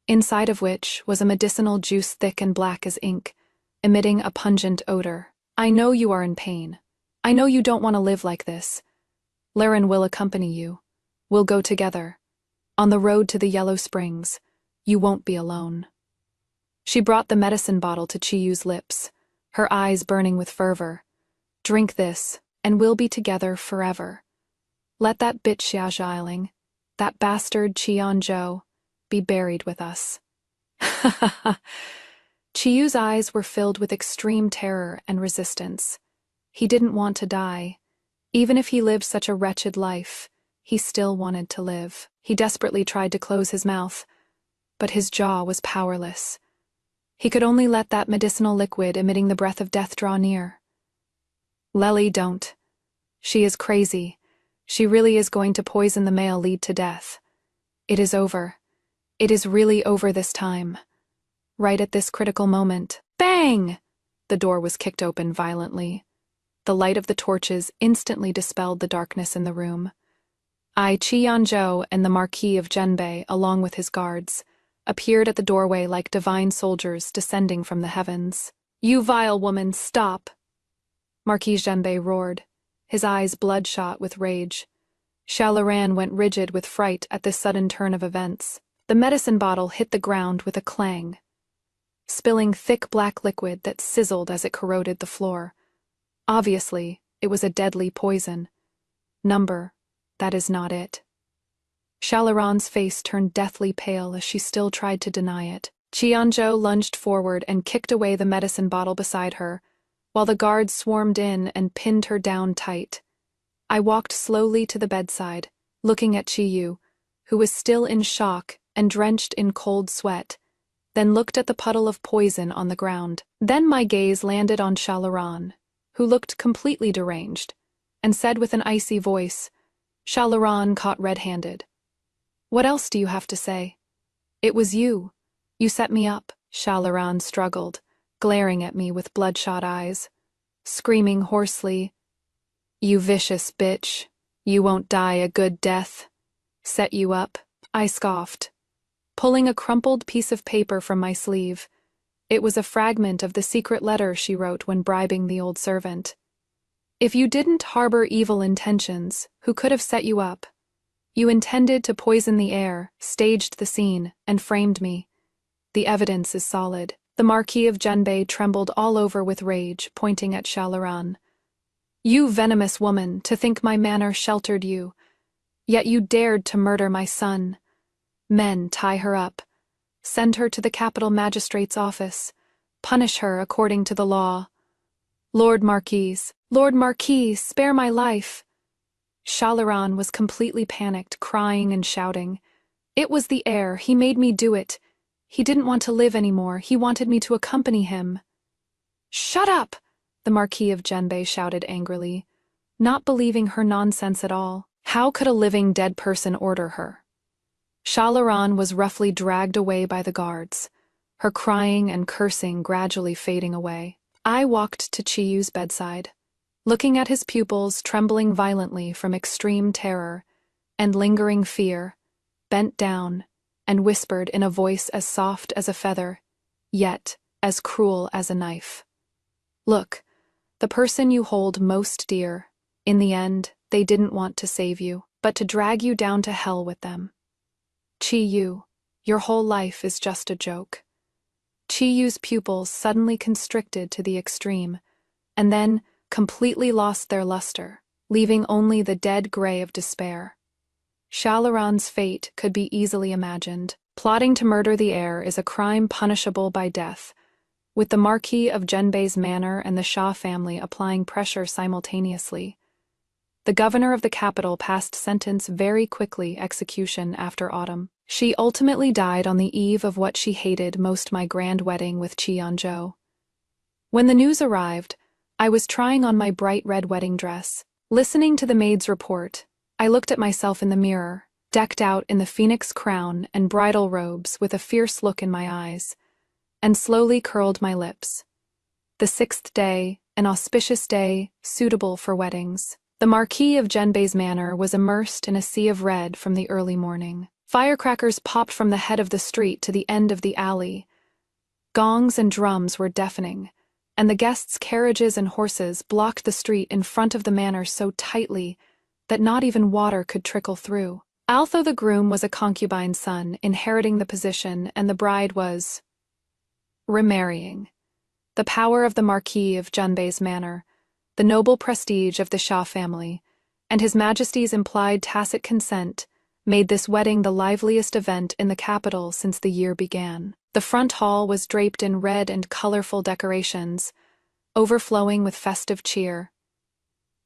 inside of which was a medicinal juice thick and black as ink, emitting a pungent odor. I know you are in pain. I know you don't want to live like this. Laren will accompany you. We'll go together. On the road to the Yellow Springs, you won't be alone. She brought the medicine bottle to Chiyu's lips, her eyes burning with fervor. Drink this, and we'll be together forever. Let that bitch Xia Xiaoling, that bastard Qianzhou, be buried with us. Chiyu's eyes were filled with extreme terror and resistance. He didn't want to die. Even if he lived such a wretched life, he still wanted to live. He desperately tried to close his mouth, but his jaw was powerless. He could only let that medicinal liquid emitting the breath of death draw near. Lely, don't. She is crazy. She really is going to poison the male lead to death. It is over. It is really over this time. Right at this critical moment. Bang! The door was kicked open violently. The light of the torches instantly dispelled the darkness in the room. Qianzhou and the Marquis of Zhenbei, along with his guards, appeared at the doorway like divine soldiers descending from the heavens. You vile woman, stop! Marquis Zhenbei roared, his eyes bloodshot with rage. Shalaran went rigid with fright at this sudden turn of events. The medicine bottle hit the ground with a clang, spilling thick black liquid that sizzled as it corroded the floor. Obviously, it was a deadly poison. That is not it. Shalaran's face turned deathly pale as she still tried to deny it. Qianzhou lunged forward and kicked away the medicine bottle beside her, while the guards swarmed in and pinned her down tight. I walked slowly to the bedside, looking at Chiyu, who was still in shock and drenched in cold sweat, then looked at the puddle of poison on the ground. Then my gaze landed on Shalaran, who looked completely deranged, and said with an icy voice, Shalaran caught red-handed. What else do you have to say? It was you. You set me up. Shalaran struggled, glaring at me with bloodshot eyes, screaming hoarsely, You vicious bitch. You won't die a good death. Set you up, I scoffed, pulling a crumpled piece of paper from my sleeve. It was a fragment of the secret letter she wrote when bribing the old servant. If you didn't harbor evil intentions, who could have set you up? You intended to poison the air, staged the scene, and framed me. The evidence is solid. The Marquis of Zhenbei trembled all over with rage, pointing at Shalaran. You venomous woman, to think my manor sheltered you. Yet you dared to murder my son. Men, tie her up. Send her to the capital magistrate's office. Punish her according to the law. Lord Marquis, spare my life. Shalaran was completely panicked, crying and shouting. It was the air, he made me do it. He didn't want to live anymore, he wanted me to accompany him. Shut up! The Marquis of Zhenbei shouted angrily, not believing her nonsense at all. How could a living dead person order her? Shalaran was roughly dragged away by the guards, her crying and cursing gradually fading away. I walked to Chiyu's bedside, looking at his pupils trembling violently from extreme terror and lingering fear, bent down and whispered in a voice as soft as a feather, yet as cruel as a knife. Look, the person you hold most dear, in the end, they didn't want to save you, but to drag you down to hell with them. Chiyu, your whole life is just a joke. Chiyu's pupils suddenly constricted to the extreme, and then completely lost their luster, leaving only the dead gray of despair. Shalaran's fate could be easily imagined. Plotting to murder the heir is a crime punishable by death, with the Marquis of Zhenbei's manor and the Shah family applying pressure simultaneously. The governor of the capital passed sentence very quickly execution after autumn. She ultimately died on the eve of what she hated most, my grand wedding with Qianzhou. When the news arrived, I was trying on my bright red wedding dress. Listening to the maid's report, I looked at myself in the mirror, decked out in the phoenix crown and bridal robes with a fierce look in my eyes, and slowly curled my lips. The 6th day, an auspicious day, suitable for weddings. The Marquis of Genbei's manor was immersed in a sea of red from the early morning. Firecrackers popped from the head of the street to the end of the alley. Gongs and drums were deafening, and the guests' carriages and horses blocked the street in front of the manor so tightly that not even water could trickle through. Although the groom was a concubine's son, inheriting the position, and the bride was remarrying. The power of the Marquis of Genbei's manor, the noble prestige of the Shah family, and His Majesty's implied tacit consent made this wedding the liveliest event in the capital since the year began. The front hall was draped in red and colorful decorations, overflowing with festive cheer.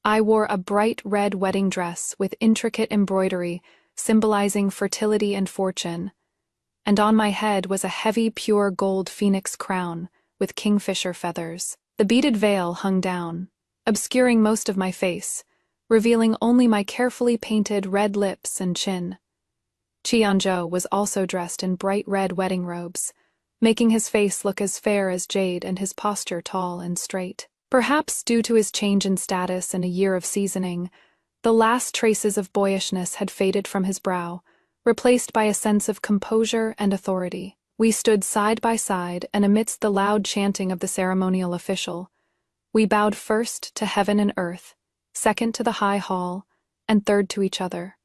I wore a bright red wedding dress with intricate embroidery symbolizing fertility and fortune, and on my head was a heavy pure gold phoenix crown with kingfisher feathers. The beaded veil hung down, obscuring most of my face, revealing only my carefully painted red lips and chin. Qianzhou was also dressed in bright red wedding robes, making his face look as fair as jade and his posture tall and straight. Perhaps due to his change in status and a year of seasoning, the last traces of boyishness had faded from his brow, replaced by a sense of composure and authority. We stood side by side, and amidst the loud chanting of the ceremonial official, we bowed first to heaven and earth, second to the high hall, and third to each other.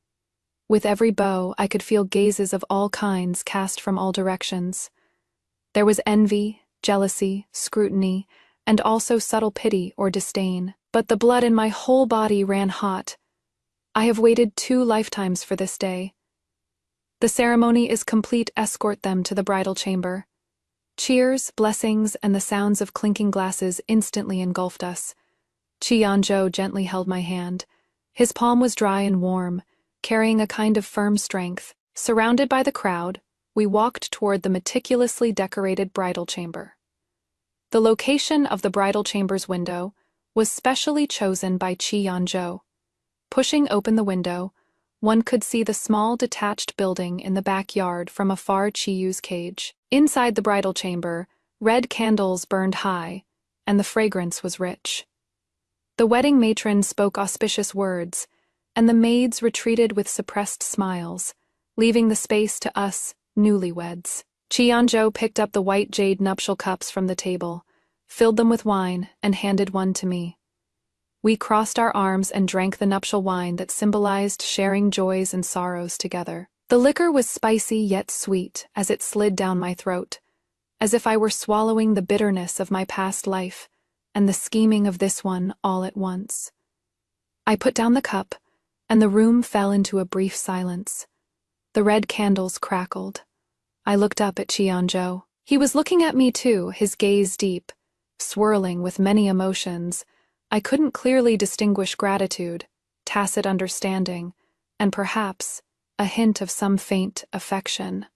With every bow, I could feel gazes of all kinds cast from all directions. There was envy, jealousy, scrutiny, and also subtle pity or disdain. But the blood in my whole body ran hot. I have waited 2 lifetimes for this day. The ceremony is complete. Escort them to the bridal chamber. Cheers, blessings, and the sounds of clinking glasses instantly engulfed us. Qianzhou gently held my hand. His palm was dry and warm, carrying a kind of firm strength. Surrounded by the crowd, we walked toward the meticulously decorated bridal chamber. The location of the bridal chamber's window was specially chosen by Qianzhou. Pushing open the window, one could see the small detached building in the backyard from a far Chiyu's cage. Inside the bridal chamber, red candles burned high, and the fragrance was rich. The wedding matron spoke auspicious words, and the maids retreated with suppressed smiles, leaving the space to us, newlyweds. Qianzhou picked up the white jade nuptial cups from the table, filled them with wine, and handed one to me. We crossed our arms and drank the nuptial wine that symbolized sharing joys and sorrows together. The liquor was spicy yet sweet as it slid down my throat, as if I were swallowing the bitterness of my past life and the scheming of this one all at once. I put down the cup, and the room fell into a brief silence. The red candles crackled. I looked up at Qianzhou. He was looking at me too, his gaze deep, swirling with many emotions. I couldn't clearly distinguish gratitude, tacit understanding, and perhaps a hint of some faint affection.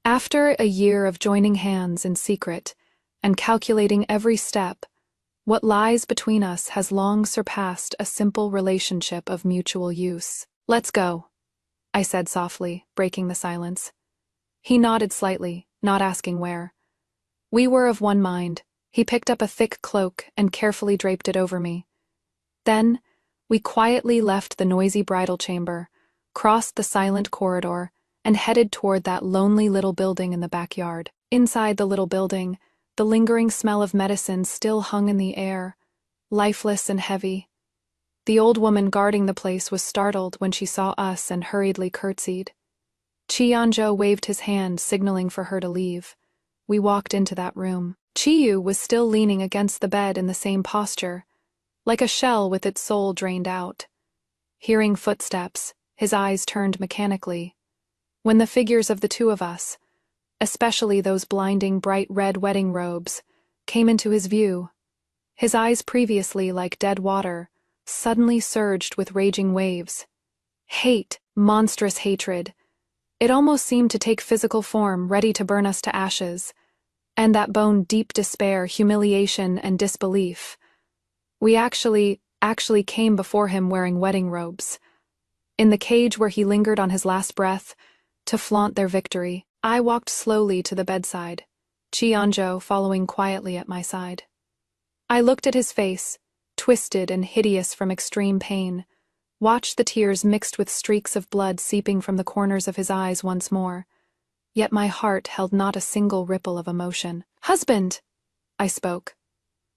After a year of joining hands in secret and calculating every step, what lies between us has long surpassed a simple relationship of mutual use. "Let's go," I said softly, breaking the silence. He nodded slightly, not asking where. We were of one mind. He picked up a thick cloak and carefully draped it over me. Then, we quietly left the noisy bridal chamber, crossed the silent corridor, and headed toward that lonely little building in the backyard. Inside the little building, the lingering smell of medicine still hung in the air, lifeless and heavy. The old woman guarding the place was startled when she saw us and hurriedly curtsied. Qianzhou waved his hand, signaling for her to leave. We walked into that room. Chiyu was still leaning against the bed in the same posture, like a shell with its soul drained out. Hearing footsteps, his eyes turned mechanically. When the figures of the two of us, especially those blinding bright red wedding robes, came into his view, his eyes previously like dead water, suddenly surged with raging waves. Hate, monstrous hatred. It almost seemed to take physical form, ready to burn us to ashes. And that bone-deep despair, humiliation, and disbelief. We actually came before him wearing wedding robes. In the cage where he lingered on his last breath, to flaunt their victory. I walked slowly to the bedside, Qianzhou following quietly at my side. I looked at his face, twisted and hideous from extreme pain, watched the tears mixed with streaks of blood seeping from the corners of his eyes once more. Yet my heart held not a single ripple of emotion. "Husband!" I spoke,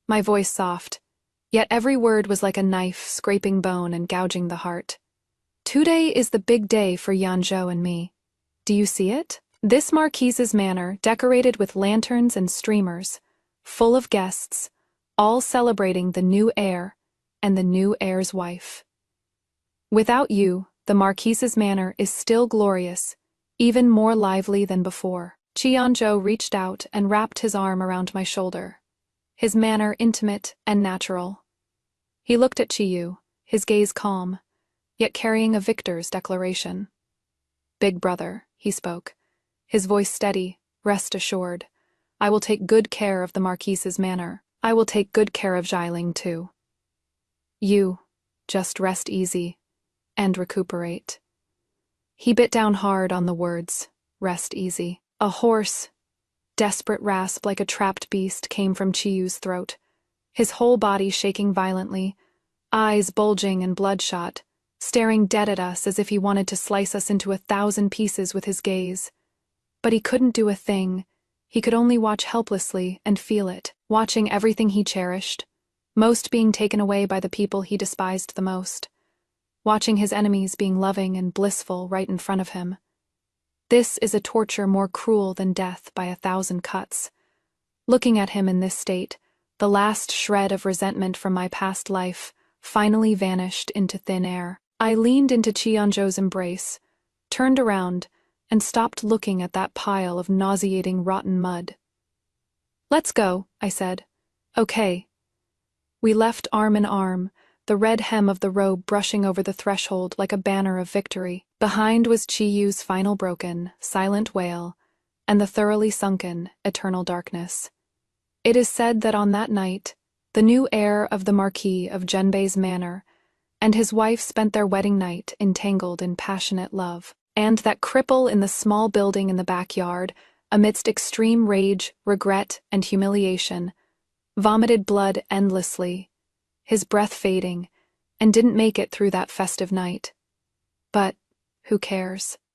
my voice soft, yet every word was like a knife scraping bone and gouging the heart. "Today is the big day for Yanzhou and me. Do you see it? This marquise's manor, decorated with lanterns and streamers, full of guests, all celebrating the new heir and the new heir's wife. Without you, the marquise's manor is still glorious, even more lively than before." Qianzhou reached out and wrapped his arm around my shoulder, his manner intimate and natural. He looked at Qiyu, his gaze calm, yet carrying a victor's declaration. "Big brother," he spoke, his voice steady, rest assured. "I will take good care of the marquise's manor. I will take good care of Xialing too. You, just rest easy and recuperate." He bit down hard on the words, rest easy. A hoarse, desperate rasp like a trapped beast came from Chiyu's throat, his whole body shaking violently, eyes bulging and bloodshot, staring dead at us as if he wanted to slice us into 1,000 pieces with his gaze. But he couldn't do a thing. He could only watch helplessly and feel it, watching everything he cherished, most being taken away by the people he despised the most, watching his enemies being loving and blissful right in front of him. This is a torture more cruel than death by 1,000 cuts. Looking at him in this state, the last shred of resentment from my past life finally vanished into thin air. I leaned into Qianzhou's embrace, turned around, and stopped looking at that pile of nauseating rotten mud. "Let's go," I said. "Okay." We left arm in arm, the red hem of the robe brushing over the threshold like a banner of victory. Behind was Chiyu's final broken, silent wail, and the thoroughly sunken, eternal darkness. It is said that on that night, the new heir of the Marquis of Zhenbei's manor and his wife spent their wedding night entangled in passionate love, and that cripple in the small building in the backyard, amidst extreme rage, regret, and humiliation, vomited blood endlessly, his breath fading, and didn't make it through that festive night. But who cares?